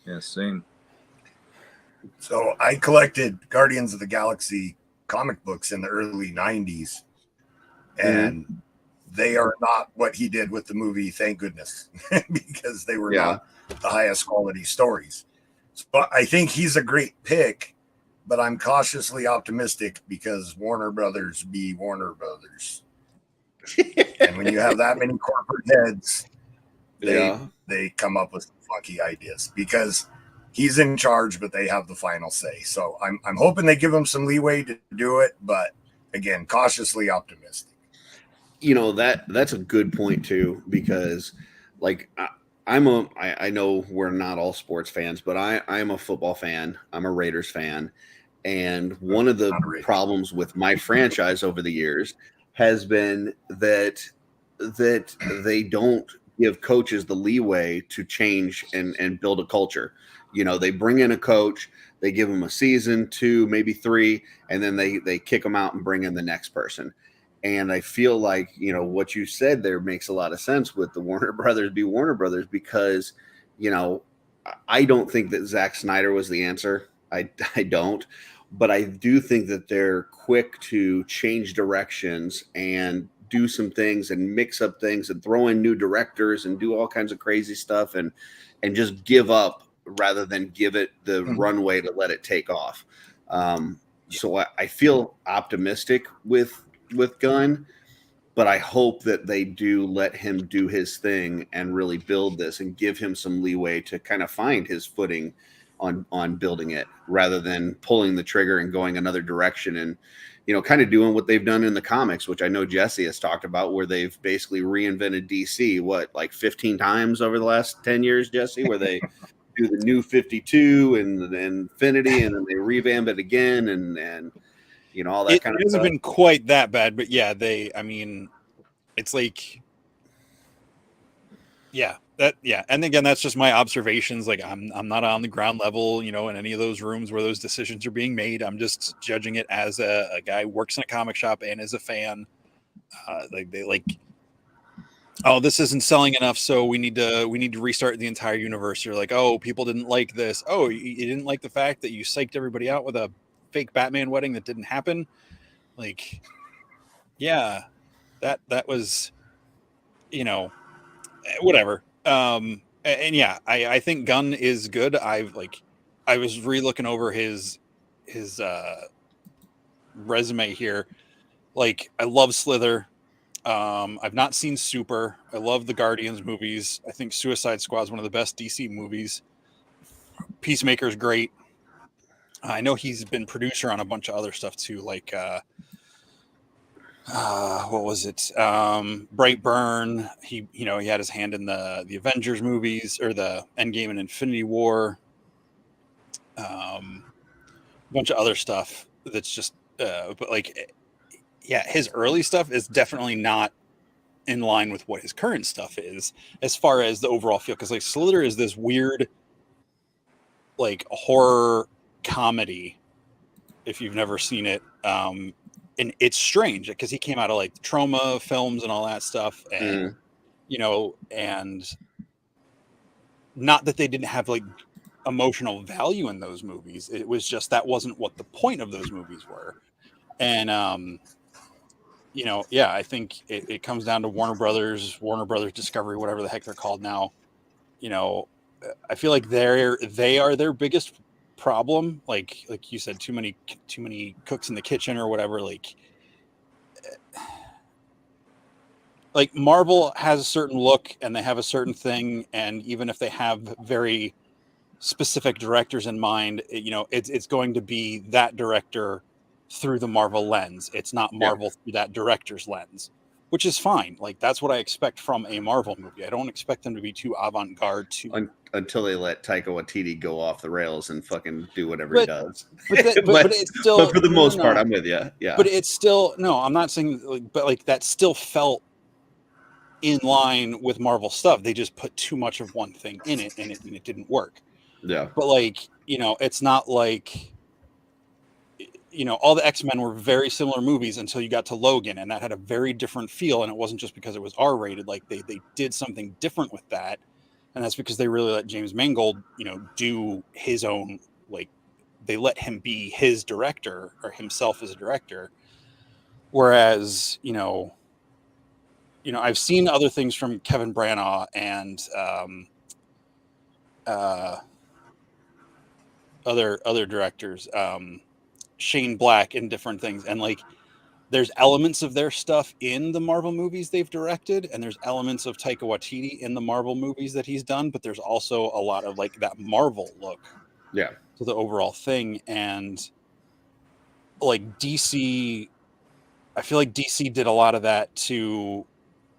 [SPEAKER 2] yeah, same.
[SPEAKER 5] So I collected Guardians of the Galaxy comic books in the early 90s, and they are not what he did with the movie, thank goodness, because they were not the highest quality stories. So I think he's a great pick, but I'm cautiously optimistic because Warner Brothers be Warner Brothers. And when you have that many corporate heads, they come up with funky ideas because he's in charge, but they have the final say. So I'm hoping they give him some leeway to do it, but again, cautiously optimistic.
[SPEAKER 4] You know, that's a good point too, because like I know we're not all sports fans, but I'm a football fan. I'm a Raiders fan. And one of the problems with my franchise over the years has been that they don't give coaches the leeway to change and build a culture. You know, they bring in a coach, they give them a season, 2, maybe 3, and then they kick them out and bring in the next person. And I feel like, you know, what you said there makes a lot of sense with the Warner Brothers be Warner Brothers, because, you know, I don't think that Zack Snyder was the answer. I don't. But I do think that they're quick to change directions and do some things and mix up things and throw in new directors and do all kinds of crazy stuff and just give up rather than give it the runway to let it take off. So I feel optimistic with Gunn, but I hope that they do let him do his thing and really build this and give him some leeway to kind of find his footing on building it, rather than pulling the trigger and going another direction and, you know, kind of doing what they've done in the comics, which I know Jesse has talked about, where they've basically reinvented DC, like 15 times over the last 10 years, Jesse, where they do the new 52 and the Infinity, and then they revamp it again and you know, all that kind of stuff. It
[SPEAKER 6] hasn't been quite that bad, but yeah, I mean, it's like, and again, that's just my observations. Like, I'm not on the ground level, you know, in any of those rooms where those decisions are being made. I'm just judging it as a guy who works in a comic shop and as a fan. Oh, this isn't selling enough, so we need to restart the entire universe. You're like, oh, people didn't like this. Oh, you didn't like the fact that you psyched everybody out with a fake Batman wedding that didn't happen. Like, Yeah, that was, whatever. And yeah, I think Gunn is good. I was re-looking over his resume here. Like, I love Slither. I've not seen Super. I love the Guardians movies. I think Suicide Squad is one of the best DC movies. Peacemaker's great. I know he's been producer on a bunch of other stuff too, like what was it? Brightburn. He had his hand in the Avengers movies or the Endgame and Infinity War. A bunch of other stuff that's just, but like, yeah, his early stuff is definitely not in line with what his current stuff is as far as the overall feel. Because like Slither is this weird, like, horror comedy. If you've never seen it, and it's strange because he came out of like trauma films and all that stuff, and and not that they didn't have like emotional value in those movies. It was just that wasn't what the point of those movies were. And yeah, I think it comes down to Warner Brothers Discovery, whatever the heck they're called now. I feel like they are their biggest problem. Like you said, too many cooks in the kitchen or whatever. Like Marvel has a certain look and they have a certain thing, and even if they have very specific directors in mind, it's going to be that director through the Marvel lens. It's not Marvel through that director's lens, which is fine. Like, that's what I expect from a Marvel movie. I don't expect them to be too avant-garde
[SPEAKER 4] until they let Taika Waititi go off the rails and fucking do whatever he does.
[SPEAKER 6] But it's still.
[SPEAKER 4] But for the most part, I'm with you. Yeah.
[SPEAKER 6] But it's still I'm not saying but like that still felt in line with Marvel stuff. They just put too much of one thing in it, and it didn't work.
[SPEAKER 4] Yeah.
[SPEAKER 6] But like, it's not like, all the X-Men were very similar movies until you got to Logan, and that had a very different feel. And it wasn't just because it was R-rated. Like they did something different with that. And that's because they really let James Mangold, do his own, like, they let him be his director or himself as a director. Whereas, I've seen other things from Kevin Branagh and other directors, Shane Black, and different things, and like there's elements of their stuff in the Marvel movies they've directed, and there's elements of Taika Waititi in the Marvel movies that he's done, but there's also a lot of like that Marvel look to the overall thing. And like DC, I feel like DC did a lot of that to,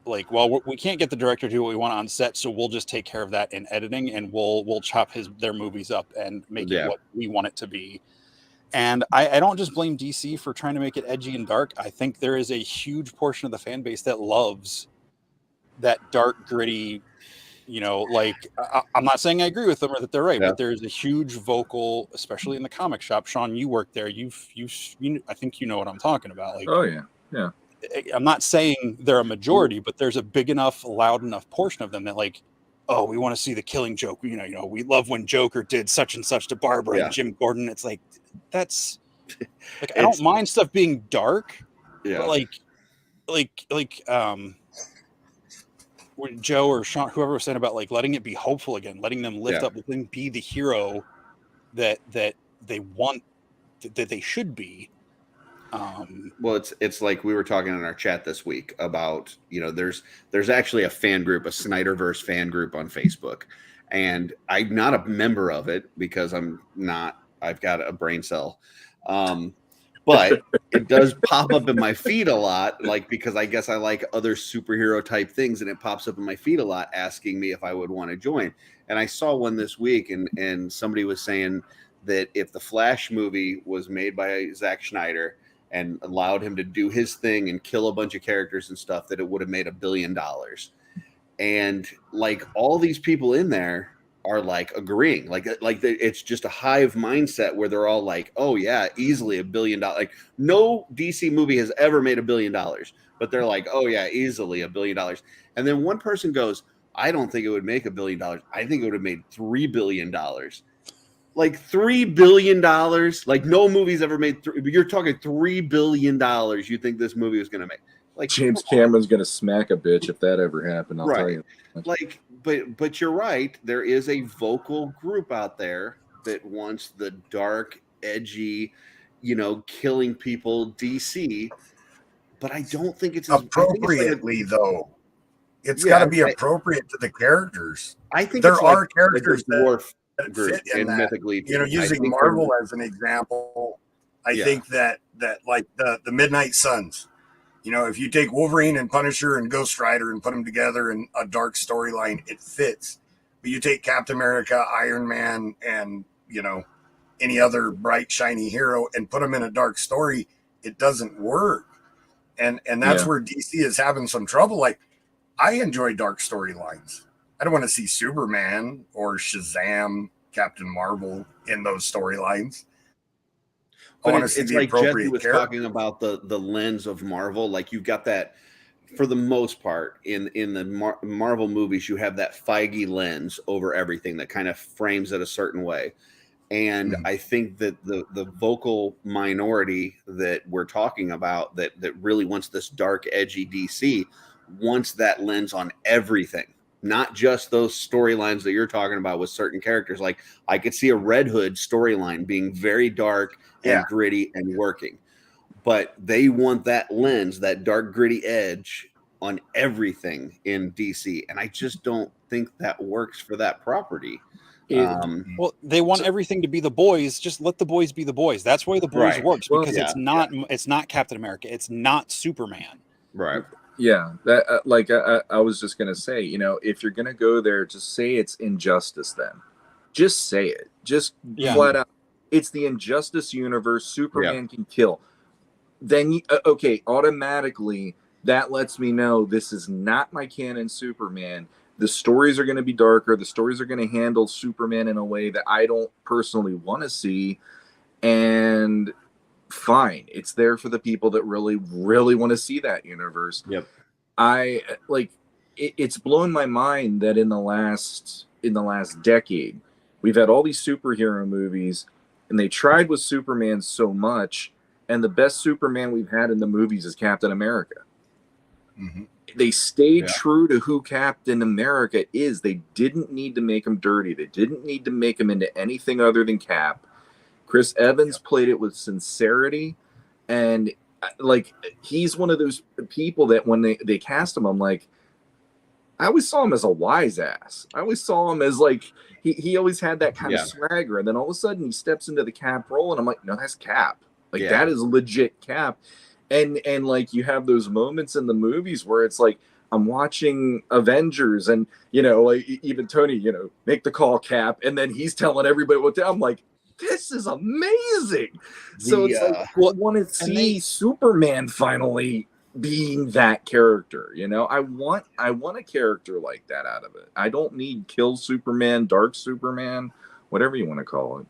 [SPEAKER 6] like, well, we can't get the director to do what we want on set, so we'll just take care of that in editing, and we'll chop their movies up and make it what we want it to be. And I don't just blame DC for trying to make it edgy and dark. I think there is a huge portion of the fan base that loves that dark, gritty, like, I'm not saying I agree with them or that they're right, but there's a huge vocal, especially in the comic shop. Sean, you work there. I think you know what I'm talking about. Like,
[SPEAKER 2] oh yeah. Yeah.
[SPEAKER 6] I'm not saying they're a majority, but there's a big enough, loud enough portion of them that, like, oh, we want to see the Killing Joke. We love when Joker did such and such to Barbara and Jim Gordon. It's like, that's like, I don't mind stuff being dark, but like what Joe or Sean, whoever was saying about like letting it be hopeful again, letting them lift up, letting them be the hero that they want, that they should be.
[SPEAKER 4] Well, it's like we were talking in our chat this week about, there's actually a fan group, a Snyderverse fan group on Facebook, and I'm not a member of it because I've got a brain cell. But it does pop up in my feed a lot, like, because I guess I like other superhero type things, and it pops up in my feed a lot asking me if I would want to join. And I saw one this week, and somebody was saying that if the Flash movie was made by Zack Snyder and allowed him to do his thing and kill a bunch of characters and stuff, that it would have made $1 billion. And like all these people in there are like agreeing, like it's just a hive mindset where they're all like, oh yeah, easily $1 billion. Like no DC movie has ever made $1 billion, but they're like, oh yeah, easily $1 billion. And then one person goes, I don't think it would make $1 billion. I think it would have made $3 billion. like $3 billion. Like no movie's ever made. You're talking $3 billion. You think this movie was going to make? Like
[SPEAKER 2] James Cameron's gonna smack a bitch if that ever happened. I'll tell you.
[SPEAKER 4] Like, but you're right. There is a vocal group out there that wants the dark, edgy, killing people DC. But I don't think it's
[SPEAKER 5] appropriately though. It's got to be appropriate to the characters.
[SPEAKER 4] I think
[SPEAKER 5] there are characters
[SPEAKER 4] that
[SPEAKER 5] fit in that.
[SPEAKER 4] Mythically,
[SPEAKER 5] using Marvel as an example, I think that like the Midnight Suns. If you take Wolverine and Punisher and Ghost Rider and put them together in a dark storyline, it fits. But you take Captain America, Iron Man, and any other bright, shiny hero and put them in a dark story, it doesn't work. And that's where DC is having some trouble. Like, I enjoy dark storylines. I don't want to see Superman or Shazam, Captain Marvel in those storylines.
[SPEAKER 4] But it's like Jesse was talking about the lens of Marvel. Like you've got that, for the most part, in the Marvel movies, you have that Feige lens over everything that kind of frames it a certain way. And I think that the vocal minority that we're talking about that really wants this dark, edgy DC wants that lens on everything. Not just those storylines that you're talking about with certain characters. Like I could see a Red Hood storyline being very dark and gritty and working, but they want that lens, that dark, gritty edge on everything in DC. And I just don't think that works for that property.
[SPEAKER 6] Well, they want everything to be the boys. Just let the boys be the boys. That's why the boys works, because it's not Captain America. It's not Superman.
[SPEAKER 4] Right.
[SPEAKER 2] Yeah, that I was just gonna say, if you're gonna go there, just say it's Injustice. Then, just say it. Just flat out, it's the Injustice universe. Superman can kill. Then, automatically that lets me know this is not my canon Superman. The stories are going to be darker. The stories are going to handle Superman in a way that I don't personally want to see, and fine, it's there for the people that really, really want to see that universe.
[SPEAKER 4] Yep.
[SPEAKER 2] It's blown my mind that in the last decade, we've had all these superhero movies, and they tried with Superman so much, and the best Superman we've had in the movies is Captain America. Mm-hmm. They stayed true to who Captain America is. They didn't need to make him dirty. They didn't need to make him into anything other than Cap. Chris Evans played it with sincerity, and he's one of those people that when they cast him, I'm like, I always saw him as a wise ass. I always saw him as he always had that kind of swagger, and then all of a sudden he steps into the Cap role, and I'm like, no, that's Cap. That is legit Cap. And you have those moments in the movies where it's like I'm watching Avengers, and even Tony, make the call, Cap, and then he's telling everybody what to. I'm like, this is amazing. So it's I want to see Superman finally being that character. I want a character like that out of it. I don't need kill Superman, dark Superman, whatever you want to call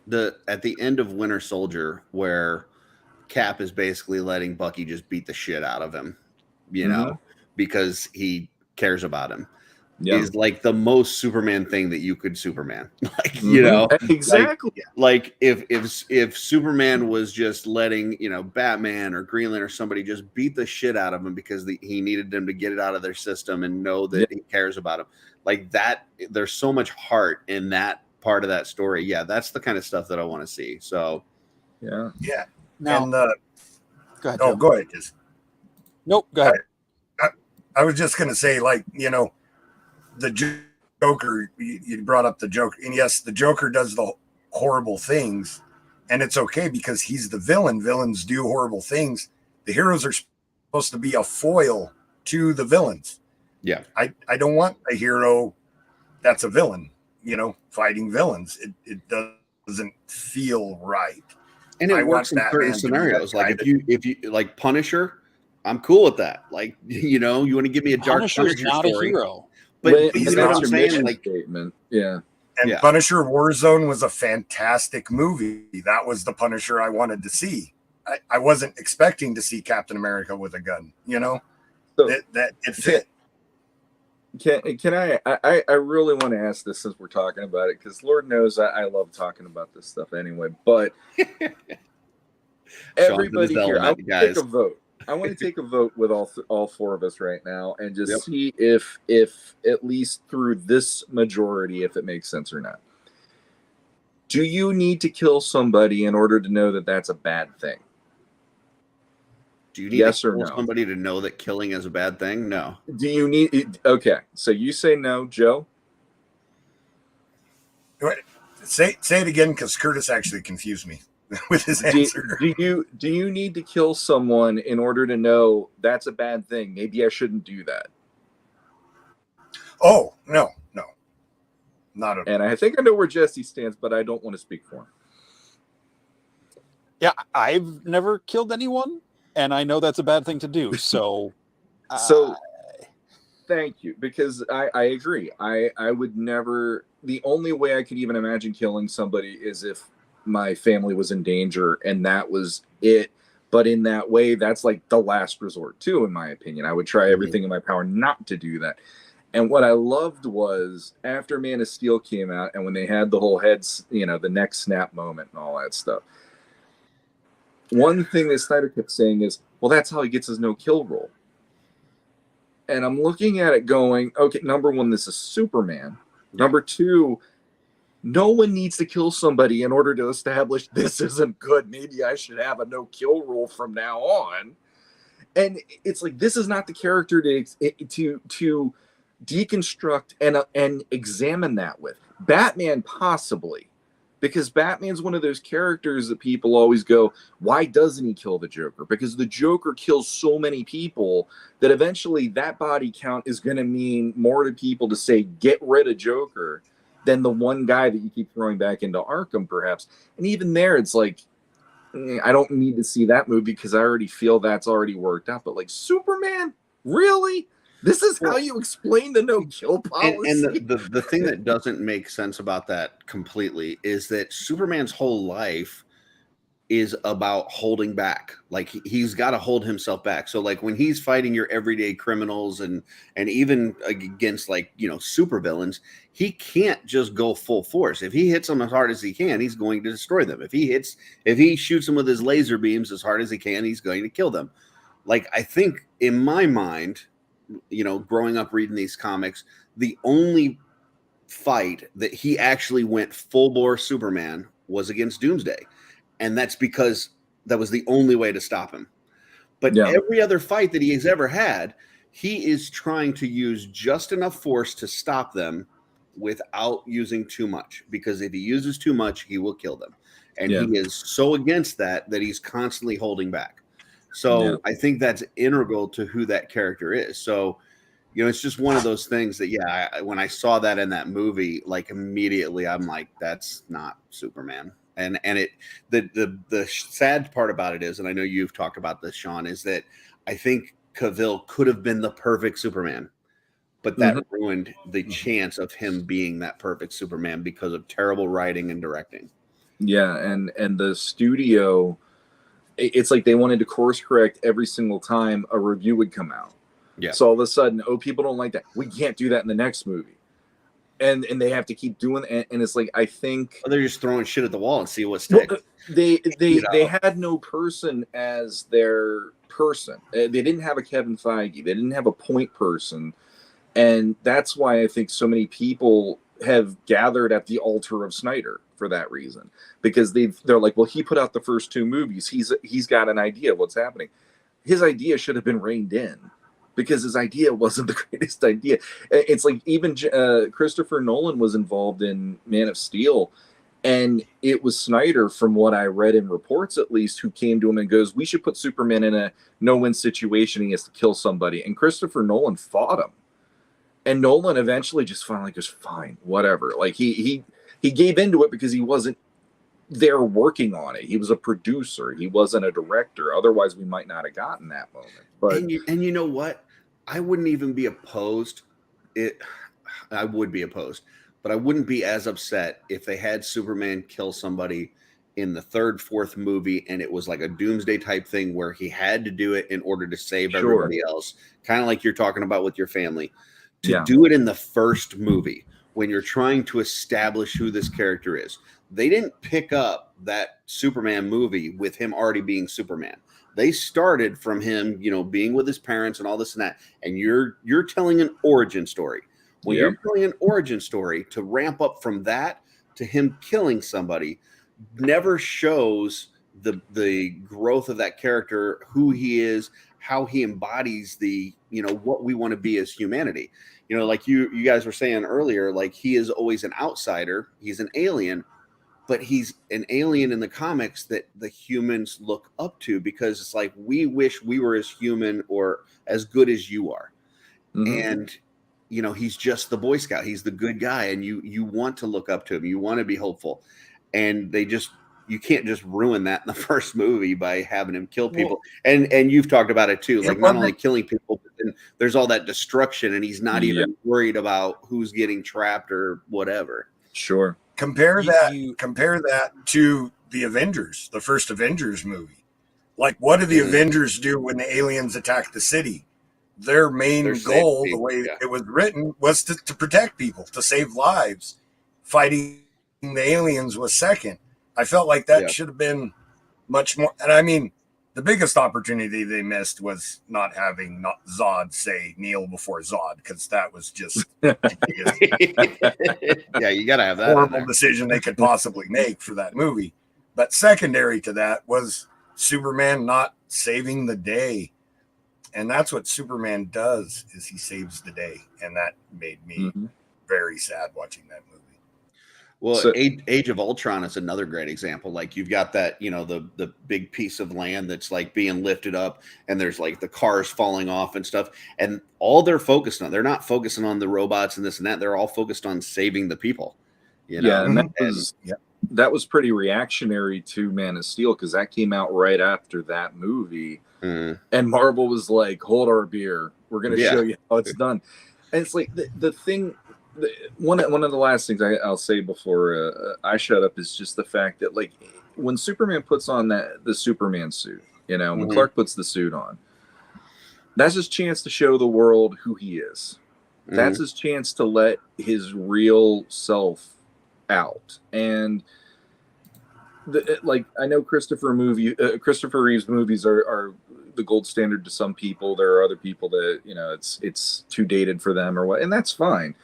[SPEAKER 2] it.
[SPEAKER 4] At the end of Winter Soldier, where Cap is basically letting Bucky just beat the shit out of him, because he cares about him. Is like the most Superman thing that you could Superman.
[SPEAKER 2] Exactly.
[SPEAKER 4] If Superman was just letting Batman or Greenland or somebody just beat the shit out of him because he needed them to get it out of their system and know that he cares about him, like that. There's so much heart in that part of that story. Yeah, that's the kind of stuff that I want to see. So
[SPEAKER 5] yeah.
[SPEAKER 6] Now,
[SPEAKER 5] go ahead. Oh, go ahead.
[SPEAKER 6] Nope. Go ahead.
[SPEAKER 5] I was just gonna say, the Joker, you brought up the Joker, and yes, the Joker does the horrible things, and it's okay because he's the villain. Villains do horrible things. The heroes are supposed to be a foil to the villains.
[SPEAKER 4] Yeah.
[SPEAKER 5] I don't want a hero that's a villain, fighting villains. It doesn't feel right.
[SPEAKER 4] And it works in certain scenarios. Like if you like Punisher, I'm cool with that. You want to give me a dark
[SPEAKER 6] Punisher's
[SPEAKER 4] Punisher
[SPEAKER 6] not
[SPEAKER 4] story.
[SPEAKER 6] A hero.
[SPEAKER 2] But
[SPEAKER 4] you know what I'm saying?
[SPEAKER 2] Statement. Yeah.
[SPEAKER 5] And Punisher Warzone was a fantastic movie. That was the Punisher I wanted to see. I wasn't expecting to see Captain America with a gun, So that it fit.
[SPEAKER 2] Can I really want to ask this since we're talking about it, because Lord knows I love talking about this stuff anyway. But
[SPEAKER 4] Sean's in his
[SPEAKER 2] everybody here, I want
[SPEAKER 4] element,
[SPEAKER 2] to take
[SPEAKER 4] guys.
[SPEAKER 2] a vote. I want to take a vote with all four of us right now, and just
[SPEAKER 4] Yep.
[SPEAKER 2] see if at least through this majority, if it makes sense or not. Do you need to kill somebody in order to know that that's a bad thing?
[SPEAKER 4] Do you need
[SPEAKER 2] Yes
[SPEAKER 4] to
[SPEAKER 2] or
[SPEAKER 4] kill
[SPEAKER 2] no?
[SPEAKER 4] somebody to know that killing is a bad thing? No.
[SPEAKER 2] Do you need? Okay, so you say no, Joe.
[SPEAKER 5] Wait, say it again, because Curtis actually confused me with his
[SPEAKER 2] Do,
[SPEAKER 5] answer.
[SPEAKER 2] do you need to kill someone in order to know that's a bad thing? Maybe I shouldn't do that.
[SPEAKER 5] Oh, no, not at all.
[SPEAKER 2] And I think I know where Jesse stands, but I don't want to speak for him.
[SPEAKER 6] Yeah, I've never killed anyone, and I know that's a bad thing to do. So,
[SPEAKER 2] So thank you, because I agree. I would never. The only way I could even imagine killing somebody is if my family was in danger, and that was it. But in that way, that's like the last resort too, in my opinion. I would try everything in my power not to do that. And what I loved was after Man of Steel came out, and when they had the whole heads, the neck snap moment and all that stuff. One thing that Snyder kept saying is, well, that's how he gets his no kill roll. And I'm looking at it going, okay, number one, this is Superman. Number two, no one needs to kill somebody in order to establish this isn't good. Maybe I should have a no kill rule from now on. And it's like, this is not the character to deconstruct and examine that with. Batman, possibly. Because Batman's one of those characters that people always go, why doesn't he kill the Joker? Because the Joker kills so many people that eventually that body count is going to mean more to people to say, get rid of Joker, than the one guy that you keep throwing back into Arkham, perhaps. And even there, it's like, I don't need to see that movie because I already feel that's already worked out. But like, Superman? Really? This is how you explain the no-kill policy?
[SPEAKER 4] And the thing that doesn't make sense about that completely is that Superman's whole life is about holding back. Like he's got to hold himself back. So like when he's fighting your everyday criminals and even against supervillains, he can't just go full force. If he hits them as hard as he can, he's going to destroy them. If he shoots them with his laser beams as hard as he can, he's going to kill them. Like I think in my mind, growing up reading these comics, the only fight that he actually went full bore Superman was against Doomsday. And that's because that was the only way to stop him. But every other fight that he has ever had, he is trying to use just enough force to stop them without using too much. Because if he uses too much, he will kill them. And he is so against that he's constantly holding back. So I think that's integral to who that character is. So, it's just one of those things that, when I saw that in that movie, like immediately I'm like, that's not Superman. And the sad part about it is, and I know you've talked about this, Sean, is that I think Cavill could have been the perfect Superman, but that ruined the chance of him being that perfect Superman because of terrible writing and directing.
[SPEAKER 2] Yeah, and the studio, it's like they wanted to course correct every single time a review would come out.
[SPEAKER 4] Yeah.
[SPEAKER 2] So all of a sudden, people don't like that. We can't do that in the next movie. And they have to keep doing it. And it's like, I think
[SPEAKER 4] they're just throwing shit at the wall and see what sticks.
[SPEAKER 2] Well, they had no person as their person. They didn't have a Kevin Feige. They didn't have a point person. And that's why I think so many people have gathered at the altar of Snyder for that reason. Because they're like, well, he put out the first two movies. He's got an idea of what's happening. His idea should have been reined in, because his idea wasn't the greatest idea. It's like even Christopher Nolan was involved in Man of Steel, and it was Snyder, from what I read in reports at least, who came to him and goes, we should put Superman in a no-win situation. He has to kill somebody. And Christopher Nolan fought him. And Nolan eventually just finally goes, fine, whatever. Like he gave into it because he wasn't there working on it. He was a producer. He wasn't a director. Otherwise, we might not have gotten that moment. But
[SPEAKER 4] and you know what? I wouldn't even be opposed. I would be opposed, but I wouldn't be as upset if they had Superman kill somebody in the third, fourth movie, and it was like a Doomsday type thing where he had to do it in order to save everybody else. Kind of like you're talking about with your family. to do it in the first movie when you're trying to establish who this character is. They didn't pick up that Superman movie with him already being Superman. They started from him, you know, being with his parents and all this and that. And you're telling an origin story. When you're telling an origin story, to ramp up from that to him killing somebody never shows the growth of that character, who he is, how he embodies the, you know, what we want to be as humanity. You know, like you guys were saying earlier, like he is always an outsider. He's an alien, but he's an alien in the comics that the humans look up to, because it's like, we wish we were as human or as good as you are. And, you know, he's just the Boy Scout. He's the good guy. And you want to look up to him. You want to be hopeful. And you can't just ruin that in the first movie by having him kill people. And you've talked about it too. Like, not only killing people, but then there's all that destruction, and he's not even worried about who's getting trapped or whatever.
[SPEAKER 2] Sure.
[SPEAKER 5] Compare that to the Avengers, the first Avengers movie. Like, what do the Avengers do when the aliens attack the city? Their main goal, the way it was written, was to protect people, to save lives. Fighting the aliens was second. I felt like that should have been much more. And I mean, the biggest opportunity they missed was not having Zod say kneel before Zod, because that was just
[SPEAKER 4] you got to have that
[SPEAKER 5] horrible decision they could possibly make for that movie. But secondary to that was Superman not saving the day. And that's what Superman does, is he saves the day. And that made me very sad watching that movie.
[SPEAKER 4] Well, so, Age of Ultron is another great example. Like, you've got that, you know, the big piece of land that's like being lifted up, and there's like the cars falling off and stuff. And all they're focused on, they're not focusing on the robots and this and that. They're all focused on saving the people. You know?
[SPEAKER 2] Yeah, and that was pretty reactionary to Man of Steel, because that came out right after that movie. And Marvel was like, hold our beer. We're going to show you how it's done. And it's like the thing. One of the last things I'll say before I shut up is just the fact that, like, when Superman puts on the Superman suit, you know, when Clark puts the suit on, that's his chance to show the world who he is. That's his chance to let his real self out. And like, I know Christopher Reeve's movies are the gold standard to some people. There are other people that, you know, it's too dated for them or what, and that's fine.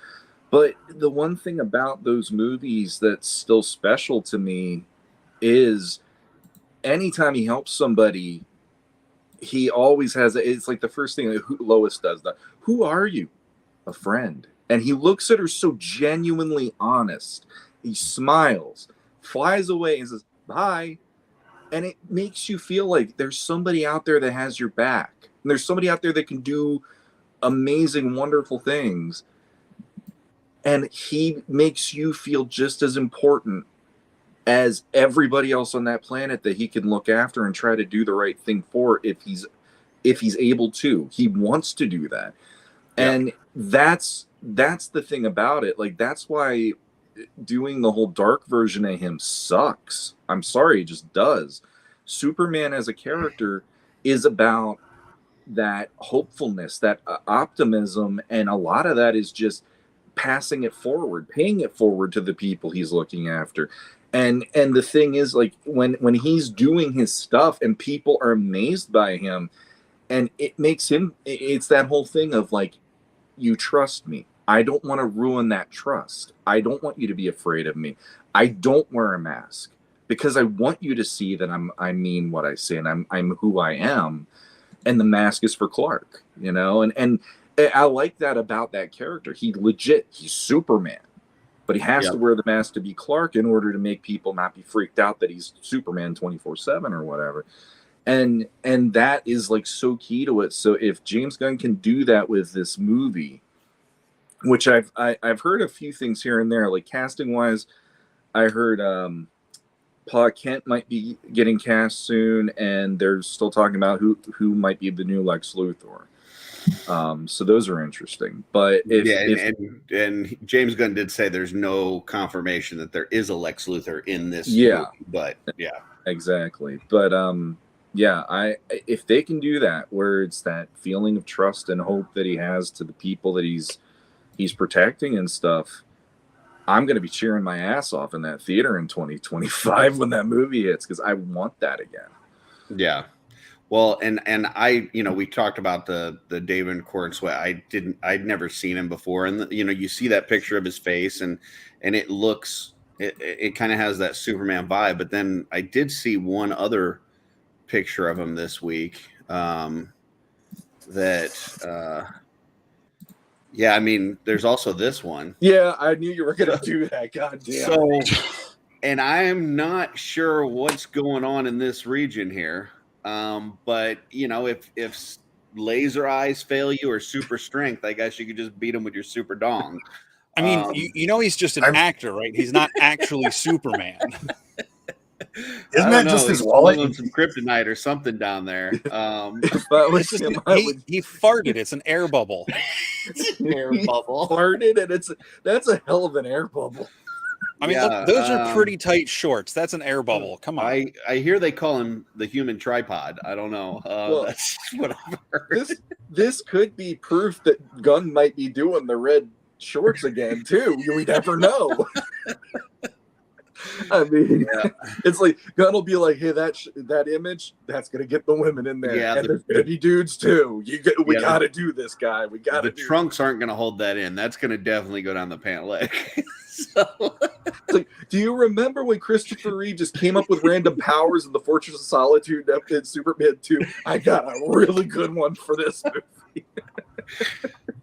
[SPEAKER 2] But the one thing about those movies that's still special to me is anytime he helps somebody, he always has it's like the first thing that Lois does. Who are you? A friend. And he looks at her so genuinely honest. He smiles, flies away, and says, bye. And it makes you feel like there's somebody out there that has your back. And there's somebody out there that can do amazing, wonderful things. And he makes you feel just as important as everybody else on that planet that he can look after and try to do the right thing for, if he's able to. He wants to do that. Yeah. And that's the thing about it. Like, that's why doing the whole dark version of him sucks. I'm sorry, it just does. Superman as a character is about that hopefulness, that optimism, and a lot of that is just passing it forward, paying it forward to the people he's looking after. And the thing is, like, when he's doing his stuff and people are amazed by him, and it makes him, it's that whole thing of like, you trust me. I don't want to ruin that trust. I don't want you to be afraid of me. I don't wear a mask because I want you to see that I mean what I say, and I'm who I am. And the mask is for Clark, you know, and I like that about that character. He's Superman, but he has to wear the mask to be Clark in order to make people not be freaked out that he's Superman 24/7 or whatever. And that is like so key to it. So if James Gunn can do that with this movie, which I've heard a few things here and there, like casting wise, I heard Pa Kent might be getting cast soon, and they're still talking about who might be the new Lex Luthor. So those are interesting. But
[SPEAKER 4] and James Gunn did say there's no confirmation that there is a Lex Luthor in this movie, but
[SPEAKER 2] exactly. But if they can do that, where it's that feeling of trust and hope that he has to the people that he's he's protecting and stuff, I'm going to be cheering my ass off in that theater in 2025 when that movie hits, because I want that again.
[SPEAKER 4] Yeah. Well, and I, we talked about the David Corn Sweat. I'd never seen him before. And, you see that picture of his face and it looks, it kind of has that Superman vibe. But then I did see one other picture of him this week there's also this one.
[SPEAKER 2] Yeah, I knew you were going to do that. God damn.
[SPEAKER 4] So, and I'm not sure what's going on in this region here. But if laser eyes fail you or super strength, I guess you could just beat him with your super dong.
[SPEAKER 6] I mean, he's just an actor, right? He's not actually Superman.
[SPEAKER 5] Isn't that just his wallet?
[SPEAKER 4] Some kryptonite or something down there.
[SPEAKER 6] He farted. It's an air bubble.
[SPEAKER 4] It's an air bubble.
[SPEAKER 2] Farted, and that's a hell of an air bubble.
[SPEAKER 6] I mean, look, those are pretty tight shorts. That's an air bubble. Come on.
[SPEAKER 4] I hear they call him the human tripod. I don't know. That's what I've heard.
[SPEAKER 2] This could be proof that Gunn might be doing the red shorts again too. We never know. I mean, it's like Gunn will be like, "Hey, that image, that's gonna get the women in there.
[SPEAKER 4] Yeah,
[SPEAKER 2] and there's gonna be dudes too. We gotta do this, guy. We gotta.
[SPEAKER 4] The trunks aren't gonna hold that in. That's gonna definitely go down the pant leg." So.
[SPEAKER 2] It's like, do you remember when Christopher Reeve just came up with random powers in the Fortress of Solitude in Superman 2? I got a really good one for this movie.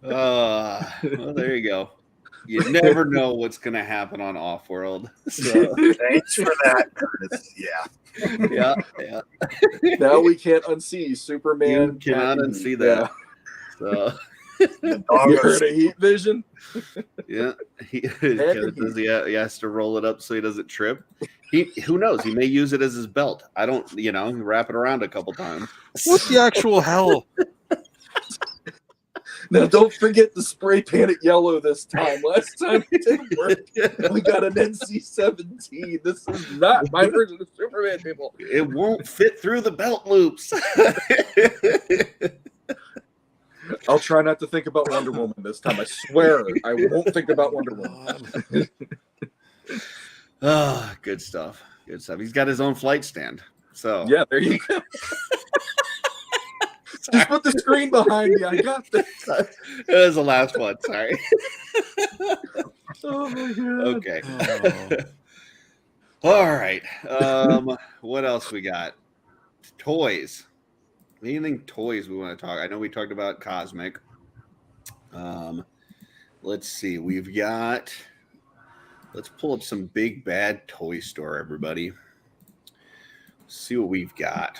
[SPEAKER 4] Well, there you go. You never know what's going to happen on OffWorld. So.
[SPEAKER 5] Thanks for that, Curtis. Yeah.
[SPEAKER 2] Now we can't unsee Superman.
[SPEAKER 4] You cannot unsee that. So.
[SPEAKER 2] You heard of Heat Vision?
[SPEAKER 4] Yeah. He has to roll it up so he doesn't trip. Who knows? He may use it as his belt. I don't, wrap it around a couple times.
[SPEAKER 6] What the actual hell?
[SPEAKER 2] Now, don't forget to spray paint it yellow this time. Last time it didn't work. We got an NC-17. This is not my version of Superman, people.
[SPEAKER 4] It won't fit through the belt loops.
[SPEAKER 2] I'll try not to think about Wonder Woman this time. I swear I won't think about Wonder Woman.
[SPEAKER 4] Good stuff. Good stuff. He's got his own flight stand. So
[SPEAKER 2] yeah, there you go. Just put the screen behind me. I got this.
[SPEAKER 4] It was the last one. Sorry.
[SPEAKER 2] Oh my god.
[SPEAKER 4] Okay. All right. What else we got? Toys. Anything toys we want to talk? I know we talked about Cosmic. Let's see. Let's pull up some Big Bad Toy Store, everybody. See what we've got.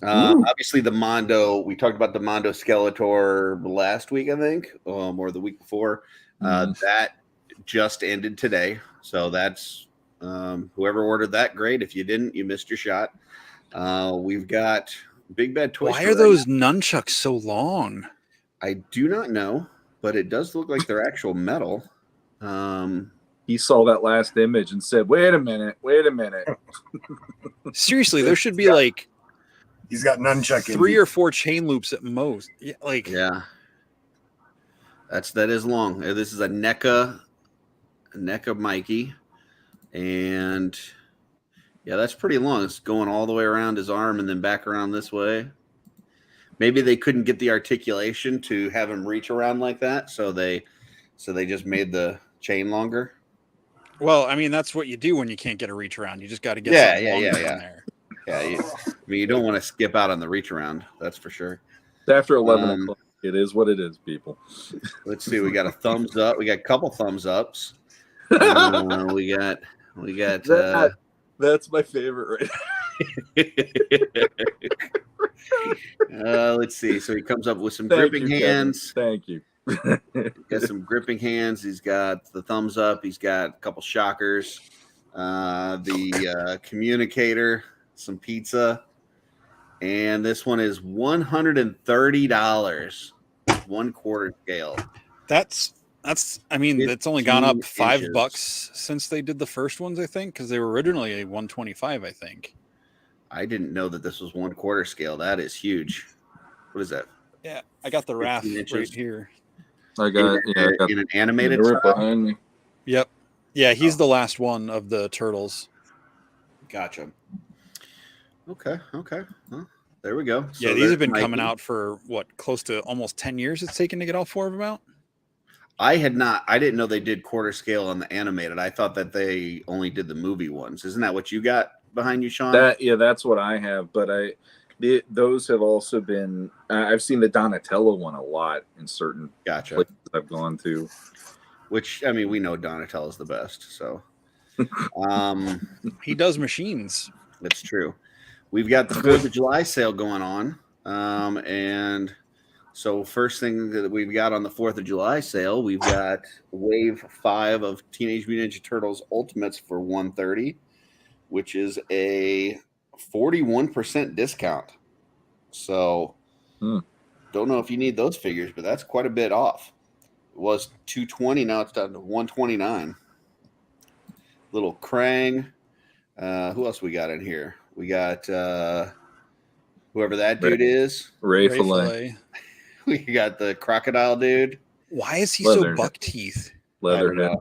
[SPEAKER 4] Obviously, the Mondo. We talked about the Mondo Skeletor last week, I think, or the week before. That just ended today. So that's whoever ordered that, great. If you didn't, you missed your shot. We've got Big Bad Toy Store.
[SPEAKER 6] Why are those nunchucks so long?
[SPEAKER 4] I do not know, but it does look like they're actual metal.
[SPEAKER 2] He saw that last image and said, wait a minute.
[SPEAKER 6] Seriously, there should be like
[SPEAKER 5] he's got nunchuck
[SPEAKER 6] 3 or 4 chain loops at most.
[SPEAKER 4] Yeah. That is long. This is a NECA Mikey. And yeah, that's pretty long. It's going all the way around his arm and then back around this way. Maybe they couldn't get the articulation to have him reach around like that, so they just made the chain longer.
[SPEAKER 6] Well, I mean, that's what you do when you can't get a reach around. You just got to get something longer in there.
[SPEAKER 4] Yeah, you don't want to skip out on the reach around. That's for sure.
[SPEAKER 2] It's after 11 o'clock. It is what it is, people.
[SPEAKER 4] Let's see. We got a thumbs up. We got a couple thumbs ups. We got.
[SPEAKER 2] That's my favorite right
[SPEAKER 4] now. Let's see. So he comes up with some gripping hands.
[SPEAKER 2] Thank you.
[SPEAKER 4] Got some gripping hands. He's got the thumbs up. He's got a couple shockers. The communicator, some pizza, and this one is $130, 1/4 scale.
[SPEAKER 6] That's. I mean, it's only gone up $5 since they did the first ones, I think, because they were originally a 125, I think.
[SPEAKER 4] I didn't know that this was 1/4 scale. That is huge. What is that?
[SPEAKER 6] Yeah, I got the RAF right here.
[SPEAKER 2] I got
[SPEAKER 4] in an animated
[SPEAKER 2] right
[SPEAKER 4] style?
[SPEAKER 2] behind me.
[SPEAKER 6] Yep. Yeah, he's the last one of the turtles.
[SPEAKER 4] Gotcha. Okay. Well, there we go.
[SPEAKER 6] Yeah,
[SPEAKER 4] So
[SPEAKER 6] these have
[SPEAKER 4] there's
[SPEAKER 6] been coming
[SPEAKER 4] Mikey.
[SPEAKER 6] out for what, close to almost 10 years it's taken to get all 4 of them out.
[SPEAKER 4] I didn't know they did quarter scale on the animated. I thought that they only did the movie ones. Isn't that what you got behind you, Sean?
[SPEAKER 2] That's what I have. But those have also been. I've seen the Donatello one a lot in certain
[SPEAKER 4] Gotcha.
[SPEAKER 2] places I've gone to.
[SPEAKER 4] Which, I mean, we know Donatello's the best. So,
[SPEAKER 6] He does machines.
[SPEAKER 4] that's true. We've got the 4th of July sale going on. And so first thing that we've got on the 4th of July sale, we've got Wave 5 of Teenage Mutant Ninja Turtles Ultimates for $130, which is a 41% discount. So don't know if you need those figures, but that's quite a bit off. It was $220, now it's down to $129. Little Krang. Who else we got in here? We got whoever that dude is.
[SPEAKER 2] Ray Fillet.
[SPEAKER 4] We got the crocodile dude.
[SPEAKER 6] Why is he so buck teeth?
[SPEAKER 2] Leatherhead.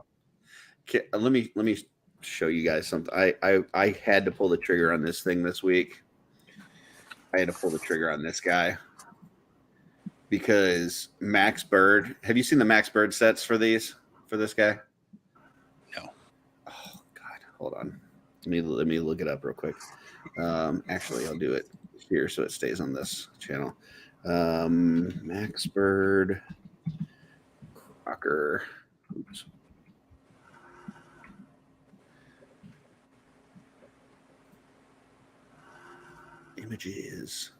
[SPEAKER 4] Okay, let me show you guys something. I had to pull the trigger on this thing this week. I had to pull the trigger on this guy because Max Bird. Have you seen the Max Bird sets for this guy?
[SPEAKER 6] No.
[SPEAKER 4] Oh God, hold on. Let me look it up real quick. Actually, I'll do it here so it stays on this channel. Max Bird Crocker. Oops. Images.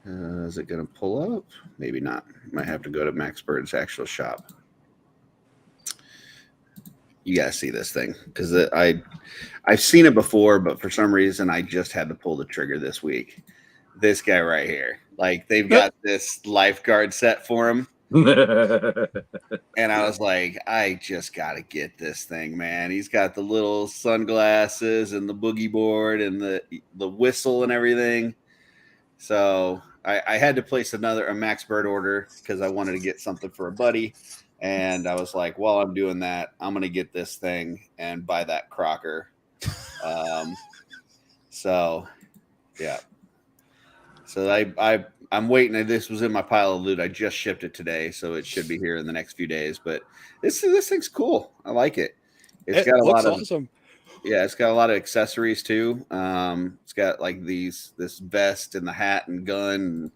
[SPEAKER 4] Is it going to pull up? Maybe not. Might have to go to Max Bird's actual shop. You gotta see this thing because I've seen it before, but for some reason I just had to pull the trigger this week. This guy right here, like they've got this lifeguard set for him, and I was like, I just gotta get this thing, man. He's got the little sunglasses and the boogie board and the whistle and everything. So I had to place a Max Bird order because I wanted to get something for a buddy. And I was like, while I'm doing that, I'm going to get this thing and buy that Crocker. So, yeah. So I'm waiting. This was in my pile of loot. I just shipped it today, so it should be here in the next few days. But this thing's cool. I like it. It's got a lot of
[SPEAKER 6] awesome.
[SPEAKER 4] Yeah, it's got a lot of accessories too. It's got like this vest and the hat and gun.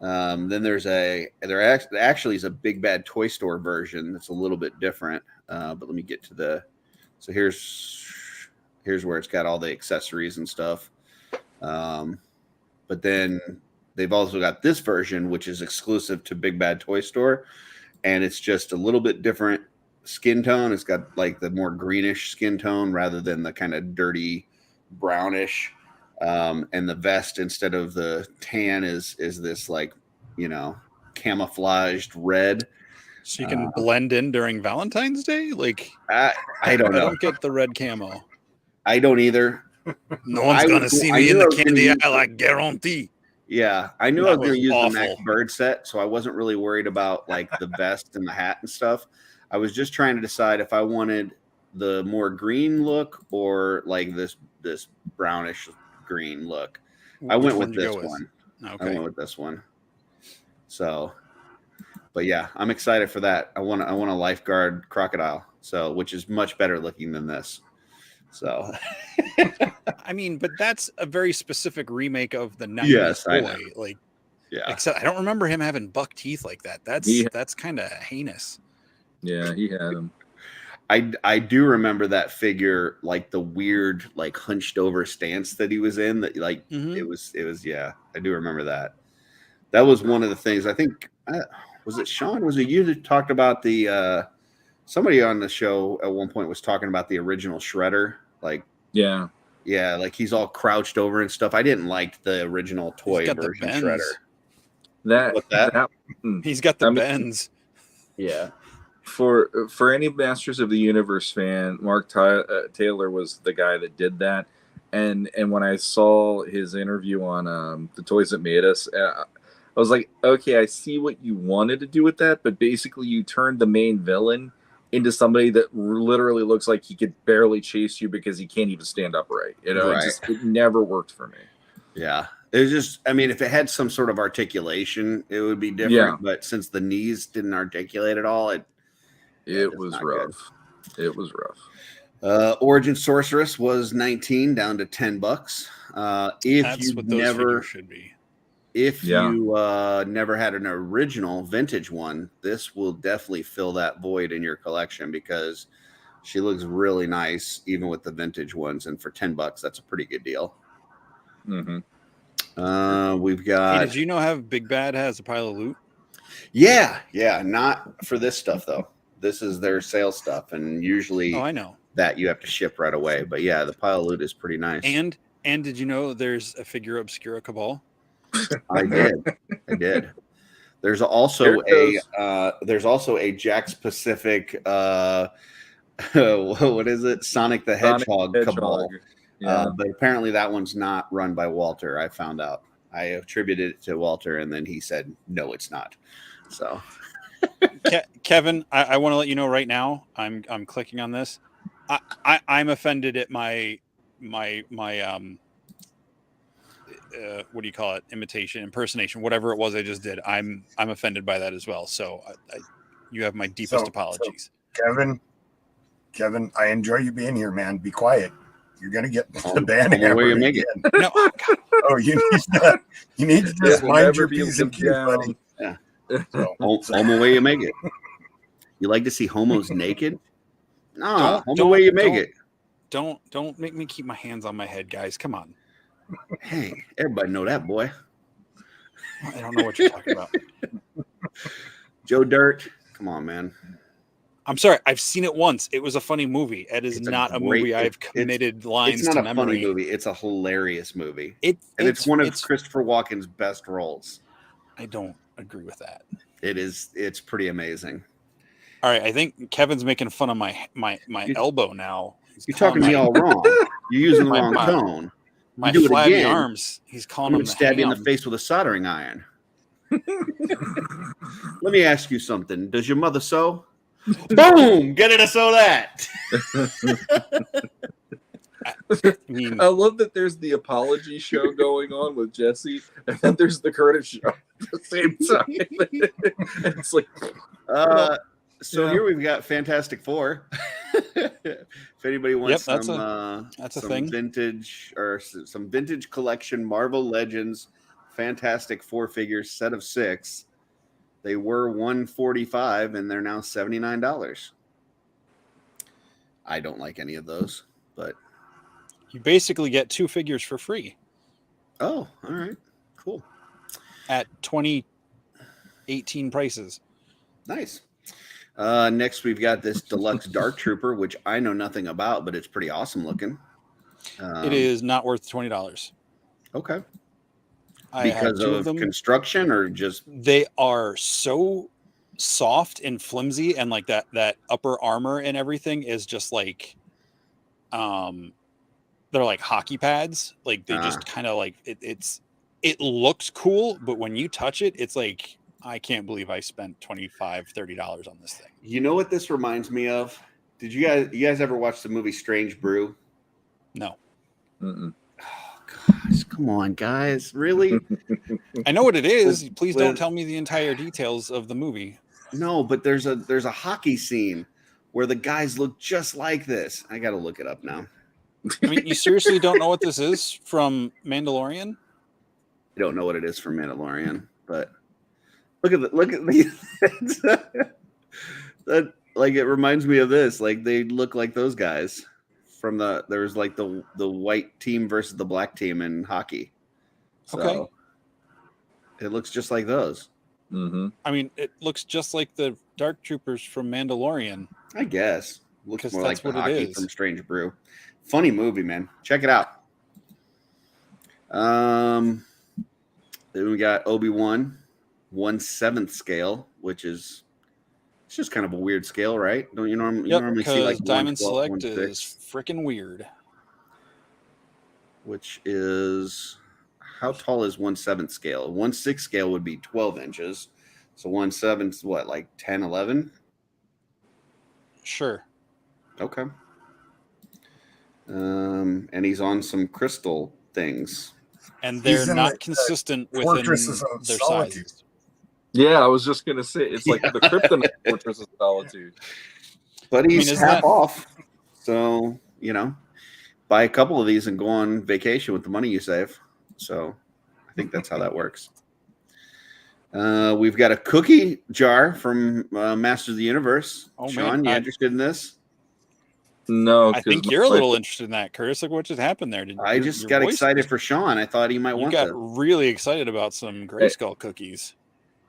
[SPEAKER 4] Then there actually is a Big Bad Toy Store version that's a little bit different. But let me get to so here's where it's got all the accessories and stuff. But then they've also got this version, which is exclusive to Big Bad Toy Store. And it's just a little bit different skin tone. It's got like the more greenish skin tone rather than the kind of dirty brownish. And the vest, instead of the tan, is this like, camouflaged red.
[SPEAKER 6] So you can blend in during Valentine's Day? Like
[SPEAKER 4] I don't know.
[SPEAKER 6] I don't get the red camo.
[SPEAKER 4] I don't either.
[SPEAKER 6] No one's gonna see me in the candy aisle, I guarantee.
[SPEAKER 4] Yeah, I knew I was going to use
[SPEAKER 6] awful.
[SPEAKER 4] the Max Bird set, so I wasn't really worried about like the vest and the hat and stuff. I was just trying to decide if I wanted the more green look or like this brownish green look. I went with this one.
[SPEAKER 6] Okay.
[SPEAKER 4] I went with this one. So, but yeah, I'm excited for that. I want a lifeguard crocodile, so which is much better looking than this. So,
[SPEAKER 6] I mean, but that's a very specific remake of the 90s
[SPEAKER 4] yes,
[SPEAKER 6] toy.
[SPEAKER 4] I know.
[SPEAKER 6] Like,
[SPEAKER 4] yeah.
[SPEAKER 6] Except I don't remember him having buck teeth like that. That's kind of heinous.
[SPEAKER 2] Yeah, he had them.
[SPEAKER 4] I do remember that figure, like the weird, like hunched over stance that he was in. That like it was yeah. I do remember that. That was one of the things. I think was it Sean? Was it you that talked about the? Somebody on the show at one point was talking about the original Shredder. Like yeah, like he's all crouched over and stuff. I didn't like the original toy version Shredder.
[SPEAKER 6] He's got the bends.
[SPEAKER 4] Yeah.
[SPEAKER 2] For any Masters of the Universe fan, Mark Taylor was the guy that did that, and when I saw his interview on the Toys That Made Us, I was like, okay, I see what you wanted to do with that, but basically you turned the main villain into somebody that literally looks like he could barely chase you because he can't even stand upright. You know,
[SPEAKER 4] Right.
[SPEAKER 2] it never worked for me.
[SPEAKER 4] Yeah. It was just, I mean, if it had some sort of articulation, it would be different.
[SPEAKER 2] Yeah.
[SPEAKER 4] But since the knees didn't articulate at all,
[SPEAKER 2] it was rough. It was rough.
[SPEAKER 4] Origin Sorceress was 19 down to $10. If
[SPEAKER 6] That's
[SPEAKER 4] you
[SPEAKER 6] what those
[SPEAKER 4] never
[SPEAKER 6] figures should be.
[SPEAKER 4] If
[SPEAKER 2] Yeah.
[SPEAKER 4] you never had an original vintage one, this will definitely fill that void in your collection because she looks really nice, even with the vintage ones. And for $10, that's a pretty good deal.
[SPEAKER 2] Mm-hmm.
[SPEAKER 4] We've got.
[SPEAKER 6] Hey, did you know how Big Bad has a pile of loot?
[SPEAKER 4] Yeah, not for this stuff though. This is their sales stuff, and usually,
[SPEAKER 6] Oh, I know.
[SPEAKER 4] that you have to ship right away. But yeah, the pile of loot is pretty nice.
[SPEAKER 6] And did you know there's a figure Obscura Cabal?
[SPEAKER 4] I did. There's also a Jack's Pacific. What is it? Sonic the Hedgehog Cabal.
[SPEAKER 2] Yeah.
[SPEAKER 4] But apparently that one's not run by Walter. I found out. I attributed it to Walter, and then he said, "No, it's not." So,
[SPEAKER 6] Kevin, I want to let you know right now. I'm clicking on this. I'm offended at my what do you call it? Impersonation, whatever it was I just did. I'm offended by that as well. So you have my deepest apologies.
[SPEAKER 5] So Kevin, I enjoy you being here, man. Be quiet. You're gonna get the band hammered again.
[SPEAKER 6] No,
[SPEAKER 5] oh, you need to just mind your P's and Q's, buddy.
[SPEAKER 4] Yeah.
[SPEAKER 5] So,
[SPEAKER 4] Homo way you make it. You like to see homos naked? No, homo way you make it.
[SPEAKER 6] Don't make me keep my hands on my head, guys. Come on.
[SPEAKER 4] Hey, everybody know that, boy.
[SPEAKER 6] I don't know what you're talking about.
[SPEAKER 4] Joe Dirt, come on, man.
[SPEAKER 6] I'm sorry, I've seen it once. It was a funny movie. It is not a movie I've committed lines
[SPEAKER 4] to memory. It's not a funny
[SPEAKER 6] memory.
[SPEAKER 4] movie. It's a hilarious movie.
[SPEAKER 6] It's
[SPEAKER 4] one of Christopher Walken's best roles.
[SPEAKER 6] I don't agree with that.
[SPEAKER 4] It is. It's pretty amazing.
[SPEAKER 6] All right, I think Kevin's making fun of my elbow now.
[SPEAKER 4] You're talking to me all wrong. You're using the wrong tone.
[SPEAKER 6] My
[SPEAKER 4] do it
[SPEAKER 6] flabby
[SPEAKER 4] again,
[SPEAKER 6] arms. He's calling them.
[SPEAKER 4] Stab you in the face with a soldering iron. Let me ask you something. Does your mother sew? Boom! Get her to sew that.
[SPEAKER 2] I love that there's the apology show going on with Jesse, and then there's the Curtis show at the same time. And it's like,
[SPEAKER 4] here we've got Fantastic Four. If anybody wants
[SPEAKER 6] that's
[SPEAKER 4] some
[SPEAKER 6] thing.
[SPEAKER 4] Vintage or some vintage collection Marvel Legends Fantastic Four figures, set of 6. They were $145 and they're now $79. I don't like any of those, but
[SPEAKER 6] you basically get 2 figures for free.
[SPEAKER 4] Oh, all right. Cool.
[SPEAKER 6] At 2018 prices.
[SPEAKER 4] Nice. Next, we've got this deluxe Dark Trooper, which I know nothing about, but it's pretty awesome looking.
[SPEAKER 6] It is not worth $20.
[SPEAKER 4] Okay.
[SPEAKER 6] Because
[SPEAKER 4] of construction or just
[SPEAKER 6] they are so soft and flimsy, and like that upper armor and everything is just like they're like hockey pads. Like they just kind of like it looks cool, but when you touch it, it's like, I can't believe I spent $25-$30 on this thing.
[SPEAKER 4] You know what this reminds me of? Did you guys ever watch the movie Strange Brew?
[SPEAKER 6] No.
[SPEAKER 2] Mm-mm.
[SPEAKER 4] Oh, gosh, come on, guys. Really?
[SPEAKER 6] I know what it is. Please don't tell me the entire details of the movie.
[SPEAKER 4] No, but there's a hockey scene where the guys look just like this. I got to look it up now.
[SPEAKER 6] I mean, you seriously don't know what this is from Mandalorian?
[SPEAKER 4] I don't know what it is from Mandalorian, but look at these. That, like, it reminds me of this. Like, they look like those guys from there's like the white team versus the black team in hockey. So
[SPEAKER 6] okay.
[SPEAKER 4] It looks just like those.
[SPEAKER 2] Mm-hmm.
[SPEAKER 6] I mean, it looks just like the Dark Troopers from Mandalorian.
[SPEAKER 4] I guess. Looks more like the
[SPEAKER 6] what
[SPEAKER 4] hockey
[SPEAKER 6] it is.
[SPEAKER 4] from Strange Brew. Funny movie, man. Check it out. Then we got Obi-Wan, 1/7 scale, which is it's just kind of a weird scale, right? Don't you normally see like
[SPEAKER 6] Diamond
[SPEAKER 4] 1/12,
[SPEAKER 6] Select
[SPEAKER 4] 1/6,
[SPEAKER 6] is freaking weird.
[SPEAKER 4] which is how tall is 1/7 scale? 1/6 scale would be 12 inches. So 1/7 is what, like 10, 11?
[SPEAKER 6] Sure.
[SPEAKER 4] Okay. And he's on some crystal things.
[SPEAKER 6] And they're
[SPEAKER 5] He's in
[SPEAKER 6] not
[SPEAKER 5] the
[SPEAKER 6] consistent within
[SPEAKER 5] Fortresses of
[SPEAKER 6] their
[SPEAKER 5] Solitude.
[SPEAKER 6] sizes.
[SPEAKER 2] Yeah, I was just gonna say it's like the Kryptonite Fortress of Solitude.
[SPEAKER 4] But he's
[SPEAKER 6] is
[SPEAKER 4] half
[SPEAKER 6] that-
[SPEAKER 4] off. So, buy a couple of these and go on vacation with the money you save. So I think that's how that works. We've got a cookie jar from Masters of the Universe.
[SPEAKER 6] Oh,
[SPEAKER 4] Sean,
[SPEAKER 6] man,
[SPEAKER 4] you interested in this?
[SPEAKER 2] No,
[SPEAKER 6] I
[SPEAKER 2] 'cause
[SPEAKER 6] think
[SPEAKER 2] my
[SPEAKER 6] you're a
[SPEAKER 2] wife-
[SPEAKER 6] little interested in that, Curtis. Like, what just happened there?
[SPEAKER 4] I just got excited for Sean. I thought he might
[SPEAKER 6] You
[SPEAKER 4] want
[SPEAKER 6] got
[SPEAKER 4] this.
[SPEAKER 6] really excited about some Grayskull cookies.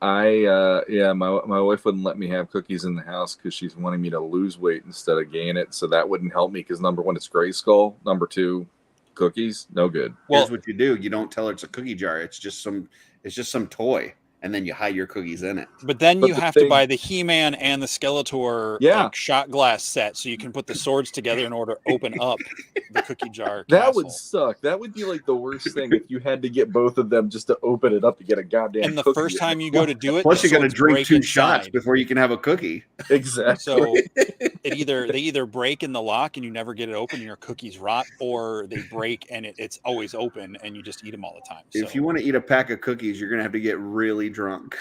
[SPEAKER 2] My wife wouldn't let me have cookies in the house because she's wanting me to lose weight instead of gain it. So that wouldn't help me because number one, it's Grayskull. Number two, cookies, no good.
[SPEAKER 6] Well,
[SPEAKER 4] Here's what you do: you don't tell her it's a cookie jar. It's just some toy, and then you hide your cookies in it.
[SPEAKER 6] but then
[SPEAKER 2] But
[SPEAKER 6] you
[SPEAKER 2] the
[SPEAKER 6] have to
[SPEAKER 2] thing-
[SPEAKER 6] buy the He-Man and the Skeletor
[SPEAKER 2] Yeah.
[SPEAKER 6] like, shot glass set so you can put the swords together in order to open up the cookie jar.
[SPEAKER 2] That
[SPEAKER 6] castle.
[SPEAKER 2] would suck. That would be like the worst thing if you had to get both of them just to open it up to get a goddamn
[SPEAKER 6] And the
[SPEAKER 2] cookie.
[SPEAKER 6] first time you go to do it,
[SPEAKER 4] Plus,
[SPEAKER 6] the
[SPEAKER 4] you got to
[SPEAKER 6] swords
[SPEAKER 4] drink
[SPEAKER 6] break
[SPEAKER 4] 2 shots
[SPEAKER 6] inside.
[SPEAKER 4] before you can have a cookie.
[SPEAKER 2] Exactly.
[SPEAKER 6] So they either break in the lock and you never get it open and your cookies rot, or they break and it's always open and you just eat them all the time.
[SPEAKER 4] If
[SPEAKER 6] So-
[SPEAKER 4] you want to eat a pack of cookies, you're gonna have to get really drunk.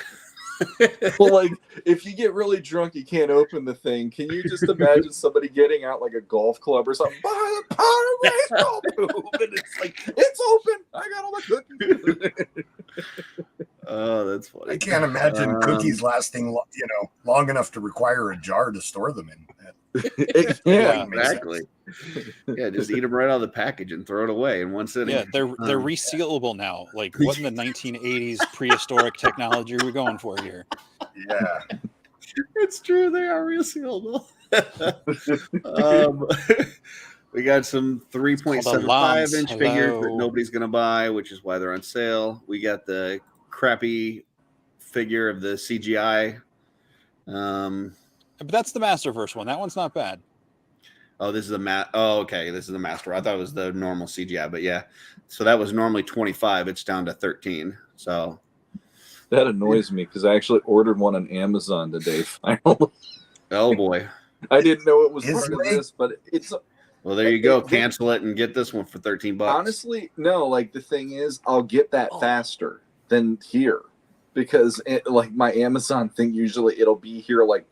[SPEAKER 2] Well, like if you get really drunk, you can't open the thing. Can you just imagine somebody getting out like a golf club or something? Buy the power race, boom, and it's like it's open. I got all the cookies.
[SPEAKER 4] Oh, that's funny.
[SPEAKER 5] I can't imagine cookies lasting, long enough to require a jar to store them in.
[SPEAKER 2] Yeah,
[SPEAKER 4] Exactly. Yeah, just eat them right out of the package and throw it away in one sitting.
[SPEAKER 6] Yeah, they're resealable now. Like, what in the 1980s prehistoric technology are we going for here?
[SPEAKER 5] Yeah.
[SPEAKER 4] It's true. They are resealable. We got some 3.75-inch figures that
[SPEAKER 6] Hello.
[SPEAKER 4] nobody's going to buy, which is why they're on sale. We got the crappy figure of the CGI.
[SPEAKER 6] But that's the Masterverse one. That one's not bad.
[SPEAKER 4] Oh, this is the okay. This is the Master. I thought it was the normal CGI, but yeah. So that was normally 25. It's down to 13. So
[SPEAKER 2] that annoys me because I actually ordered one on Amazon today. Finally,
[SPEAKER 4] oh boy.
[SPEAKER 2] I didn't know it was
[SPEAKER 5] His
[SPEAKER 2] part of
[SPEAKER 5] leg-
[SPEAKER 2] this, but it's
[SPEAKER 4] Well, there you go. Cancel it and get this one for $13.
[SPEAKER 2] honestly no. Like the thing is, I'll get that faster than here because like my Amazon thing usually it'll be here like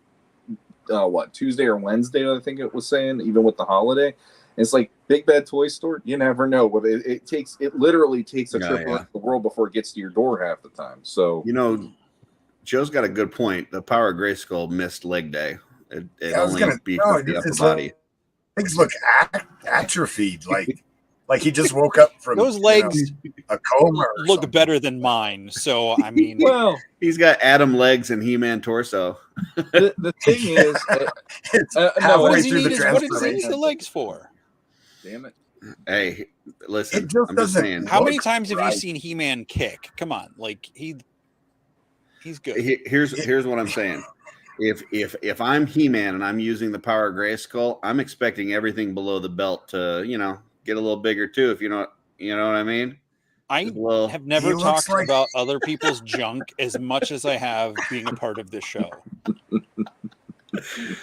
[SPEAKER 2] Tuesday or Wednesday, I think it was saying, even with the holiday. And it's like Big Bad Toy Store, you never know. But it literally takes a trip around the world before it gets to your door half the time. So
[SPEAKER 4] Joe's got a good point. The Power of Grayskull missed leg day. It
[SPEAKER 5] I was
[SPEAKER 4] only
[SPEAKER 5] gonna
[SPEAKER 4] beefed
[SPEAKER 5] no,
[SPEAKER 4] up the upper
[SPEAKER 5] his
[SPEAKER 4] body.
[SPEAKER 5] legs look atrophied, like he just woke up from
[SPEAKER 6] Those legs
[SPEAKER 5] a coma. Or
[SPEAKER 6] look
[SPEAKER 5] something.
[SPEAKER 6] better than mine. So, I mean,
[SPEAKER 2] well,
[SPEAKER 4] He's got Adam legs and He-Man torso.
[SPEAKER 2] the thing is,
[SPEAKER 5] It's
[SPEAKER 2] no,
[SPEAKER 6] what
[SPEAKER 5] halfway
[SPEAKER 6] does he
[SPEAKER 5] through the
[SPEAKER 6] need what does he need
[SPEAKER 5] transformation.
[SPEAKER 6] the legs for?
[SPEAKER 2] damn it.
[SPEAKER 4] Hey, listen,
[SPEAKER 5] It just
[SPEAKER 4] I'm just
[SPEAKER 5] doesn't-
[SPEAKER 4] saying.
[SPEAKER 6] How many
[SPEAKER 5] Look,
[SPEAKER 6] times have you
[SPEAKER 5] right.
[SPEAKER 6] seen He-Man kick? Come on, like he's good.
[SPEAKER 4] Here's what I'm saying. If I'm He-Man and I'm using the Power of Grayskull, I'm expecting everything below the belt to, get a little bigger too. If you know what I mean.
[SPEAKER 6] I
[SPEAKER 4] Just a little-
[SPEAKER 6] have never
[SPEAKER 5] He looks
[SPEAKER 6] talked
[SPEAKER 5] like-
[SPEAKER 6] about other people's junk as much as I have being a part of this show.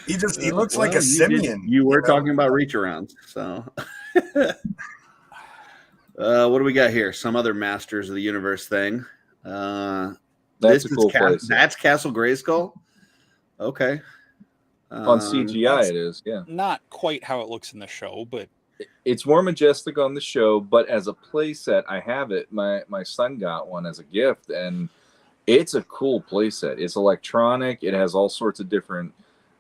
[SPEAKER 5] He looks like
[SPEAKER 4] Well,
[SPEAKER 5] a simian.
[SPEAKER 4] You were
[SPEAKER 5] know?
[SPEAKER 4] talking about reach arounds, so. What do we got here? Some other Masters of the Universe thing.
[SPEAKER 2] That's
[SPEAKER 4] This
[SPEAKER 2] a
[SPEAKER 4] is
[SPEAKER 2] cool place.
[SPEAKER 4] That's Castle Grayskull. Okay.
[SPEAKER 2] On CGI, it is. Yeah,
[SPEAKER 6] Not quite how it looks in the show, but
[SPEAKER 2] it's more majestic on the show, but as a playset, I have it. My son got one as a gift, and it's a cool playset. It's electronic. It has all sorts of different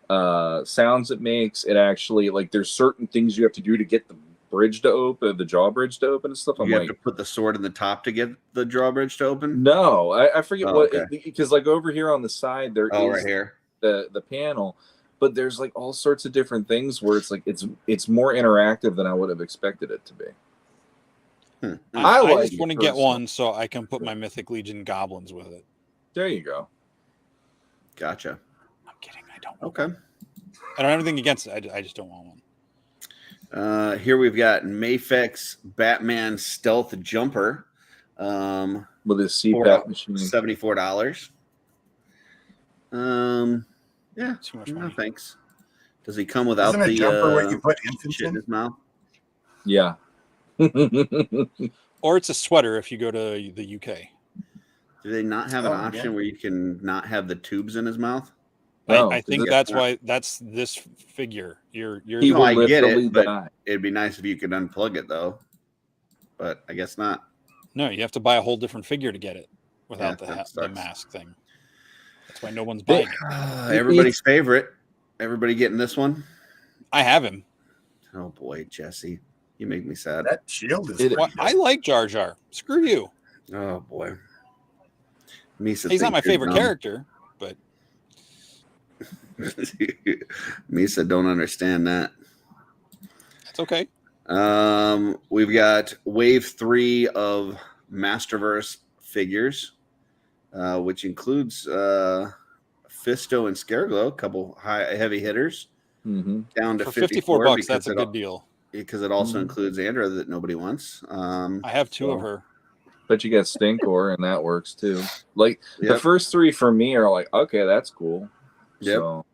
[SPEAKER 2] sounds it makes. It actually, like, there's certain things you have to do to get the bridge to open, the drawbridge to open and stuff. I'm
[SPEAKER 4] You
[SPEAKER 2] like,
[SPEAKER 4] have to put the sword in the top to get the drawbridge to open.
[SPEAKER 2] no, I forget
[SPEAKER 4] Oh,
[SPEAKER 2] what,
[SPEAKER 4] okay.
[SPEAKER 2] because like over here on the side there
[SPEAKER 4] Oh,
[SPEAKER 2] is
[SPEAKER 4] right here.
[SPEAKER 2] the panel, but there's like all sorts of different things where it's like it's more interactive than I would have expected it to be. I
[SPEAKER 6] I
[SPEAKER 2] like
[SPEAKER 6] just
[SPEAKER 2] it
[SPEAKER 6] want to get
[SPEAKER 2] personally.
[SPEAKER 6] one so I can put my Mythic Legion goblins with it.
[SPEAKER 2] There you go.
[SPEAKER 4] Gotcha.
[SPEAKER 6] I'm kidding. I don't.
[SPEAKER 4] Okay.
[SPEAKER 6] I don't have anything against it. I just don't want one.
[SPEAKER 4] Here we've got Mafek's Batman Stealth Jumper.
[SPEAKER 2] With his CPAP machine.
[SPEAKER 4] $74. Yeah,
[SPEAKER 6] Too much
[SPEAKER 4] no
[SPEAKER 6] money.
[SPEAKER 4] thanks. Does he come without
[SPEAKER 5] Isn't a
[SPEAKER 4] the
[SPEAKER 5] jumper what you put infants
[SPEAKER 4] shit in
[SPEAKER 5] in?
[SPEAKER 4] his mouth?
[SPEAKER 2] Yeah.
[SPEAKER 6] Or it's a sweater if you go to the UK.
[SPEAKER 4] Do they not have an
[SPEAKER 5] Oh,
[SPEAKER 4] option
[SPEAKER 5] yeah.
[SPEAKER 4] where you can not have the tubes in his mouth?
[SPEAKER 2] No,
[SPEAKER 6] I think
[SPEAKER 2] because
[SPEAKER 6] that's why that's this figure. You're
[SPEAKER 2] he
[SPEAKER 4] No,
[SPEAKER 2] will
[SPEAKER 4] I get
[SPEAKER 2] literally
[SPEAKER 4] it, but
[SPEAKER 2] die.
[SPEAKER 4] it'd be nice if you could unplug it though. But I guess not.
[SPEAKER 6] no, you have to buy a whole different figure to get it without
[SPEAKER 4] Yeah, that
[SPEAKER 6] the
[SPEAKER 4] sucks.
[SPEAKER 6] mask thing. That's why no one's
[SPEAKER 2] They-
[SPEAKER 6] buying it.
[SPEAKER 4] Everybody's favorite. Everybody getting this one?
[SPEAKER 6] I have him.
[SPEAKER 4] Oh boy, Jesse, you make me sad.
[SPEAKER 5] That shield is
[SPEAKER 2] It-
[SPEAKER 5] pretty
[SPEAKER 6] Well,
[SPEAKER 5] good.
[SPEAKER 6] I like Jar Jar. Screw you.
[SPEAKER 4] Oh boy, Misa.
[SPEAKER 6] He's not my
[SPEAKER 4] thinks you're
[SPEAKER 6] favorite
[SPEAKER 4] dumb.
[SPEAKER 6] character, but
[SPEAKER 4] Misa don't understand that.
[SPEAKER 6] it's okay.
[SPEAKER 4] We've got wave 3 of Masterverse figures, which includes Fisto and Scareglow, a couple heavy hitters,
[SPEAKER 2] Mhm.
[SPEAKER 4] down to
[SPEAKER 6] For
[SPEAKER 4] 54
[SPEAKER 6] $54,
[SPEAKER 4] because
[SPEAKER 6] that's a
[SPEAKER 4] it
[SPEAKER 6] good deal.
[SPEAKER 4] because it also
[SPEAKER 2] Mhm.
[SPEAKER 4] includes Andra that nobody wants.
[SPEAKER 6] I have two of her.
[SPEAKER 2] But you got Stinkor, and that works too. Like the
[SPEAKER 4] Yep.
[SPEAKER 2] first 3 for me are like, okay, that's cool.
[SPEAKER 4] Yep.
[SPEAKER 2] So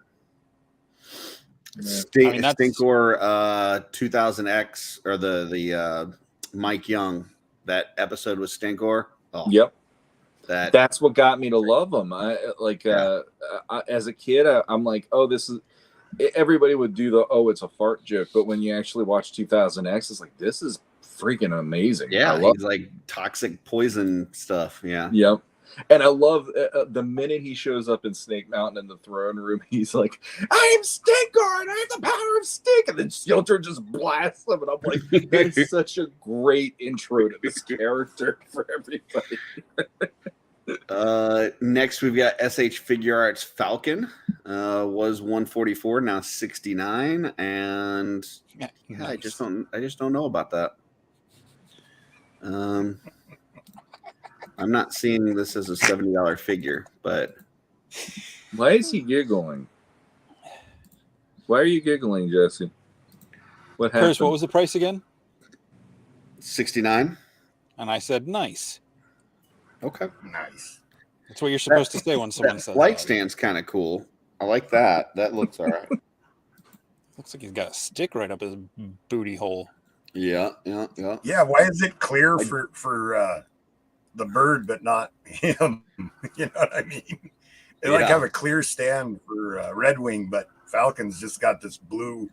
[SPEAKER 4] Stink,
[SPEAKER 6] I mean, that's-
[SPEAKER 4] Stinkor 2000X or the Mike Young, that episode with Stinkor. Oh,
[SPEAKER 2] yep.
[SPEAKER 4] that's
[SPEAKER 2] What got me to love them. As a kid, I'm like, oh, this is. Everybody would do the it's a fart joke, but when you actually watch 2000X, it's like this is freaking amazing.
[SPEAKER 4] yeah,
[SPEAKER 2] I love.
[SPEAKER 4] he's like toxic poison stuff. Yeah.
[SPEAKER 2] Yep. And I love the minute he shows up in Snake Mountain in the throne room, he's like, I am Stinkor and I have the power of Stink. And then Shelter just blasts him. And I'm like, that is such a great intro to this character for everybody.
[SPEAKER 4] Next, we've got SH Figure Arts Falcon. Was 144, now 69. And
[SPEAKER 6] Yeah,
[SPEAKER 4] yeah, I just
[SPEAKER 6] nice.
[SPEAKER 4] don't know about that. I'm not seeing this as a $70 figure, but
[SPEAKER 2] Why is he giggling? Why are you giggling, Jesse? What happened?
[SPEAKER 6] Chris, what was the price again?
[SPEAKER 4] 69.
[SPEAKER 6] And I said, nice.
[SPEAKER 4] Okay.
[SPEAKER 5] Nice.
[SPEAKER 6] That's what you're supposed to say when someone
[SPEAKER 4] That
[SPEAKER 6] says
[SPEAKER 4] light
[SPEAKER 6] that.
[SPEAKER 4] stand's kind of cool. I like that. That looks all right.
[SPEAKER 6] Looks like he's got a stick right up his booty hole.
[SPEAKER 4] Yeah.
[SPEAKER 5] Yeah, why is it clear for the bird but not him? You know what I mean? They like
[SPEAKER 4] Yeah.
[SPEAKER 5] have a clear stand for Red Wing, but Falcon's just got this blue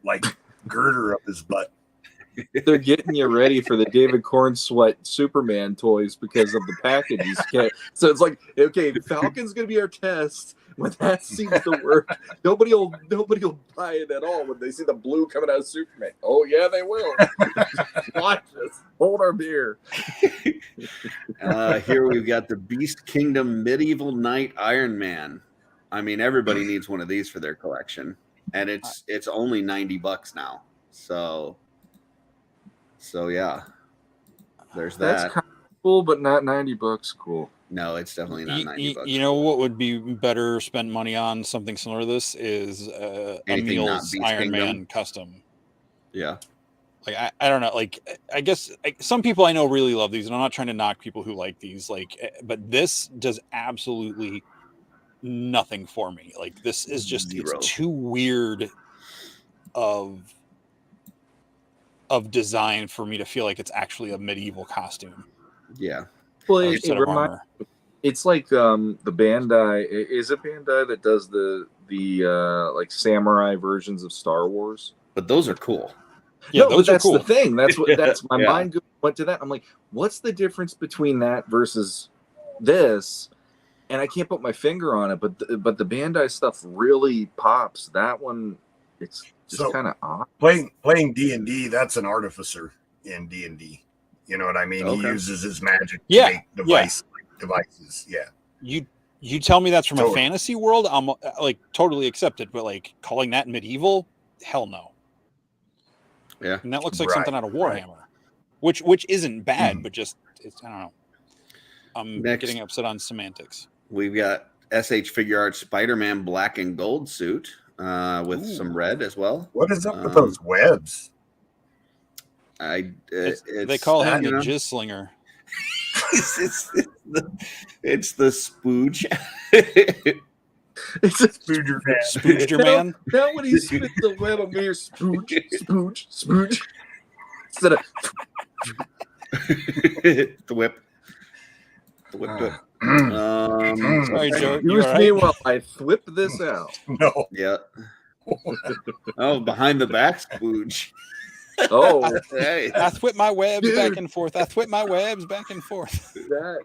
[SPEAKER 5] like girder up his butt.
[SPEAKER 2] They're getting you ready for the David Cornsweet Superman toys because of the packages. So it's like, okay, Falcon's gonna be our test. When that seems to work, nobody will buy it at all when they see the blue coming out of Superman. Oh yeah, they will. Watch us. Hold our beer.
[SPEAKER 4] Here we've got the Beast Kingdom Medieval Knight Iron Man. I mean, everybody needs one of these for their collection, and it's only $90 now. So yeah, there's that.
[SPEAKER 2] That's kind of cool, but not $90 cool.
[SPEAKER 4] No, it's definitely not $90.
[SPEAKER 6] You know what would be better spent money on something similar to this is
[SPEAKER 4] Anything not
[SPEAKER 6] Emil's
[SPEAKER 4] Beast
[SPEAKER 6] Iron
[SPEAKER 4] Kingdom?
[SPEAKER 6] Man custom.
[SPEAKER 4] Yeah.
[SPEAKER 6] Like I don't know. Like I guess some people I know really love these, and I'm not trying to knock people who like these. Like, but this does absolutely nothing for me. Like this is just
[SPEAKER 4] Zero.
[SPEAKER 6] it's too weird of design for me to feel like it's actually a medieval costume.
[SPEAKER 4] Yeah.
[SPEAKER 2] Well,
[SPEAKER 6] instead of armor.
[SPEAKER 2] it's like the Bandai. Is it Bandai that does the like samurai versions of Star Wars?
[SPEAKER 4] But those are cool.
[SPEAKER 6] Yeah,
[SPEAKER 2] No, but
[SPEAKER 6] those are
[SPEAKER 2] that's
[SPEAKER 6] cool.
[SPEAKER 2] the thing. That's my
[SPEAKER 4] Yeah.
[SPEAKER 2] mind went to that. I'm like, what's the difference between that versus this? And I can't put my finger on it, but the Bandai stuff really pops. That one, it's just
[SPEAKER 5] So-
[SPEAKER 2] kind of odd.
[SPEAKER 5] Playing D&D, that's an artificer in D&D. You know what I mean?
[SPEAKER 4] Okay.
[SPEAKER 5] He uses his magic
[SPEAKER 6] Yeah,
[SPEAKER 5] to make devices. Yeah.
[SPEAKER 6] You tell me that's from a
[SPEAKER 5] Totally.
[SPEAKER 6] fantasy world, I'm like totally accepted, but like calling that medieval, hell no.
[SPEAKER 4] Yeah.
[SPEAKER 6] And that looks like
[SPEAKER 5] Right,
[SPEAKER 6] something out of
[SPEAKER 5] right.
[SPEAKER 6] Warhammer, which isn't bad, but just I don't know. I'm
[SPEAKER 4] Next.
[SPEAKER 6] getting upset on semantics.
[SPEAKER 4] We've got SH Figure Arts Spider-Man black and gold suit with
[SPEAKER 6] Ooh.
[SPEAKER 4] some red as well.
[SPEAKER 5] What is up with those webs?
[SPEAKER 4] They
[SPEAKER 6] They call him
[SPEAKER 4] you
[SPEAKER 6] the
[SPEAKER 4] know,
[SPEAKER 6] Jizz Slinger.
[SPEAKER 4] it's the spooge.
[SPEAKER 2] It's a
[SPEAKER 5] Spooger man.
[SPEAKER 6] Spooged your man.
[SPEAKER 2] Now when he spits the web, I'm here, spooge, spooge, spooge. Instead of
[SPEAKER 4] The whip. The whip. Whip.
[SPEAKER 6] Sorry, Joe. You
[SPEAKER 2] use
[SPEAKER 6] all
[SPEAKER 2] me
[SPEAKER 6] right?
[SPEAKER 2] while I whip this out.
[SPEAKER 5] No.
[SPEAKER 4] Yeah. Oh, behind the back spooge.
[SPEAKER 2] Oh,
[SPEAKER 4] Hey.
[SPEAKER 6] I whip my webs back and forth. I whip my webs back and forth.
[SPEAKER 2] that.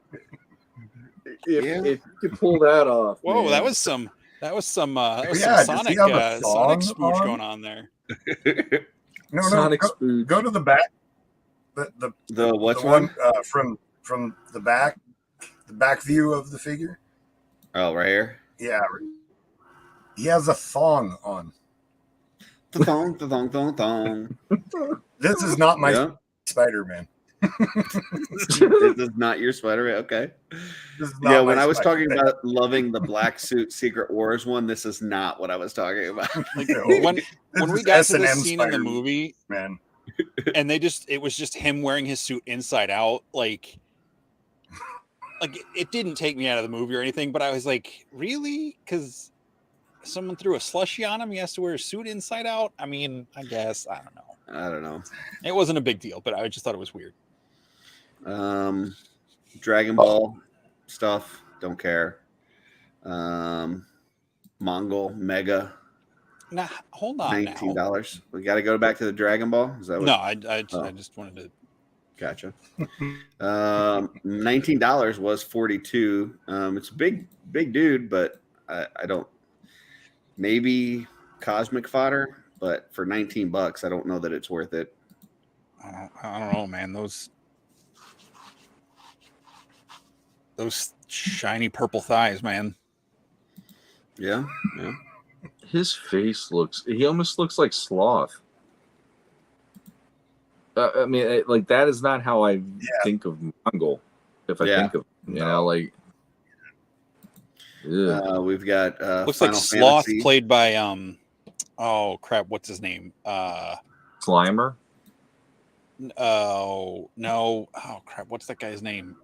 [SPEAKER 4] Yeah.
[SPEAKER 2] If you could pull that off.
[SPEAKER 6] Whoa,
[SPEAKER 2] man.
[SPEAKER 6] that was some
[SPEAKER 5] Yeah,
[SPEAKER 6] some
[SPEAKER 5] does
[SPEAKER 6] Sonic
[SPEAKER 5] he have a
[SPEAKER 6] Sonic
[SPEAKER 5] thong
[SPEAKER 6] spooge
[SPEAKER 5] on?
[SPEAKER 6] going on there.
[SPEAKER 5] No,
[SPEAKER 2] Sonic
[SPEAKER 5] go,
[SPEAKER 2] spooge.
[SPEAKER 5] go to the back.
[SPEAKER 4] The what's
[SPEAKER 5] the
[SPEAKER 4] one?
[SPEAKER 5] one from the back view of the figure.
[SPEAKER 4] Oh, right here.
[SPEAKER 5] Yeah, he has a thong on.
[SPEAKER 4] The thong, the thong, thong, thong.
[SPEAKER 5] This is not my
[SPEAKER 4] Yeah.
[SPEAKER 5] Spider-Man.
[SPEAKER 4] This is not your Spider-Man. Okay.
[SPEAKER 5] This is not
[SPEAKER 4] Yeah,
[SPEAKER 5] my
[SPEAKER 4] when I was talking
[SPEAKER 5] Spider-Man.
[SPEAKER 4] about loving the black suit Secret Wars one, this is not what I was talking about.
[SPEAKER 6] Like
[SPEAKER 5] No,
[SPEAKER 6] when
[SPEAKER 5] this
[SPEAKER 6] we
[SPEAKER 5] is
[SPEAKER 6] got to
[SPEAKER 5] S&M
[SPEAKER 6] this scene in the
[SPEAKER 5] Spider-Man.
[SPEAKER 6] movie, and it was just him wearing his suit inside out, like it didn't take me out of the movie or anything, but I was like, really? Because someone threw a slushie on him, he has to wear a suit inside out. I mean, I guess I don't know. It wasn't a big deal, but I just thought it was weird.
[SPEAKER 4] Dragon Ball stuff, don't care. Mongol Mega,
[SPEAKER 6] Nah, hold on now.
[SPEAKER 4] $19. We got to go back to the Dragon Ball. Is that what?
[SPEAKER 6] No, I
[SPEAKER 4] Oh.
[SPEAKER 6] just wanted to.
[SPEAKER 4] Gotcha. $19 was 42. It's a big dude, but I don't. Maybe cosmic fodder, but for $19, I don't know that it's worth it.
[SPEAKER 6] I don't know, man. Those shiny purple thighs, man.
[SPEAKER 4] Yeah.
[SPEAKER 2] His face he almost looks like Sloth. I mean, like that is not how I think of Mongol. If I think of, like,
[SPEAKER 4] we've got
[SPEAKER 6] Looks
[SPEAKER 4] Final
[SPEAKER 6] like Sloth
[SPEAKER 4] Fantasy.
[SPEAKER 6] played by oh crap, what's his name?
[SPEAKER 2] Slimer.
[SPEAKER 6] Oh no, oh crap, what's that guy's name?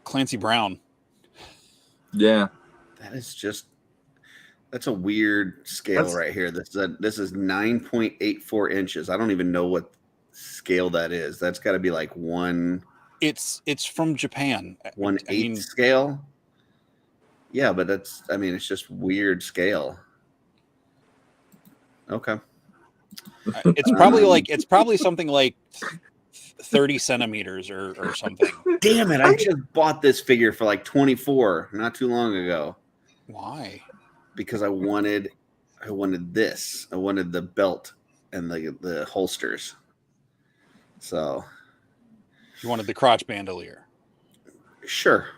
[SPEAKER 6] Clancy Brown.
[SPEAKER 2] Yeah,
[SPEAKER 4] That's a weird scale right here. This is 9.84 inches. I don't even know what scale that is. That's got to be like
[SPEAKER 6] It's from Japan.
[SPEAKER 4] 1/8 scale. Yeah, but it's just weird scale. Okay.
[SPEAKER 6] It's probably something like 30 centimeters or something.
[SPEAKER 4] Damn it! I just bought this figure for like 24 not too long ago.
[SPEAKER 6] Why?
[SPEAKER 4] Because I wanted this. I wanted the belt and the holsters. So
[SPEAKER 6] You wanted the crotch bandolier.
[SPEAKER 4] sure.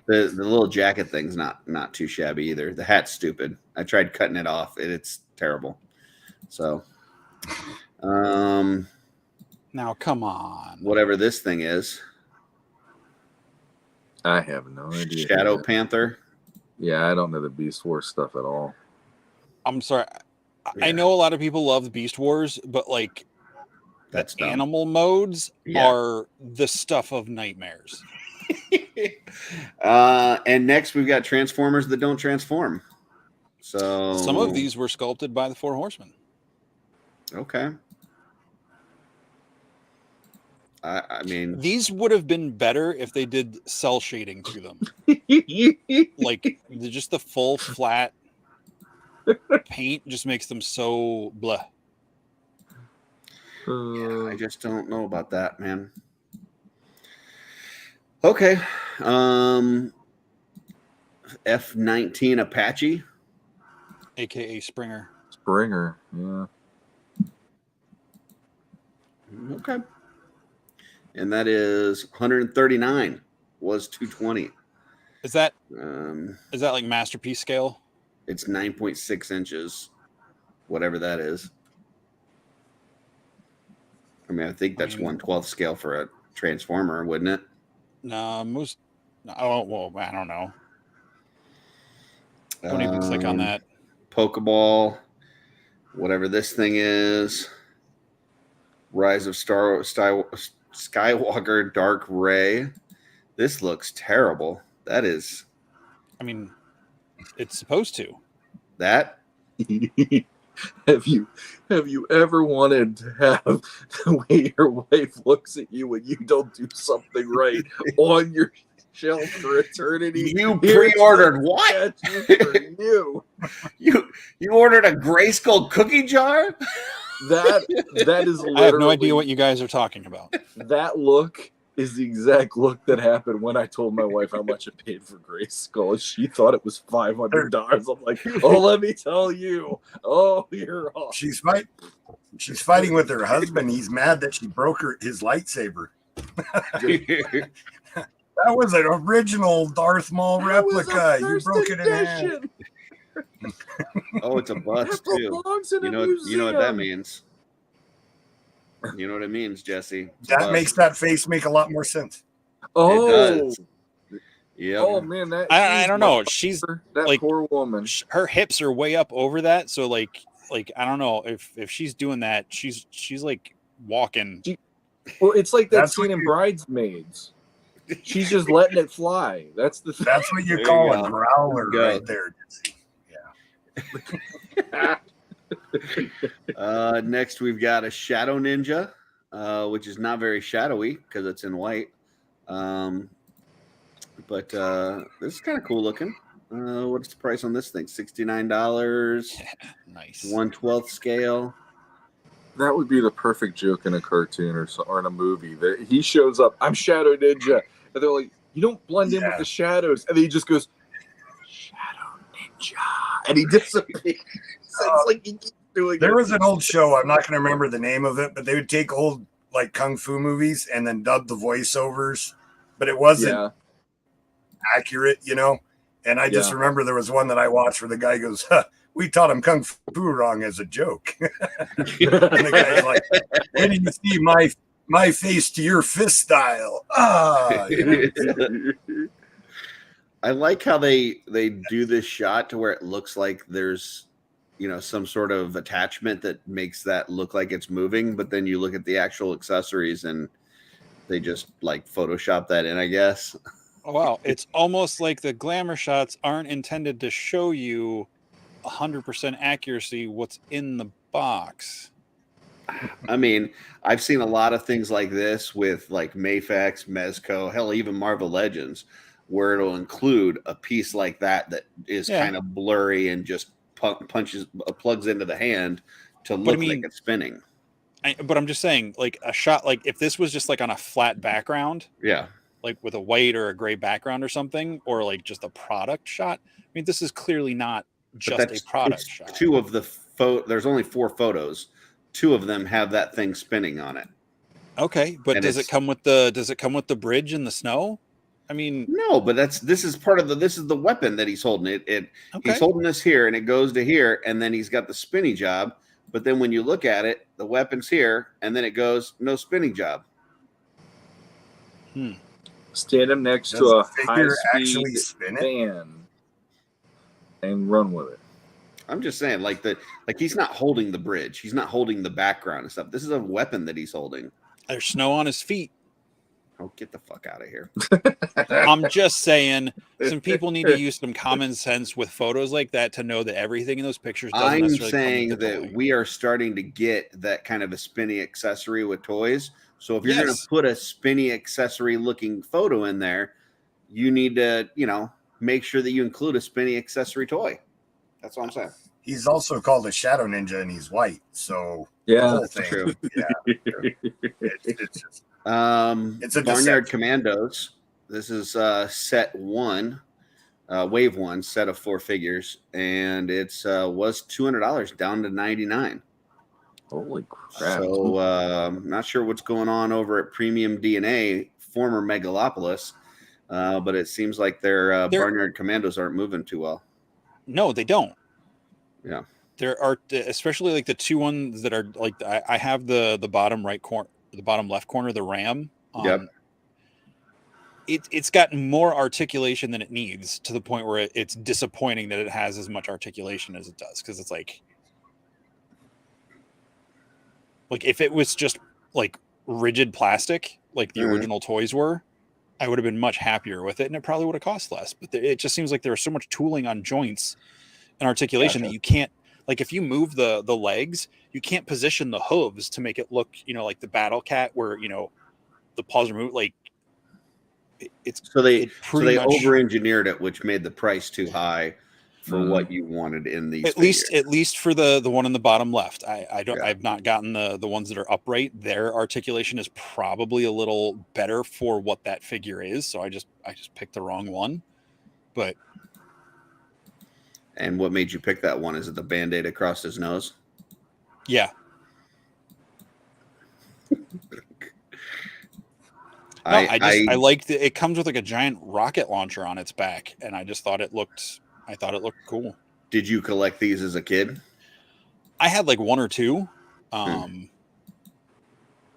[SPEAKER 4] The little jacket thing's not too shabby either. The hat's stupid. I tried cutting it off. It's terrible. So
[SPEAKER 6] now come on.
[SPEAKER 4] whatever this thing is.
[SPEAKER 2] I have no idea.
[SPEAKER 4] Shadow Panther.
[SPEAKER 2] Yeah, I don't know the Beast Wars stuff at all.
[SPEAKER 6] I'm sorry.
[SPEAKER 4] Yeah.
[SPEAKER 6] I know a lot of people love the Beast Wars, but like
[SPEAKER 4] That's dumb.
[SPEAKER 6] animal modes
[SPEAKER 4] Yeah.
[SPEAKER 6] are the stuff of nightmares.
[SPEAKER 4] And next we've got Transformers that don't transform. So
[SPEAKER 6] Some of these were sculpted by the Four Horsemen.
[SPEAKER 4] Okay. I mean,
[SPEAKER 6] These would have been better if they did cell shading to them. Like just the full flat paint just makes them so blah.
[SPEAKER 4] I just don't know about that, man. Okay. F-19 Apache.
[SPEAKER 6] AKA Springer.
[SPEAKER 2] Springer, yeah.
[SPEAKER 4] Okay. And that is 139. Was 220.
[SPEAKER 6] Is that
[SPEAKER 4] Um,
[SPEAKER 6] like masterpiece scale?
[SPEAKER 4] it's 9.6 inches, whatever that is. I mean, I think that's 1/12 scale for a Transformer, wouldn't it?
[SPEAKER 6] No, most. Oh well, I don't know. Don't even click on that.
[SPEAKER 4] Pokeball, whatever this thing is, Rise of Skywalker Dark Ray. This looks terrible. That is
[SPEAKER 6] I mean, it's supposed to.
[SPEAKER 4] that.
[SPEAKER 2] Have you ever wanted to have the way your wife looks at you when you don't do something right on your shelf for eternity?
[SPEAKER 4] You
[SPEAKER 2] Here's
[SPEAKER 4] pre-ordered
[SPEAKER 2] the
[SPEAKER 4] what?
[SPEAKER 2] statue for you.
[SPEAKER 4] You ordered a Grayskull cookie jar?
[SPEAKER 2] That is literally.
[SPEAKER 6] I have no idea what you guys are talking about.
[SPEAKER 2] That look is the exact look that happened when I told my wife how much I paid for Grayskull, and she thought it was $500. I'm like, oh, let me tell you. Oh, you're off.
[SPEAKER 5] She's fighting with her husband. He's mad that she broke his lightsaber. That was an original Darth Maul replica. You broke it in half.
[SPEAKER 4] Oh, it's a bust
[SPEAKER 2] That
[SPEAKER 4] too.
[SPEAKER 2] belongs in a
[SPEAKER 4] You know what that
[SPEAKER 2] museum.
[SPEAKER 4] means. You know what it means, Jesse. It's a
[SPEAKER 5] That
[SPEAKER 4] bust.
[SPEAKER 5] makes that face make a lot more sense.
[SPEAKER 2] Oh,
[SPEAKER 4] It does. Yep.
[SPEAKER 2] oh man, that
[SPEAKER 6] I don't know. She's
[SPEAKER 2] that
[SPEAKER 6] like-
[SPEAKER 2] poor woman.
[SPEAKER 6] her hips are way up over that, so like I don't know if she's doing that. She's like walking.
[SPEAKER 2] Well, it's like that
[SPEAKER 5] That's
[SPEAKER 2] scene
[SPEAKER 5] what
[SPEAKER 2] in
[SPEAKER 5] you-
[SPEAKER 2] Bridesmaids. She's just letting it fly. That's the thing.
[SPEAKER 5] That's what you
[SPEAKER 4] There
[SPEAKER 5] call
[SPEAKER 4] you
[SPEAKER 5] a
[SPEAKER 4] go.
[SPEAKER 5] growler
[SPEAKER 4] Go.
[SPEAKER 5] right there.
[SPEAKER 4] Next, we've got a Shadow Ninja, which is not very shadowy because it's in white. But this is kind of cool looking. What's the price on this thing? $69.
[SPEAKER 6] Nice.
[SPEAKER 4] 1/12 scale.
[SPEAKER 2] That would be the perfect joke in a cartoon or in a movie. That he shows up, I'm Shadow Ninja, and they're like, you don't blend in with
[SPEAKER 5] Yeah.
[SPEAKER 2] the shadows, and then he just goes, Shadow Ninja, and he disappears. It's like he keeps doing
[SPEAKER 5] There
[SPEAKER 2] it.
[SPEAKER 5] was an old show. I'm not going to remember the name of it, but they would take old like kung fu movies and then dub the voiceovers, but it wasn't accurate, you know. And I just remember there was one that I watched where the guy goes, "We taught him kung fu wrong as a joke," and the guy's like, "When do you see my face to your fist style?"
[SPEAKER 4] I like how they do this shot to where it looks like there's some sort of attachment that makes that look like it's moving, but then you look at the actual accessories and they just like Photoshop that in, I guess.
[SPEAKER 6] Oh, wow, it's almost like the glamour shots aren't intended to show you 100% accuracy what's in the box.
[SPEAKER 4] I mean, I've seen a lot of things like this with like Mafex, Mezco, hell, even Marvel Legends, where it'll include a piece like that is kind of blurry and just plugs into the hand to look like it's spinning.
[SPEAKER 6] But I'm just saying, like a shot, like if this was just like on a flat background, like with a white or a gray background or something, or like just a product shot. I mean, this is clearly not just a product shot.
[SPEAKER 4] Two of the there's only 4 photos. 2 of them have that thing spinning on it.
[SPEAKER 6] Okay, but does it come with the bridge in the snow? I mean,
[SPEAKER 4] no, but this is the weapon that he's holding. He's holding this here and it goes to here, and then he's got the spinny job. But then when you look at it, the weapon's here, and then it goes no spinning job.
[SPEAKER 2] Stand him next to a high-speed fan and run with it.
[SPEAKER 4] I'm just saying, like he's not holding the bridge. He's not holding the background and stuff. This is a weapon that he's holding.
[SPEAKER 6] There's snow on his feet.
[SPEAKER 4] Oh, get the fuck out of here.
[SPEAKER 6] I'm just saying, some people need to use some common sense with photos like that to know that everything in those pictures doesn't
[SPEAKER 4] I'm
[SPEAKER 6] necessarily
[SPEAKER 4] saying
[SPEAKER 6] come with the
[SPEAKER 4] that
[SPEAKER 6] toy.
[SPEAKER 4] we are starting to get that kind of a spinny accessory with toys. So if you're going to put a spinny accessory looking photo in there, you need to, make sure that you include a spinny accessory toy. That's all I'm saying.
[SPEAKER 5] He's also called a Shadow Ninja, and he's white. So
[SPEAKER 2] the
[SPEAKER 5] whole thing,
[SPEAKER 4] true.
[SPEAKER 5] It's just
[SPEAKER 4] It's a Barnyard Commandos. This is set 1, wave 1, set of 4 figures, and it's was $200 down to $99.
[SPEAKER 2] Holy crap!
[SPEAKER 4] So I'm not sure what's going on over at Premium DNA, former Megalopolis, but it seems like their Barnyard Commandos aren't moving too well.
[SPEAKER 6] No, they don't.
[SPEAKER 4] Yeah,
[SPEAKER 6] there are, especially like the 2 ones that are like I have the bottom right corner, the bottom left corner, the Ram.
[SPEAKER 4] Yep.
[SPEAKER 6] It's got more articulation than it needs, to the point where it's disappointing that it has as much articulation as it does, because it's like if it was just like rigid plastic, like the original toys were, I would have been much happier with it, and it probably would have cost less. But it just seems like there was so much tooling on joints and articulation that you can't, like, if you move the legs, you can't position the hooves to make it look, like the Battle Cat, where the paws are moved. Like it's
[SPEAKER 4] so they
[SPEAKER 6] much,
[SPEAKER 4] over-engineered it, which made the price too high for what you wanted in these.
[SPEAKER 6] At least for the one in the bottom left. I've not gotten the ones that are upright. Their articulation is probably a little better for what that figure is. So I just picked the wrong one. But
[SPEAKER 4] and what made you pick that one? Is it the Band-Aid across his nose?
[SPEAKER 6] Yeah. I liked it. It comes with like a giant rocket launcher on its back, and I just thought it looked cool.
[SPEAKER 4] Did you collect these as a kid?
[SPEAKER 6] I had like one or two. But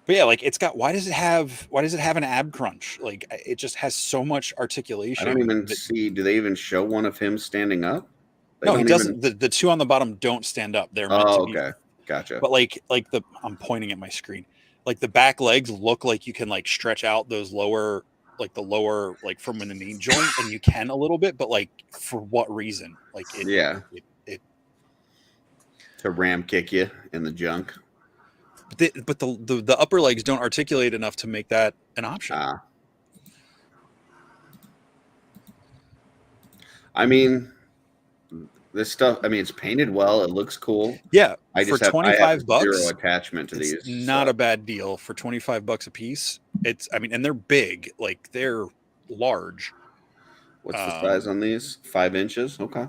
[SPEAKER 6] yeah, like it's got, why does it have an ab crunch? Like it just has so much articulation.
[SPEAKER 4] I don't even see, do they even show one of him standing up?
[SPEAKER 6] No, he doesn't. The two on the bottom don't stand up. They're meant to be.
[SPEAKER 4] Okay. Gotcha.
[SPEAKER 6] But I'm pointing at my screen. Like the back legs look like you can like stretch out those lower, like the lower, like from a knee joint, and you can a little bit, but like for what reason? Like it
[SPEAKER 4] to ram kick you in the junk.
[SPEAKER 6] But the upper legs don't articulate enough to make that an option.
[SPEAKER 4] I mean, this stuff, it's painted well. It looks cool.
[SPEAKER 6] Yeah.
[SPEAKER 4] I
[SPEAKER 6] for
[SPEAKER 4] have
[SPEAKER 6] $25,
[SPEAKER 4] zero attachment to these.
[SPEAKER 6] Not a bad deal for $25 a piece. And they're big, like they're large.
[SPEAKER 4] What's the size on these? 5 inches. Okay.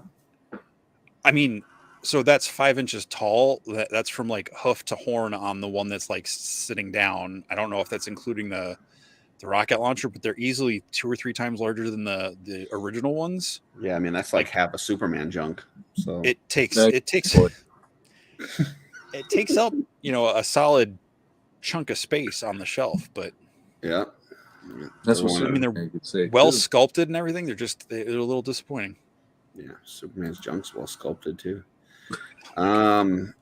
[SPEAKER 6] So that's 5 inches tall. That's from like hoof to horn on the one that's like sitting down. I don't know if that's including the rocket launcher, but they're easily 2 or 3 times larger than the original ones.
[SPEAKER 4] Yeah, that's like half a Superman junk. So
[SPEAKER 6] it takes up, a solid chunk of space on the shelf. But
[SPEAKER 4] yeah,
[SPEAKER 2] that's what
[SPEAKER 6] they're well sculpted and everything. They're a little disappointing.
[SPEAKER 4] Yeah, Superman's junk's well sculpted too.
[SPEAKER 6] You've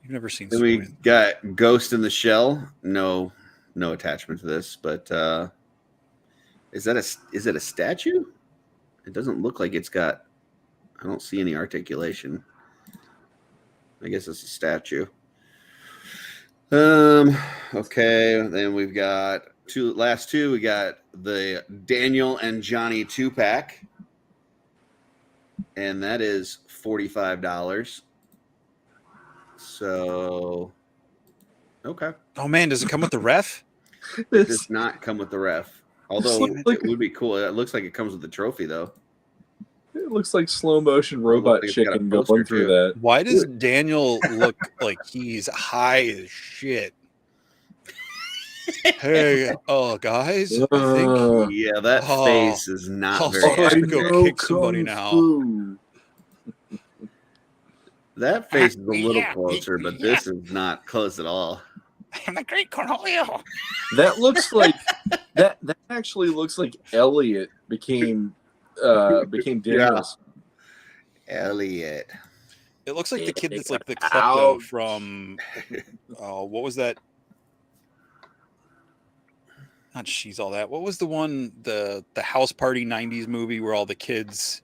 [SPEAKER 6] never seen
[SPEAKER 4] then
[SPEAKER 6] Superman.
[SPEAKER 4] We got Ghost in the Shell. No attachment to this, but is it a statue? It doesn't look like it's got, I don't see any articulation. I guess it's a statue. Okay, then we've got last two. We got the Daniel and Johnny 2-pack, and that is $45. So okay.
[SPEAKER 6] Oh man, does it come with the ref?
[SPEAKER 4] It does not come with the ref. Although it would be cool. It looks like it comes with the trophy, though.
[SPEAKER 2] It looks like slow motion robot chicken going through that.
[SPEAKER 6] Why does Daniel look like he's high as shit? Hey, guys, I think
[SPEAKER 4] yeah, that face is not very.
[SPEAKER 6] I'm supposed to go kick somebody now.
[SPEAKER 4] That face is a little closer, but this is not close at all.
[SPEAKER 6] I'm the great Cornholio.
[SPEAKER 2] That looks like that actually looks like Elliot became Daniels.
[SPEAKER 4] Yeah. Elliot.
[SPEAKER 6] It looks like the kid that's like the klepto from what was that? Not She's All That. What was the one, the house party 90s movie where all the kids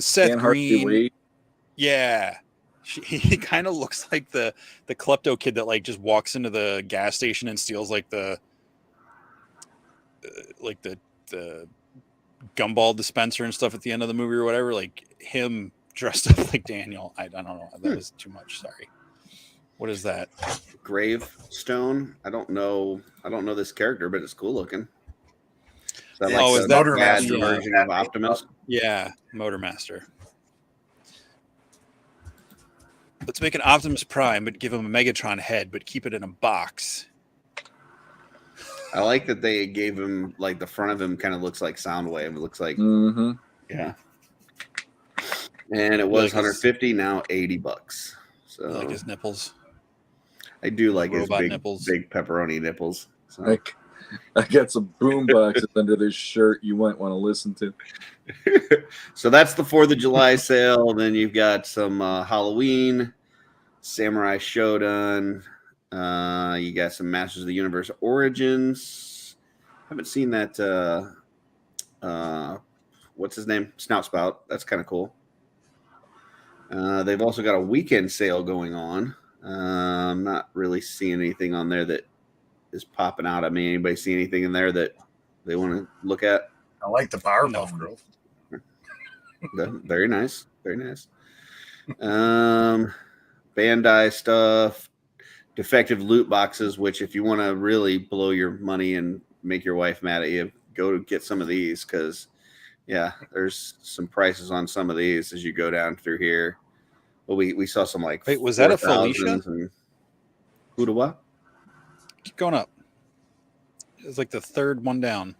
[SPEAKER 6] Seth Green. Yeah. He kind of looks like the klepto kid that like just walks into the gas station and steals like the gumball dispenser and stuff at the end of the movie or whatever. Like him dressed up like Daniel. I don't know. That was too much. Sorry. What is that?
[SPEAKER 4] Gravestone. I don't know this character, but it's cool looking. Is that
[SPEAKER 6] is that
[SPEAKER 4] bad version of Optimus?
[SPEAKER 6] Yeah, Motormaster. Let's make an Optimus Prime, but give him a Megatron head, but keep it in a box.
[SPEAKER 4] I like that they gave him, like, the front of him kind of looks like Soundwave. It looks like, yeah. And it was $150, now $80. So
[SPEAKER 6] like his nipples.
[SPEAKER 4] I do like his
[SPEAKER 6] big nipples,
[SPEAKER 4] big pepperoni nipples. So.
[SPEAKER 2] I got some boom boxes under this shirt you might want to listen to.
[SPEAKER 4] So that's the 4th of July sale. Then you've got some Halloween, Samurai Shodown. You got some Masters of the Universe Origins. Haven't seen that. What's his name? Snout Spout. That's kind of cool. They've also got a weekend sale going on. I'm not really seeing anything on there that is popping out at me. Anybody see anything in there that they want to look at?
[SPEAKER 5] I like the Powerpuff Girls.
[SPEAKER 4] Very nice. Very nice. Bandai stuff, defective loot boxes, which if you want to really blow your money and make your wife mad at you, go to get some of these because, yeah, there's some prices on some of these as you go down through here. But we saw some like.
[SPEAKER 6] Wait, was that a Felicia?
[SPEAKER 4] Who to what?
[SPEAKER 6] Keep going up. It's like the third one down.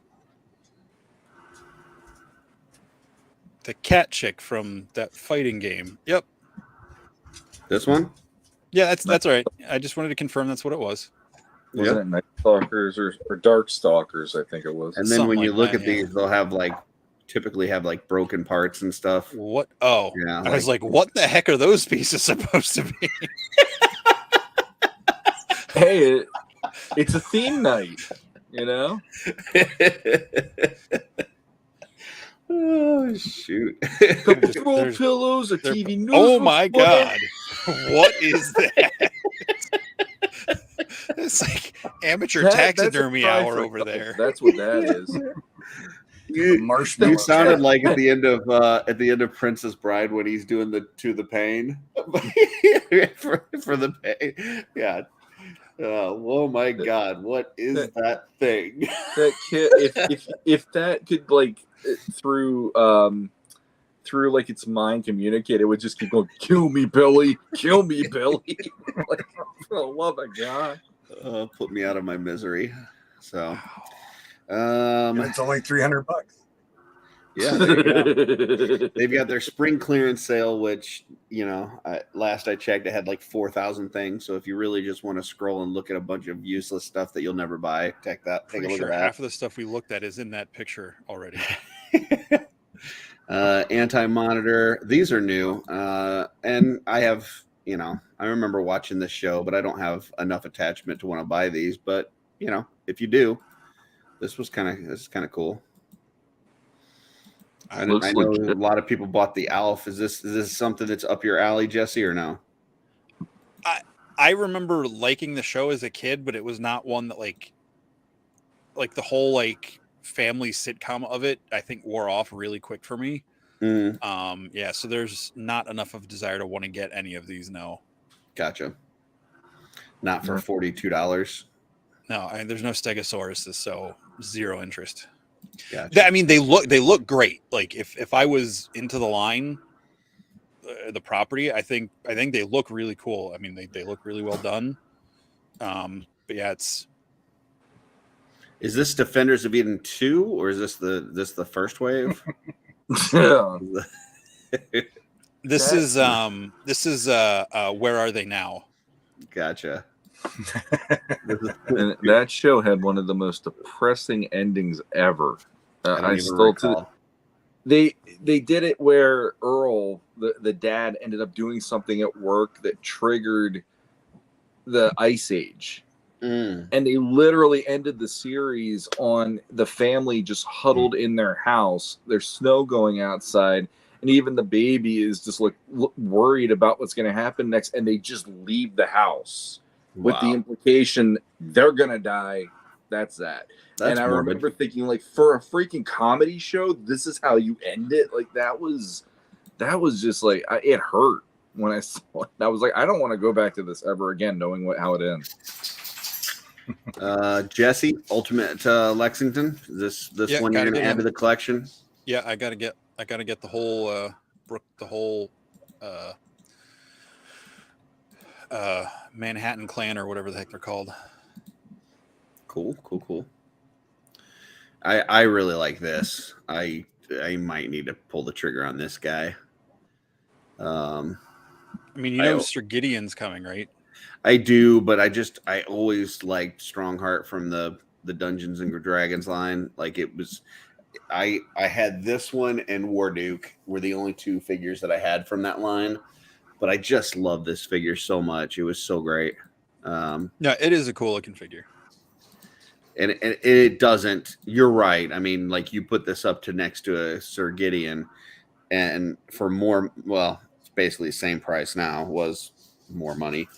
[SPEAKER 6] The cat chick from that fighting game. Yep.
[SPEAKER 4] This one?
[SPEAKER 6] Yeah, that's all right. I just wanted to confirm that's what it was.
[SPEAKER 2] Wasn't it Night Stalkers or Dark Stalkers? I think it was.
[SPEAKER 4] And then when you look at
[SPEAKER 6] yeah.
[SPEAKER 4] these, they'll have typically have broken parts and stuff.
[SPEAKER 6] What? Oh,
[SPEAKER 4] yeah.
[SPEAKER 6] I was like, what the heck are those pieces supposed to be?
[SPEAKER 2] Hey, it's a theme night, you know?
[SPEAKER 4] Oh, shoot.
[SPEAKER 2] Couple throw pillows, a TV news.
[SPEAKER 6] Oh my God. What is that? It's like amateur taxidermy hour over there.
[SPEAKER 2] That's what that is.
[SPEAKER 5] Marshmallow.
[SPEAKER 4] You sounded like at the end of Princess Bride when he's doing the To the Pain for the pain. Yeah. Oh my God! What is that thing?
[SPEAKER 2] That kid, if that could through like its mind communicate, it would just keep going, "Kill me, Billy! Kill me, Billy!" Like, for the love of God,
[SPEAKER 4] put me out of my misery. So,
[SPEAKER 5] it's only $300.
[SPEAKER 4] Yeah, there you go. They've got their spring clearance sale, which, last I checked, it had like 4,000 things. So if you really just want to scroll and look at a bunch of useless stuff that you'll never buy, take a look at that.
[SPEAKER 6] Half of the stuff we looked at is in that picture already.
[SPEAKER 4] Anti-monitor. These are new. And I have, I remember watching this show, but I don't have enough attachment to want to buy these. But, if you do, this is kind of cool. I know a lot of people bought the Alf. Is this something that's up your alley, Jesse, or no?
[SPEAKER 6] I remember liking the show as a kid, but it was not one that like the whole family sitcom of it, I think wore off really quick for me.
[SPEAKER 4] Mm.
[SPEAKER 6] So there's not enough of a desire to want to get any of these. No.
[SPEAKER 4] Gotcha. Not for $42.
[SPEAKER 6] No, there's no Stegosauruses, so zero interest.
[SPEAKER 4] Gotcha.
[SPEAKER 6] I mean, they look great. Like if I was into the line, the property, I think they look really cool. I mean, they look really well done. But yeah,
[SPEAKER 4] Is this Defenders of Eden 2 or is this the first wave?
[SPEAKER 2] Yeah.
[SPEAKER 6] This is Where Are They Now?
[SPEAKER 4] Gotcha.
[SPEAKER 2] And that show had one of the most depressing endings ever. They did it where Earl, the dad, ended up doing something at work that triggered the Ice Age. And they literally ended the series on the family just huddled in their house. There's snow going outside, and even the baby is just worried about what's going to happen next, and they just leave the house with the implication they're going to die. That's that. And I remember thinking, for a freaking comedy show, this is how you end it. That was just it hurt when I saw it. I was like, I don't want to go back to this ever again, knowing how it ends.
[SPEAKER 4] Jesse, Ultimate Lexington. Is this one you're going to add to the collection?
[SPEAKER 6] Yeah, I gotta get the whole Manhattan Clan or whatever the heck they're called.
[SPEAKER 4] Cool. I really like this. I might need to pull the trigger on this guy.
[SPEAKER 6] I mean, Mr. Gideon's coming, right?
[SPEAKER 4] I do, but I always liked Strongheart from the the Dungeons and Dragons line. Like it was, I had this one and Warduke were the only two figures that I had from that line, but I just love this figure so much. It was so great.
[SPEAKER 6] Yeah, it is a cool looking figure.
[SPEAKER 4] And it doesn't. You're right. I mean, like you put this up to next to a Sir Gideon, and for more, well, it's basically the same price now. Was more money,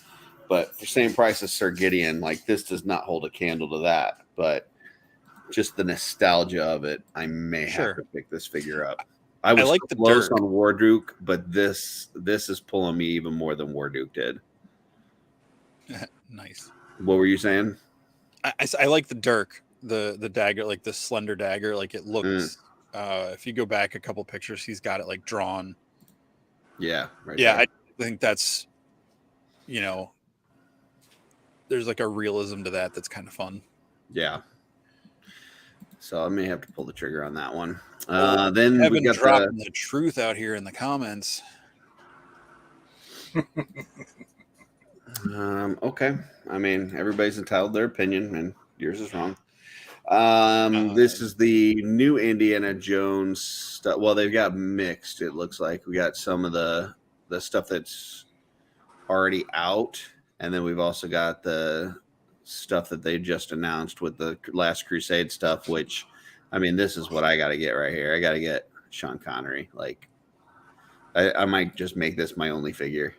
[SPEAKER 4] but for same price as Sir Gideon, like this does not hold a candle to that. But just the nostalgia of it, I may have to pick this figure up. I was
[SPEAKER 6] like the
[SPEAKER 4] close
[SPEAKER 6] Dirk.
[SPEAKER 4] on Warduke, but this is pulling me even more than Warduke did.
[SPEAKER 6] Nice.
[SPEAKER 4] What were you saying?
[SPEAKER 6] I like the Dirk, the dagger, like the slender dagger. Like it looks. If you go back a couple pictures, he's got it like drawn.
[SPEAKER 4] Yeah. Right.
[SPEAKER 6] Yeah,
[SPEAKER 4] there.
[SPEAKER 6] I think that's. There's like a realism to that that's kind of fun.
[SPEAKER 4] Yeah. So I may have to pull the trigger on that one.
[SPEAKER 6] Well,
[SPEAKER 4] then we got
[SPEAKER 6] dropping the truth out here in the comments.
[SPEAKER 4] Okay. I mean, everybody's entitled to their opinion, and yours is wrong. This is the new Indiana Jones stuff. Well, they've got mixed. It looks like we got some of the stuff that's already out, and then we've also got the stuff that they just announced with the Last Crusade stuff. Which, I mean, this is what I got to get right here. I got to get Sean Connery. Like, I might just make this my only figure,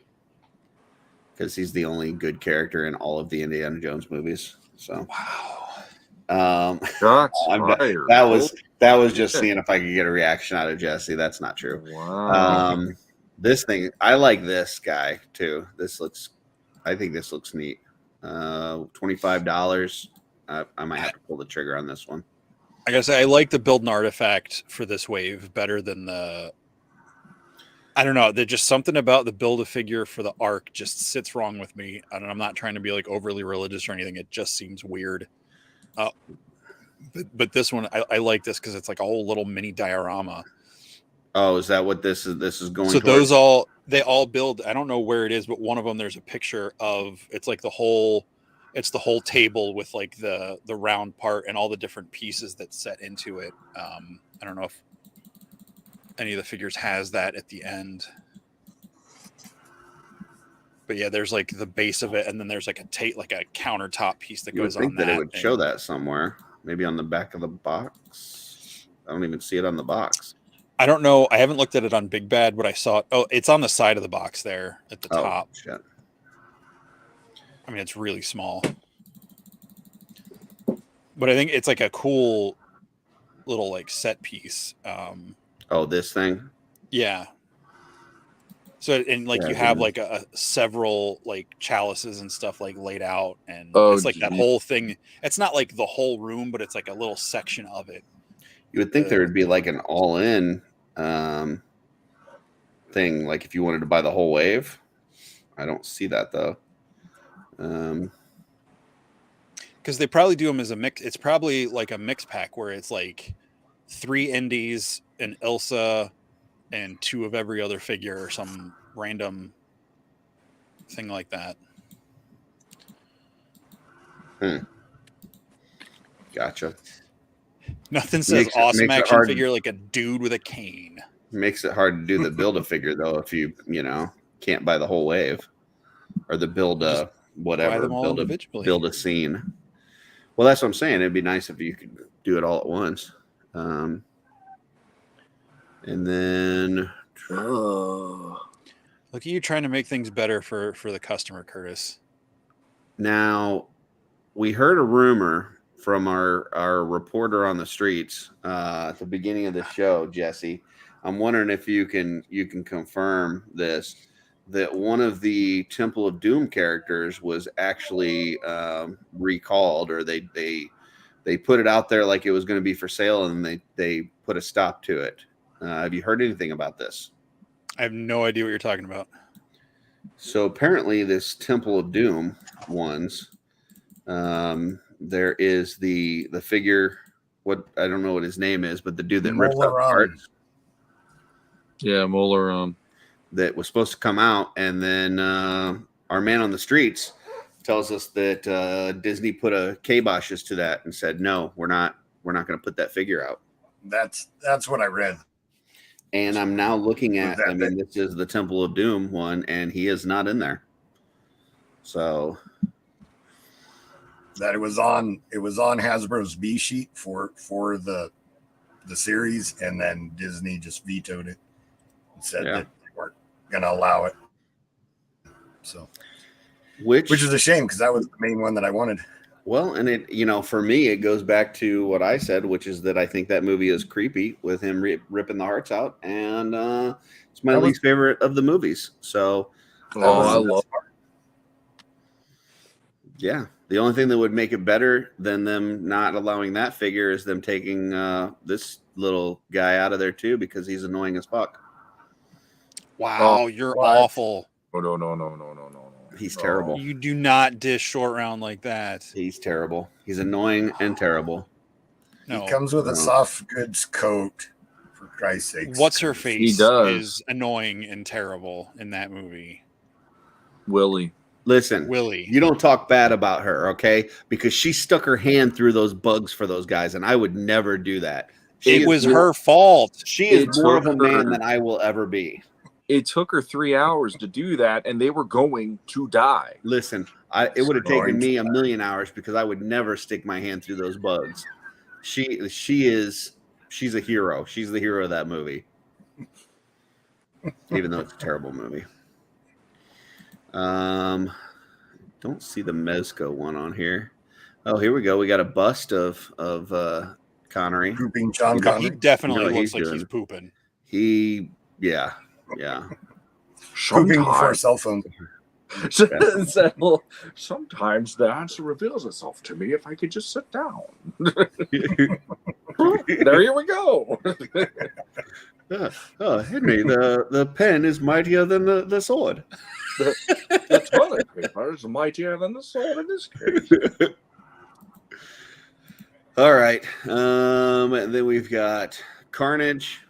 [SPEAKER 4] because he's the only good character in all of the Indiana Jones movies. So
[SPEAKER 2] Shots fired.
[SPEAKER 4] that was just seeing if I could get a reaction out of Jesse. That's not true.
[SPEAKER 2] Wow.
[SPEAKER 4] This thing, I like this guy too. I think this looks neat. $25. I might have to pull the trigger on this one.
[SPEAKER 6] I gotta say, I like the build and artifact for this wave better than the. I don't know. There's just something about the build a figure for the arc just sits wrong with me. And I'm not trying to be like overly religious or anything. It just seems weird. But this one, I like this because it's like a whole little mini diorama.
[SPEAKER 4] Oh, is that what this is? This is going.
[SPEAKER 6] So
[SPEAKER 4] towards?
[SPEAKER 6] they all build. I don't know where it is, but one of them there's a picture of. It's like the whole table with like the round part and all the different pieces that set into it. I don't know if any of the figures has that at the end, but yeah, there's like the base of it, and then there's like a countertop piece that goes on.
[SPEAKER 4] That it would show that somewhere, maybe on the back of the box. I don't even see it on the box.
[SPEAKER 6] I don't know. I haven't looked at it on Big Bad, but I saw it. Oh, it's on the side of the box there at the top.
[SPEAKER 4] Shit.
[SPEAKER 6] I mean, it's really small, but I think it's like a cool little like set piece.
[SPEAKER 4] Oh, this thing?
[SPEAKER 6] Yeah. So, and like you have like a several like chalices and stuff like laid out, and it's like that whole thing. It's not like the whole room, but it's like a little section of it.
[SPEAKER 4] You would think there would be like an all-in thing, like if you wanted to buy the whole wave. I don't see that though.
[SPEAKER 6] Because they probably do them as a mix. It's probably like a mix pack where it's like 3 indies, an Ilsa, and 2 of every other figure, or some random thing like that.
[SPEAKER 4] Gotcha.
[SPEAKER 6] Nothing says awesome action figure like a dude with a cane.
[SPEAKER 4] Makes it hard to do the build a figure though if you can't buy the whole wave, or the build whatever, build a scene. Well, that's what I'm saying. It'd be nice if you could do it all at once. And then
[SPEAKER 6] look at you trying to make things better for the customer, Curtis.
[SPEAKER 4] Now, we heard a rumor from our reporter on the streets at the beginning of the show, Jesse. I'm wondering if you can confirm this, that one of the Temple of Doom characters was actually recalled, or they put it out there like it was going to be for sale, and they put a stop to it. Have you heard anything about this?
[SPEAKER 6] I have no idea what you're talking about.
[SPEAKER 4] So apparently this Temple of Doom ones, there is the figure, what I don't know what his name is, but the dude that rips out parts.
[SPEAKER 2] Yeah, Molar.
[SPEAKER 4] That was supposed to come out, and then our man on the streets tells us that Disney put a kiboshes to that and said, no, we're not going to put that figure out.
[SPEAKER 5] That's what I read.
[SPEAKER 4] And I'm now looking at,
[SPEAKER 5] that
[SPEAKER 4] I mean, this is the Temple of Doom one, and he is not in there. So
[SPEAKER 5] that it was on Hasbro's B sheet for the series, and then Disney just vetoed it and said that they weren't going to allow it. So, which is a shame, because that was the main one that I wanted.
[SPEAKER 4] Well, and it, you know, for me, it goes back to what I said, which is that I think that movie is creepy with him ripping the hearts out, and it's my least favorite of the movies. So,
[SPEAKER 2] I love.
[SPEAKER 4] Yeah, the only thing that would make it better than them not allowing that figure is them taking this little guy out of there too, because he's annoying as fuck.
[SPEAKER 6] Wow, you're awful.
[SPEAKER 2] No.
[SPEAKER 4] He's terrible.
[SPEAKER 6] You do not dish short round like that.
[SPEAKER 4] He's terrible. He's annoying and terrible.
[SPEAKER 5] No. He comes with a soft goods coat, for Christ's sake.
[SPEAKER 6] What's her face is annoying and terrible in that movie.
[SPEAKER 2] Willie.
[SPEAKER 4] Listen, Willie, you don't talk bad about her, okay? Because she stuck her hand through those bugs for those guys, and I would never do that.
[SPEAKER 6] It was her fault.
[SPEAKER 4] She is more of a man than I will ever be.
[SPEAKER 2] It took her 3 hours to do that, and they were going to die.
[SPEAKER 4] Listen, it would have taken me 1,000,000 hours, because I would never stick my hand through those bugs. She's a hero. She's the hero of that movie, even though it's a terrible movie. Don't see the Mezco one on here. Oh, here we go. We got a bust of Connery.
[SPEAKER 5] Pooping John Connery.
[SPEAKER 6] He definitely looks like he's pooping.
[SPEAKER 4] Yeah.
[SPEAKER 5] Pooping before cell phone.
[SPEAKER 2] Sometimes the answer reveals itself to me if I could just sit down. There we go.
[SPEAKER 4] Henry, the pen is mightier than the sword.
[SPEAKER 2] The toilet paper is mightier than the sword in this case.
[SPEAKER 4] All right. And then we've got Carnage.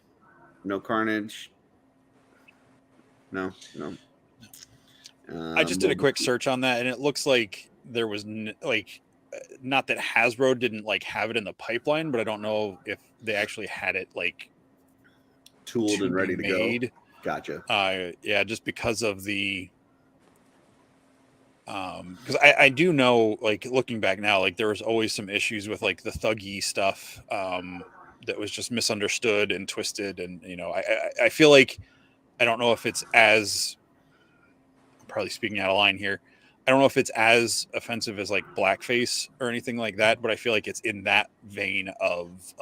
[SPEAKER 4] No Carnage. No.
[SPEAKER 6] I just did a quick search on that, and it looks like there was not that Hasbro didn't have it in the pipeline, but I don't know if they actually had it
[SPEAKER 4] tooled and ready to
[SPEAKER 6] go.
[SPEAKER 4] Gotcha.
[SPEAKER 6] Yeah, just because of the because I do know, looking back now, there was always some issues with the thuggy stuff that was just misunderstood and twisted, and I feel like, I don't know if it's as, I'm probably speaking out of line here, I don't know if it's as offensive as blackface or anything like that, but I feel like it's in that vein of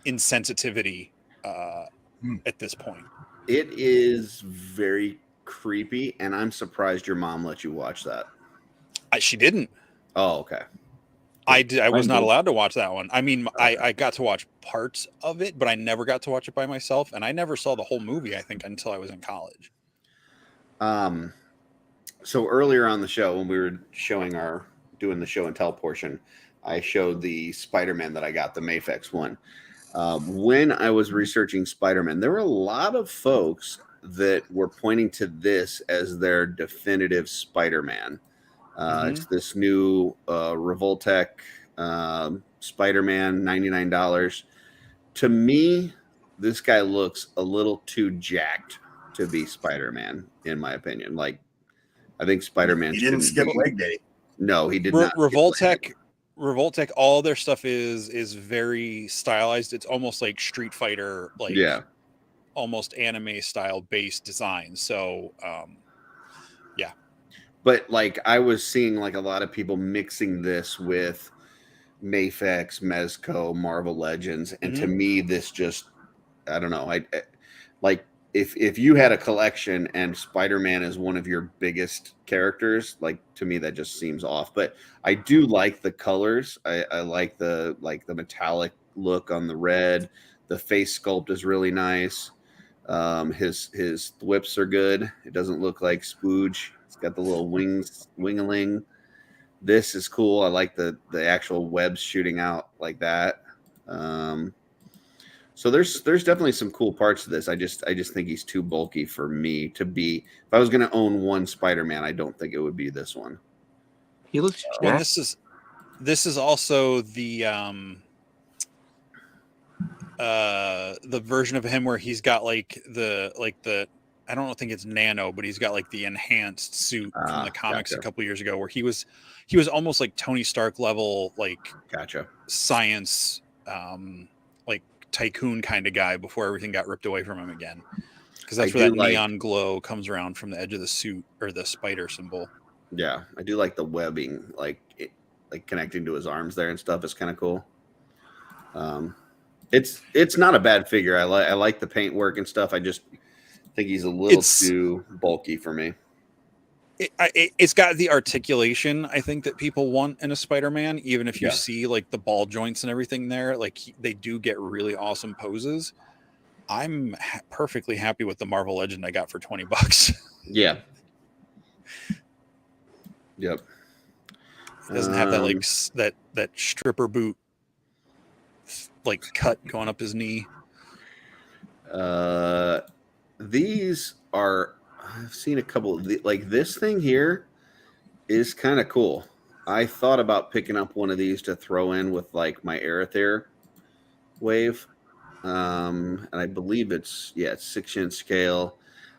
[SPEAKER 6] insensitivity at this point.
[SPEAKER 4] It is very creepy, and I'm surprised your mom let you watch that.
[SPEAKER 6] She didn't.
[SPEAKER 4] Oh, okay.
[SPEAKER 6] I was not allowed to watch that one. I mean, I got to watch parts of it, but I never got to watch it by myself, and I never saw the whole movie, I think, until I was in college.
[SPEAKER 4] So earlier on the show, when we were doing the show and tell portion, I showed the Spider-Man that I got, the Mafex one. When I was researching Spider-Man, there were a lot of folks that were pointing to this as their definitive Spider-Man. It's this new Revoltech Spider-Man, $99. To me, this guy looks a little too jacked to be Spider-Man, in my opinion. I think Spider-Man.
[SPEAKER 5] He didn't skip leg day.
[SPEAKER 4] No, he did not.
[SPEAKER 6] Revoltech, all their stuff is very stylized. It's almost like Street Fighter, almost anime style based design. So, yeah.
[SPEAKER 4] But I was seeing a lot of people mixing this with Mafex, Mezco, Marvel Legends, and to me, this just, I don't know. If you had a collection and Spider-Man is one of your biggest characters, to me that just seems off. But I do like the colors. I like the metallic look on the red. The face sculpt is really nice. His whips are good. It doesn't look like Spooge. It's got the little wingaling. This is cool. I like the actual webs shooting out like that. So there's definitely some cool parts to this. I just think he's too bulky for me to be. If I was going to own one Spider-Man, I don't think it would be this one.
[SPEAKER 2] He looks
[SPEAKER 6] I mean,
[SPEAKER 2] jacked.
[SPEAKER 6] this is also the version of him where he's got like the I don't think it's nano, but he's got like the enhanced suit from the comics
[SPEAKER 4] Gotcha.
[SPEAKER 6] a couple years ago, where he was almost like Tony Stark level, like
[SPEAKER 4] Gotcha.
[SPEAKER 6] science, like tycoon kind of guy before everything got ripped away from him again. Because that's where that neon glow comes around from the edge of the suit, or the spider symbol.
[SPEAKER 4] Yeah, I do like the webbing, like connecting to his arms there and stuff is kind of cool. It's not a bad figure. I like the paint work and stuff. I just think he's a little too bulky for me.
[SPEAKER 6] It's got the articulation, I think, that people want in a Spider-Man. Even if you see like the ball joints and everything there, like they do get really awesome poses. I'm perfectly happy with the Marvel Legend I got for $20.
[SPEAKER 4] Yeah. Yep.
[SPEAKER 6] It doesn't have that like that stripper boot like cut going up his knee.
[SPEAKER 4] These are, I've seen a couple of like this thing here is kind of cool. I thought about picking up one of these to throw in with like my Aerother wave. And I believe it's 6-inch scale.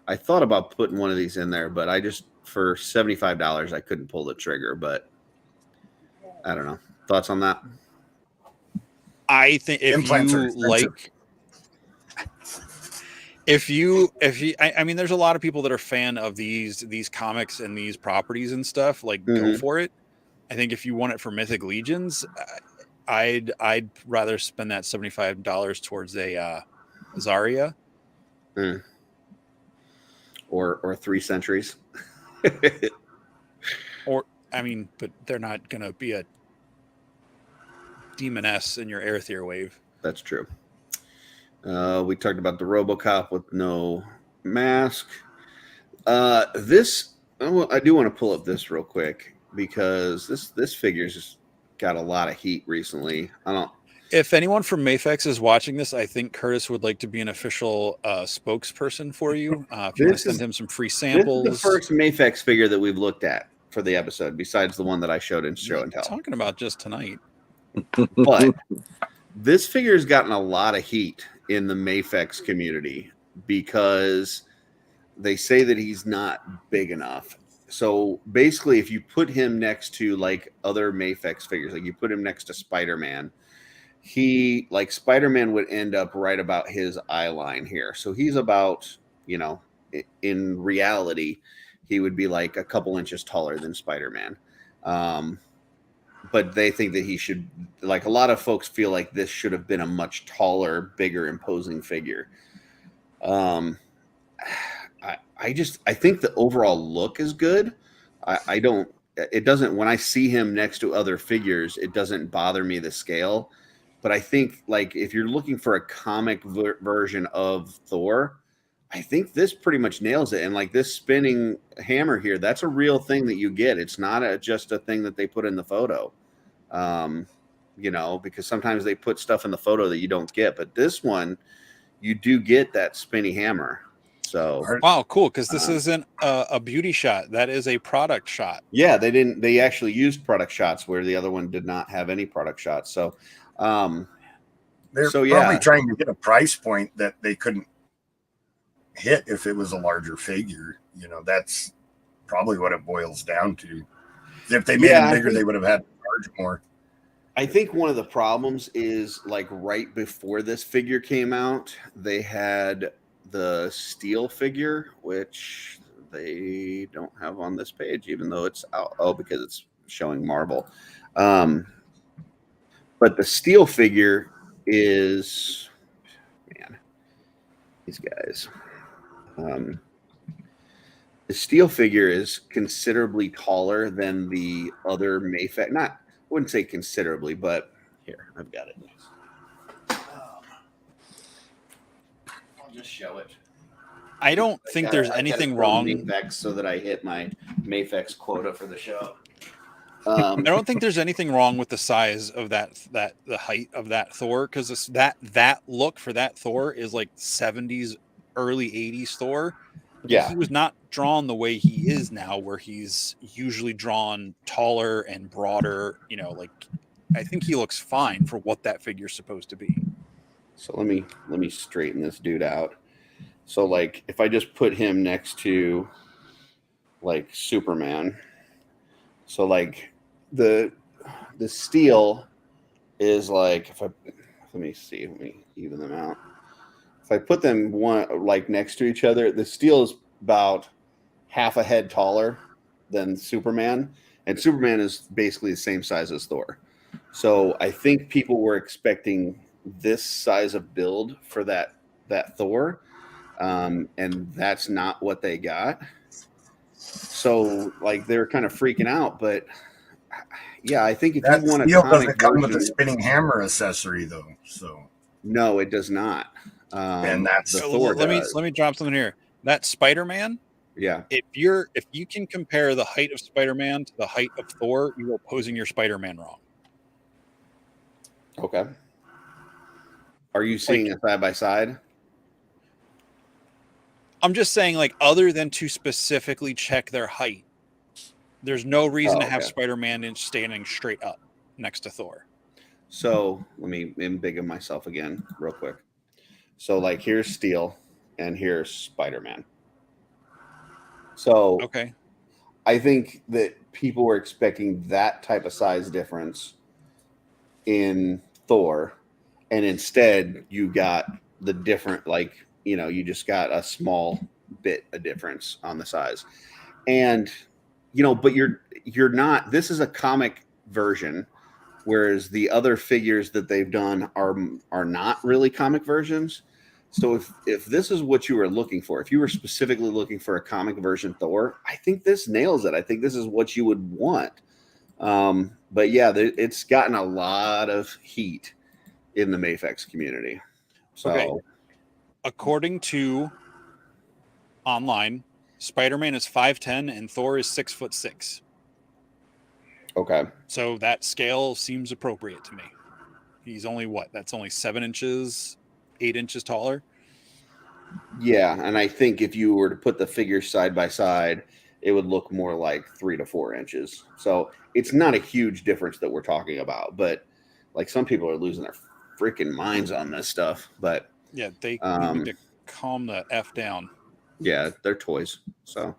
[SPEAKER 4] I thought about putting one of these in there, but I just, for $75, I couldn't pull the trigger, but I don't know. Thoughts on that?
[SPEAKER 6] I think if
[SPEAKER 5] Implants are
[SPEAKER 6] you
[SPEAKER 5] expensive.
[SPEAKER 6] like, if you, I mean, there's a lot of people that are fan of these comics and these properties and stuff. Like, go for it. I think if you want it for Mythic Legions, I'd rather spend that $75 towards a Zarya.
[SPEAKER 4] Or 3 centuries.
[SPEAKER 6] Or, I mean, but they're not going to be a Demoness in your Aerother wave.
[SPEAKER 4] That's true. We talked about the RoboCop with no mask. This, I do want to pull up this real quick because this figure's just got a lot of heat recently.
[SPEAKER 6] If anyone from Mafex is watching this, I think Curtis would like to be an official spokesperson for you. If you want to send him some free samples.
[SPEAKER 4] This is the first Mafex figure that we've looked at for the episode, besides the one that I showed in Show and Tell.
[SPEAKER 6] Talking about just tonight.
[SPEAKER 4] But this figure has gotten a lot of heat in the Mafex community because they say that he's not big enough. So basically, if you put him next to like other Mafex figures, like you put him next to Spider-Man, Spider-Man would end up right about his eye line here. So he's about, in reality, he would be like a couple inches taller than Spider-Man. But they think that he should, like, a lot of folks feel like this should have been a much taller, bigger, imposing figure. I think the overall look is good. It doesn't, when I see him next to other figures, it doesn't bother me the scale. But I think, like, if you're looking for a comic version of Thor, I think this pretty much nails it. And like this spinning hammer here, that's a real thing that you get. It's not just a thing that they put in the photo, because sometimes they put stuff in the photo that you don't get. But this one, you do get that spinny hammer. So
[SPEAKER 6] wow, cool, because this isn't a beauty shot. That is a product shot.
[SPEAKER 4] Yeah, they actually used product shots where the other one did not have any product shots. So
[SPEAKER 5] they're probably trying to get a price point that they couldn't hit if it was a larger figure. That's probably what it boils down to. If they made it bigger, they would have had to charge more.
[SPEAKER 4] I think one of the problems is, like, right before this figure came out, they had the steel figure, which they don't have on this page, even though it's out. Oh, because it's showing Marvel. But the steel figure is, man, these guys. The steel figure is considerably taller than the other Mafex. I wouldn't say considerably, but here, I've got it. I'll just show it.
[SPEAKER 6] I don't think there's anything wrong.
[SPEAKER 4] Mafex so that I hit my Mafex quota for the show.
[SPEAKER 6] I don't think there's anything wrong with the size of the height of that Thor, because that look for that Thor is like 70s, early 80s Thor.
[SPEAKER 4] Yeah.
[SPEAKER 6] He was not drawn the way he is now, where he's usually drawn taller and broader. Like I think he looks fine for what that figure's supposed to be.
[SPEAKER 4] So let me straighten this dude out. So like if I just put him next to like Superman, so like the steel is like let me even them out. If I put them one like next to each other, the steel is about half a head taller than Superman, and Superman is basically the same size as Thor. So I think people were expecting this size of build for that Thor, and that's not what they got. So like they're kind of freaking out, but yeah, I think if
[SPEAKER 5] That
[SPEAKER 4] you want a
[SPEAKER 5] steel
[SPEAKER 4] comic
[SPEAKER 5] doesn't come with a
[SPEAKER 4] version,
[SPEAKER 5] spinning hammer accessory though. So
[SPEAKER 4] no, it does not.
[SPEAKER 5] and that's
[SPEAKER 4] the
[SPEAKER 6] So
[SPEAKER 4] Thor
[SPEAKER 6] let
[SPEAKER 4] does.
[SPEAKER 6] me drop something here. That Spider-Man,
[SPEAKER 4] Yeah.
[SPEAKER 6] if you can compare the height of Spider-Man to the height of Thor, you are posing your Spider-Man wrong.
[SPEAKER 4] Okay. Are you seeing it side by side?
[SPEAKER 6] I'm just saying, like, other than to specifically check their height, there's no reason to have
[SPEAKER 4] okay.
[SPEAKER 6] Spider-Man standing straight up next to Thor.
[SPEAKER 4] So let me embiggen myself again real quick. So like here's Steel and here's Spider-Man. So
[SPEAKER 6] Okay.
[SPEAKER 4] I think that people were expecting that type of size difference in Thor, and instead you got the different, like, you just got a small bit of difference on the size. And but you're not, this is a comic version, whereas the other figures that they've done are not really comic versions. So if this is what you were looking for, if you were specifically looking for a comic version Thor, I think this nails it. I think this is what you would want. But yeah, it's gotten a lot of heat in the Mafex community. So
[SPEAKER 6] Okay. According to online, Spider-Man is 5'10" and Thor is 6'6".
[SPEAKER 4] okay.
[SPEAKER 6] So that scale seems appropriate to me. He's only that's only 7 inches, 8 inches taller.
[SPEAKER 4] Yeah, and I think if you were to put the figures side by side, it would look more like 3 to 4 inches. So it's not a huge difference that we're talking about, but like some people are losing their freaking minds on this stuff. But
[SPEAKER 6] Yeah, they need to calm the F down.
[SPEAKER 4] yeah, they're toys. So,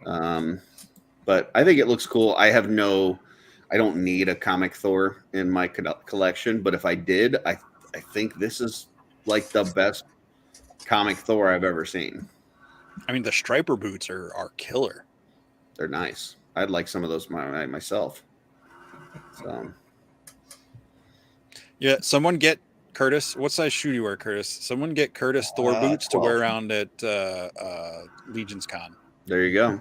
[SPEAKER 4] but I think it looks cool. I don't need a comic Thor in my collection, but if I did, I think this is like the best comic Thor I've ever seen.
[SPEAKER 6] I mean, the striper boots are killer.
[SPEAKER 4] They're nice. I'd like some of those myself. So,
[SPEAKER 6] yeah, someone get Curtis. What size shoe do you wear, Curtis? Someone get Curtis Thor boots
[SPEAKER 5] 12.
[SPEAKER 6] to wear around at Legion's Con.
[SPEAKER 4] there you go.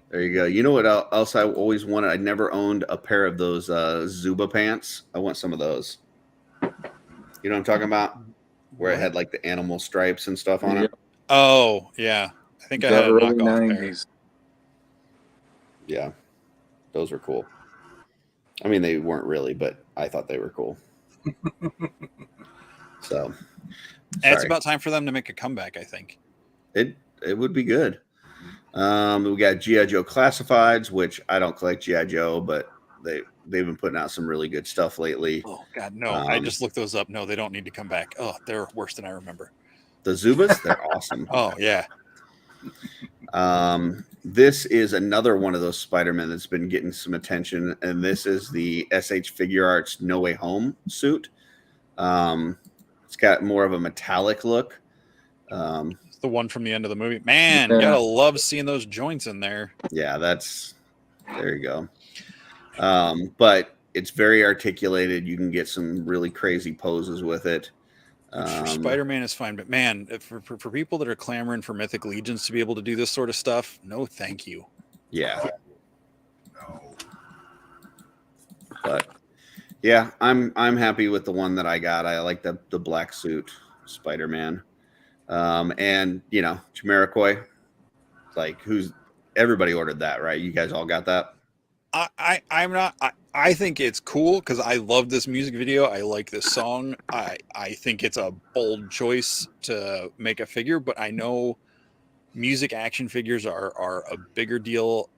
[SPEAKER 4] There you go. You know what else I always wanted? I never owned a pair of those Zuba pants. I want some of those. You know what I'm talking about? Where it had like the animal stripes and stuff on it.
[SPEAKER 6] Oh, yeah. I think I had a
[SPEAKER 2] early
[SPEAKER 6] knockoff pair.
[SPEAKER 2] 90s.
[SPEAKER 4] Yeah. Those were cool. I mean, they weren't really, but I thought they were cool. So
[SPEAKER 6] It's about time for them to make a comeback, I think.
[SPEAKER 4] It would be good. We got G.I. Joe Classifieds, which I don't collect G.I. Joe, but they've been putting out some really good stuff lately.
[SPEAKER 6] Oh, God, no. I just looked those up. No, they don't need to come back. Oh, they're worse than I remember.
[SPEAKER 4] The Zubas, they're awesome.
[SPEAKER 6] Oh, yeah.
[SPEAKER 4] This is another one of those Spider-Men that's been getting some attention, and this is the SH Figure Arts No Way Home suit. It's got more of a metallic look.
[SPEAKER 6] It's the one from the end of the movie. Man, you gotta love seeing those joints in there.
[SPEAKER 4] Yeah, there you go. But it's very articulated. You can get some really crazy poses with it.
[SPEAKER 6] For Spider-Man is fine, but man, for people that are clamoring for Mythic Legions to be able to do this sort of stuff, no, thank you.
[SPEAKER 4] Yeah.
[SPEAKER 5] No.
[SPEAKER 4] But yeah, I'm happy with the one that I got. I like the black suit Spider-Man. And Jamiroquai, like everybody ordered that, right? You guys all got that?
[SPEAKER 6] I'm not. I think it's cool because I love this music video. I like this song. I think it's a bold choice to make a figure, but I know music action figures are a bigger deal.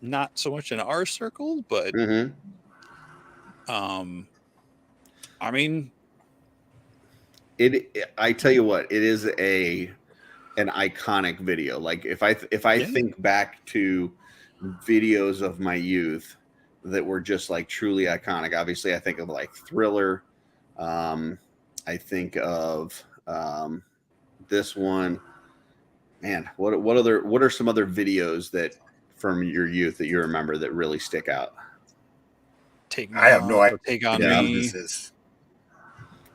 [SPEAKER 6] Not so much in our circle, but
[SPEAKER 4] Mm-hmm.
[SPEAKER 6] I mean,
[SPEAKER 4] I tell you what, it is an iconic video. Like if I
[SPEAKER 6] yeah.
[SPEAKER 4] think back to videos of my youth that were just like truly iconic. Obviously, I think of like Thriller. I think of this one. Man, what are some other videos that from your youth that you remember that really stick out?
[SPEAKER 6] Take me
[SPEAKER 5] I have no
[SPEAKER 6] off or take on
[SPEAKER 5] idea who
[SPEAKER 6] me.
[SPEAKER 5] this is.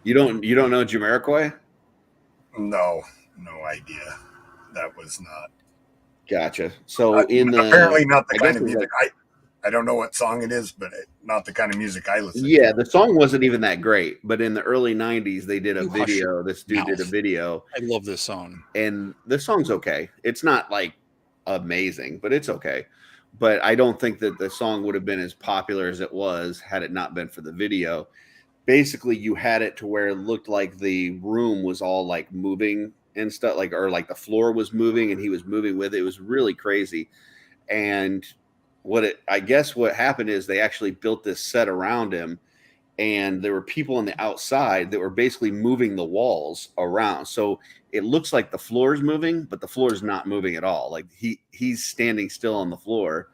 [SPEAKER 4] You don't know Jamiroquai?
[SPEAKER 5] No, no idea. That was not.
[SPEAKER 4] Gotcha. So
[SPEAKER 5] Apparently not the
[SPEAKER 4] I
[SPEAKER 5] kind
[SPEAKER 4] guess
[SPEAKER 5] of
[SPEAKER 4] it was
[SPEAKER 5] music
[SPEAKER 4] like,
[SPEAKER 5] I don't know what song it is, but not the kind of music I listen
[SPEAKER 4] yeah,
[SPEAKER 5] to.
[SPEAKER 4] the song wasn't even that great, but in the early '90s they did a
[SPEAKER 6] You hush your
[SPEAKER 4] video. This dude did a
[SPEAKER 6] mouth.
[SPEAKER 4] video,
[SPEAKER 6] I love this song.
[SPEAKER 4] and the song's okay. It's not like amazing, but it's okay. But I don't think that the song would have been as popular as it was had it not been for the video. Basically, you had it to where it looked like the room was all like moving and stuff, like or like the floor was moving and he was moving with it. It was really crazy. And I guess what happened is they actually built this set around him, and there were people on the outside that were basically moving the walls around. So it looks like the floor is moving, but the floor is not moving at all. Like he's standing still on the floor,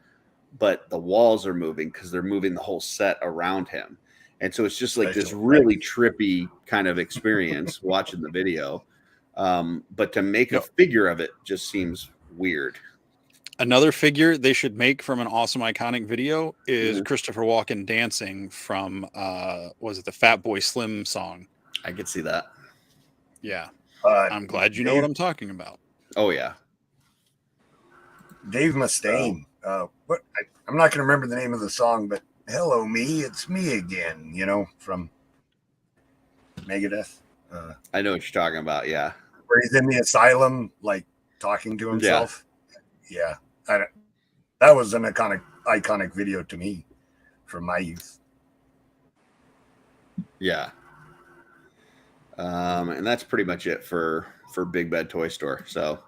[SPEAKER 4] but the walls are moving because they're moving the whole set around him. And so it's just like this
[SPEAKER 5] Special
[SPEAKER 4] really
[SPEAKER 5] effects.
[SPEAKER 4] trippy kind of experience watching the video. But to make a
[SPEAKER 6] No.
[SPEAKER 4] figure of it just seems weird.
[SPEAKER 6] Another figure they should make from an awesome iconic video is
[SPEAKER 4] Mhm.
[SPEAKER 6] Christopher Walken dancing from was it the Fat Boy Slim song?
[SPEAKER 4] I could see that.
[SPEAKER 6] Yeah.
[SPEAKER 5] Uh,
[SPEAKER 6] I'm glad you know what I'm talking about.
[SPEAKER 4] Oh yeah.
[SPEAKER 5] Dave Mustaine. I'm not going to remember the name of the song, but "Hello Me, It's Me Again." You know, from Megadeth.
[SPEAKER 4] I know what you're talking about. Yeah.
[SPEAKER 5] Where he's in the asylum, like talking to himself. Yeah, that was an iconic video to me from my youth.
[SPEAKER 4] Yeah. And that's pretty much it for Big Bad Toy Store. So,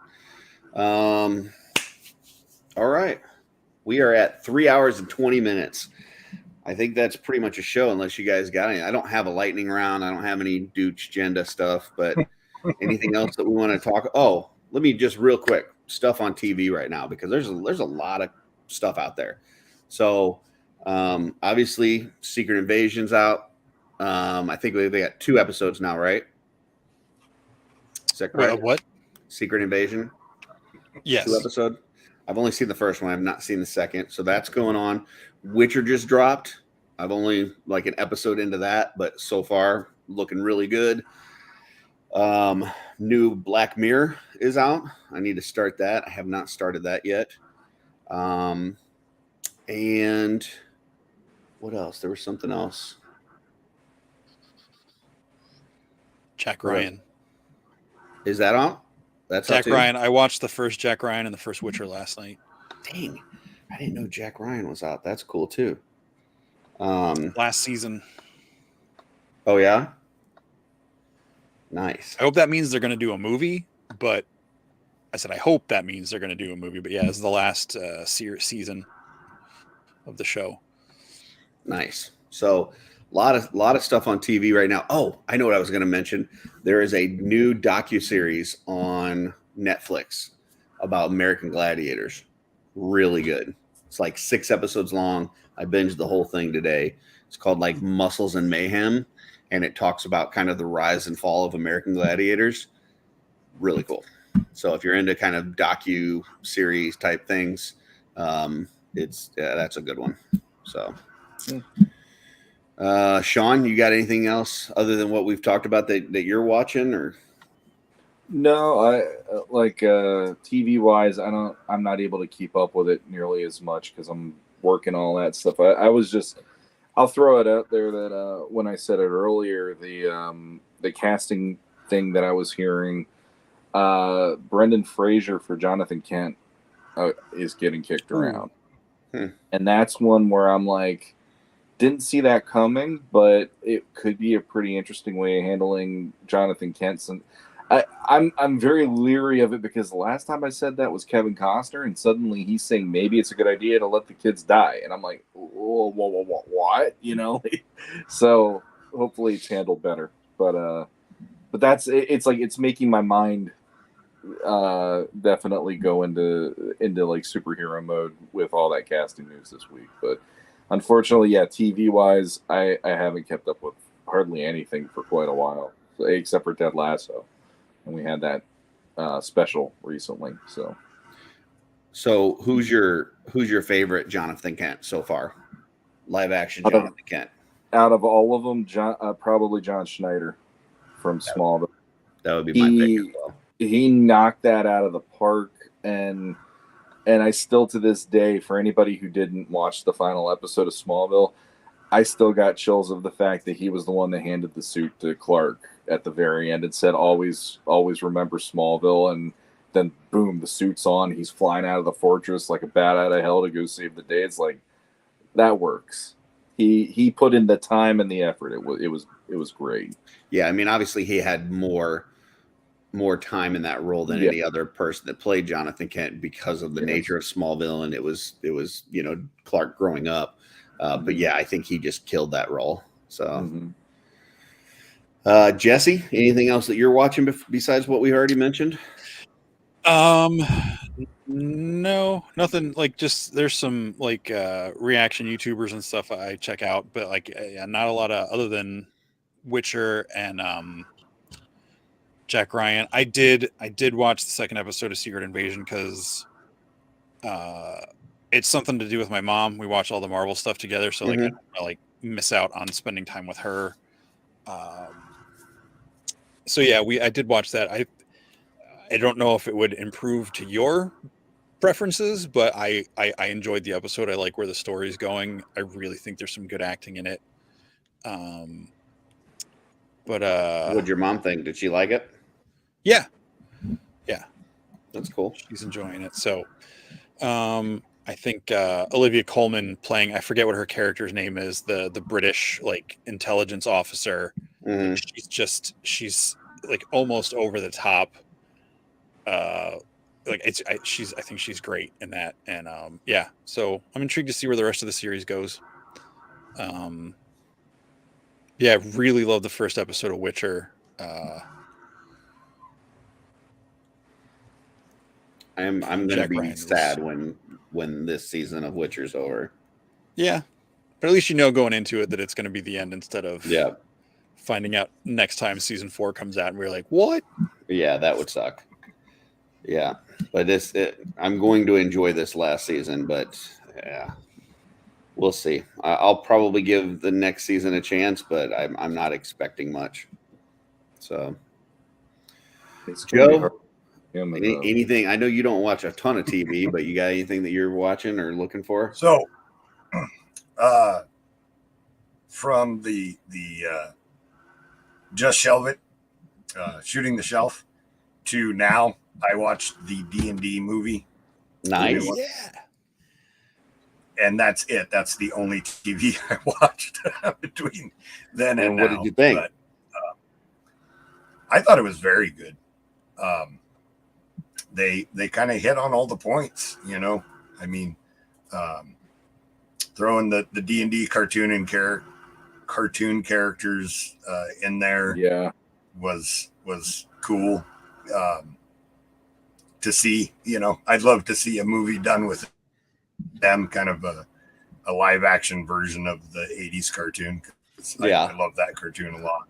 [SPEAKER 4] all right. We are at 3 hours and 20 minutes. I think that's pretty much a show unless you guys got any. I don't have a lightning round. I don't have any Dooch agenda stuff, but anything else that we want to talk? Oh, let me just real quick stuff on TV right now because there's a lot of stuff out there. So obviously Secret Invasion's out. I think they got 2 episodes now, right? Is that correct?
[SPEAKER 6] What?
[SPEAKER 4] Secret Invasion?
[SPEAKER 6] Yes.
[SPEAKER 4] 2 episode. I've only seen the first one. I've not seen the second. So that's going on. Witcher just dropped. I've only like an episode into that, but so far looking really good. New Black Mirror is out. I need to start that. I have not started that yet. And what else? There was something else.
[SPEAKER 6] Jack Ryan.
[SPEAKER 4] Is that on? That's
[SPEAKER 6] Jack
[SPEAKER 4] out too?
[SPEAKER 6] Ryan. I watched the first Jack Ryan and the first Witcher last night.
[SPEAKER 4] Dang, I didn't know Jack Ryan was out. That's cool too.
[SPEAKER 6] Last season.
[SPEAKER 4] Oh yeah. Nice.
[SPEAKER 6] I hope that means they're going to do a movie, but I said I hope that means they're going to do a movie. But yeah, it's the last season of the show.
[SPEAKER 4] Nice. So a lot of stuff on TV right now. Oh, I know what I was going to mention. There is a new docuseries on Netflix about American Gladiators. Really good. It's like 6 episodes long. I binged the whole thing today. It's called like Muscles and Mayhem, and it talks about kind of the rise and fall of American Gladiators. Really cool. So if you're into kind of docu series type things, that's a good one. So, Sean, you got anything else other than what we've talked about that you're watching or?
[SPEAKER 2] No, I like TV wise. I'm not able to keep up with it nearly as much because I'm working all that stuff. I'll throw it out there that when I said it earlier, the casting thing that I was hearing, Brendan Fraser for Jonathan Kent is getting kicked around. And that's one where I'm like, didn't see that coming, but it could be a pretty interesting way of handling Jonathan Kent. And I'm very leery of it because the last time I said that was Kevin Costner, and suddenly he's saying maybe it's a good idea to let the kids die, and I'm like, whoa, what? So hopefully it's handled better. But that's it's like it's making my mind definitely go into like superhero mode with all that casting news this week. But unfortunately, yeah, TV wise, I haven't kept up with hardly anything for quite a while, except for Ted Lasso, and we had that special recently.
[SPEAKER 4] So who's your favorite Jonathan Kent so far? Live action
[SPEAKER 2] Out of-
[SPEAKER 4] Jonathan Kent.
[SPEAKER 2] Out of all of them, probably John Schneider from Smallville.
[SPEAKER 4] That would be my pick as well.
[SPEAKER 2] He knocked that out of the park, and I still to this day, for anybody who didn't watch the final episode of Smallville, I still got chills of the fact that he was the one that handed the suit to Clark at the very end and said, always remember Smallville. And then boom, the suit's on. He's flying out of the fortress like a bat out of hell to go save the day. It's like, that works. He put in the time and the effort. It was great.
[SPEAKER 4] Yeah, I mean, obviously he had more time in that role than any other person that played Jonathan Kent because of the nature of Smallville, and it was Clark growing up. But yeah, I think he just killed that role. So, Jesse, anything else that you're watching besides what we already mentioned?
[SPEAKER 6] No, nothing. Like, just there's some like reaction YouTubers and stuff I check out, but like not a lot of other than Witcher and Jack Ryan. I did watch the second episode of Secret Invasion because it's something to do with my mom. We watch all the Marvel stuff together, so like I miss out on spending time with her. So yeah, I did watch that. I don't know if it would improve to your preferences, but I enjoyed the episode. I like where the story's going. I really think there's some good acting in it. But
[SPEAKER 4] what'd your mom think? Did she like it?
[SPEAKER 6] Yeah,
[SPEAKER 4] that's cool.
[SPEAKER 6] She's enjoying it. So, I think Olivia Colman playing, I forget what her character's name is, the British like intelligence officer. She's like almost over the top. I think she's great in that, and so I'm intrigued to see where the rest of the series goes. I really love the first episode of Witcher.
[SPEAKER 4] I'm gonna be sad when this season of Witcher's over.
[SPEAKER 6] Yeah, but at least going into it that it's going to be the end instead of finding out next time season 4 comes out and we're like, what?
[SPEAKER 4] Yeah, that would suck. Yeah, but I'm going to enjoy this last season, but yeah, we'll see. I'll probably give the next season a chance, but I'm not expecting much. So, Joe, anything? I know you don't watch a ton of TV, but you got anything that you're watching or looking for?
[SPEAKER 5] So, from the Just Shelve It, Shooting the Shelf, to now, I watched the D&D movie.
[SPEAKER 4] Nice.
[SPEAKER 6] Yeah.
[SPEAKER 5] And that's it. That's the only TV I watched between then and now.
[SPEAKER 4] What did you think?
[SPEAKER 5] But, I thought it was very good. They kind of hit on all the points, I mean, throwing the D&D cartoon and cartoon characters in there was cool to see. I'd love to see a movie done with them, kind of a live action version of the 80s cartoon. I love that cartoon a lot.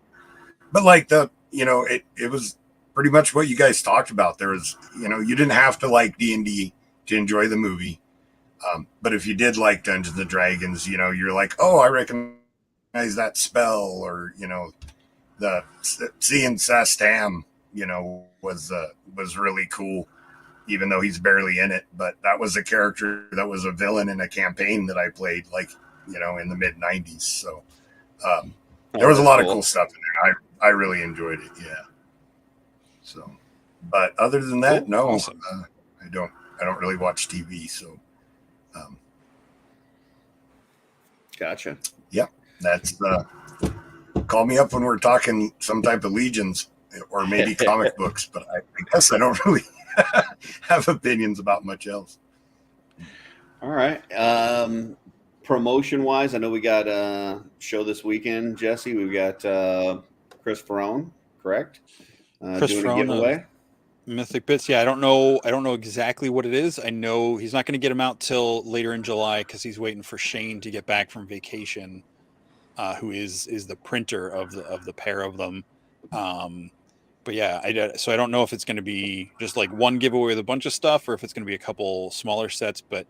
[SPEAKER 5] But like it was pretty much what you guys talked about. There was, you didn't have to like D&D to enjoy the movie. But if you did like Dungeons and Dragons, you're like, oh, I recognize that spell, or, the seeing Sastam, was really cool, even though he's barely in it. But that was a character that was a villain in a campaign that I played, in the mid 90s. So there was a lot of cool stuff in there. I really enjoyed it. Yeah. So, but other than that, no, awesome. I don't really watch TV. So,
[SPEAKER 4] Gotcha.
[SPEAKER 5] Yep. That's call me up when we're talking some type of legions or maybe comic books, but I guess I don't really have opinions about much else.
[SPEAKER 4] All right. Promotion wise, I know we got a show this weekend, Jesse. We've got Chris Ferrone, correct?
[SPEAKER 6] Chris
[SPEAKER 4] doing
[SPEAKER 6] Ferrone
[SPEAKER 4] a giveaway.
[SPEAKER 6] Mythic Bits. Yeah, I don't know exactly what it is. I know he's not going to get them out till later in July because he's waiting for Shane to get back from vacation, who is the printer of the pair of them. But yeah, so I don't know if it's going to be just like one giveaway with a bunch of stuff or if it's going to be a couple smaller sets. But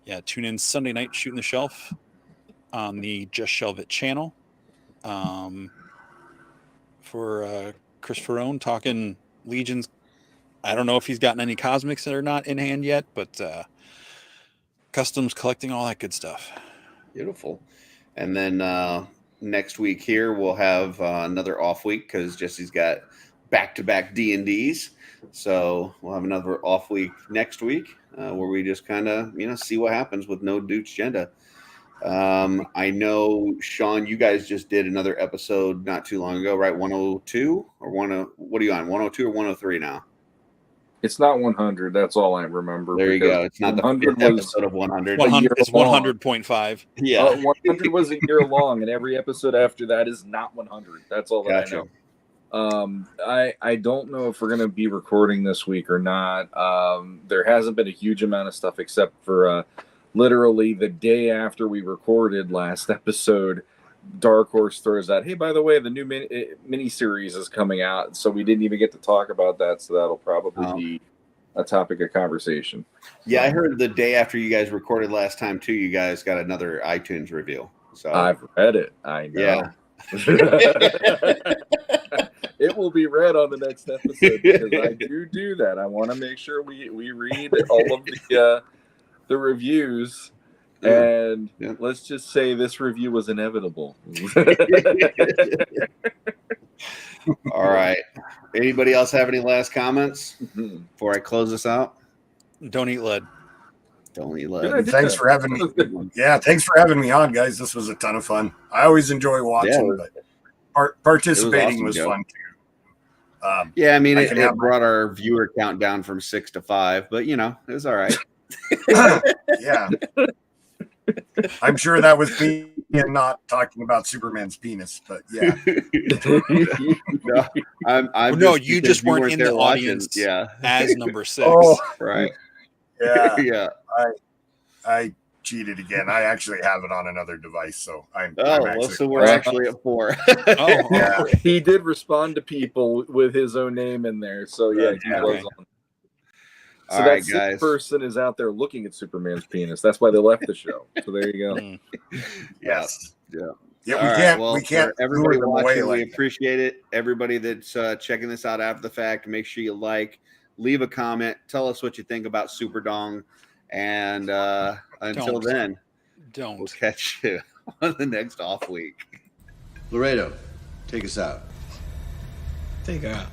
[SPEAKER 6] yeah, tune in Sunday night, Shooting the Shelf on the Just Shelve It channel for Chris Ferrone talking Legions. I don't know if he's gotten any cosmics or not in hand yet, but customs, collecting, all that good stuff.
[SPEAKER 4] Beautiful. And then next week here we'll have another off week because Jesse's got back-to-back D&Ds. So we'll have another off week next week where we just kind of see what happens with no Duke's Agenda. I know, Sean, you guys just did another episode not too long ago, right? 102 or what are you on? 102 or 103 now?
[SPEAKER 2] It's not 100. That's all I remember.
[SPEAKER 4] There you go. It's not the 100 episode of 100.
[SPEAKER 6] 100 it's 100.5.
[SPEAKER 4] Yeah.
[SPEAKER 2] 100 was a year long, and every episode after that is not 100. That's all that
[SPEAKER 4] Gotcha.
[SPEAKER 2] I know. I don't know if we're going to be recording this week or not. There hasn't been a huge amount of stuff except for literally the day after we recorded last episode, Dark Horse throws out, hey, by the way, the new mini series is coming out, so we didn't even get to talk about that, so that'll probably be a topic of conversation.
[SPEAKER 4] Yeah, I heard the day after you guys recorded last time too, you guys got another iTunes review. So
[SPEAKER 2] I've read it. I know.
[SPEAKER 4] Yeah.
[SPEAKER 2] It will be read on the next episode because I do that. I want to make sure we read all of the reviews. And let's just say this review was inevitable.
[SPEAKER 4] All right. Anybody else have any last comments before I close this out?
[SPEAKER 6] Don't eat lead.
[SPEAKER 4] Don't eat lead.
[SPEAKER 5] Thanks for having me. Yeah, thanks for having me on, guys. This was a ton of fun. I always enjoy watching, but participating was fun too.
[SPEAKER 4] Yeah, I mean, it brought our viewer count down from 6 to 5, but it was all right.
[SPEAKER 5] Yeah. I'm sure that was me and not talking about Superman's penis, but yeah.
[SPEAKER 6] You just weren't in the audience as number 6.
[SPEAKER 5] Oh,
[SPEAKER 4] right.
[SPEAKER 5] Yeah.
[SPEAKER 4] Yeah.
[SPEAKER 5] I cheated again. I actually have it on another device, so
[SPEAKER 4] so we're actually at 4.
[SPEAKER 5] Yeah.
[SPEAKER 2] He did respond to people with his own name in there, so yeah, he was on. So that sick person is out there looking at Superman's penis. That's why they left the show. So there you go.
[SPEAKER 5] Yes.
[SPEAKER 4] Yeah.
[SPEAKER 5] Yeah, we can't.
[SPEAKER 4] Everybody watching, we appreciate it. Everybody that's checking this out after the fact, make sure you leave a comment, tell us what you think about Super Dong, and until then, we'll catch you on the next off week.
[SPEAKER 1] Laredo, take us out.
[SPEAKER 7] Take her out.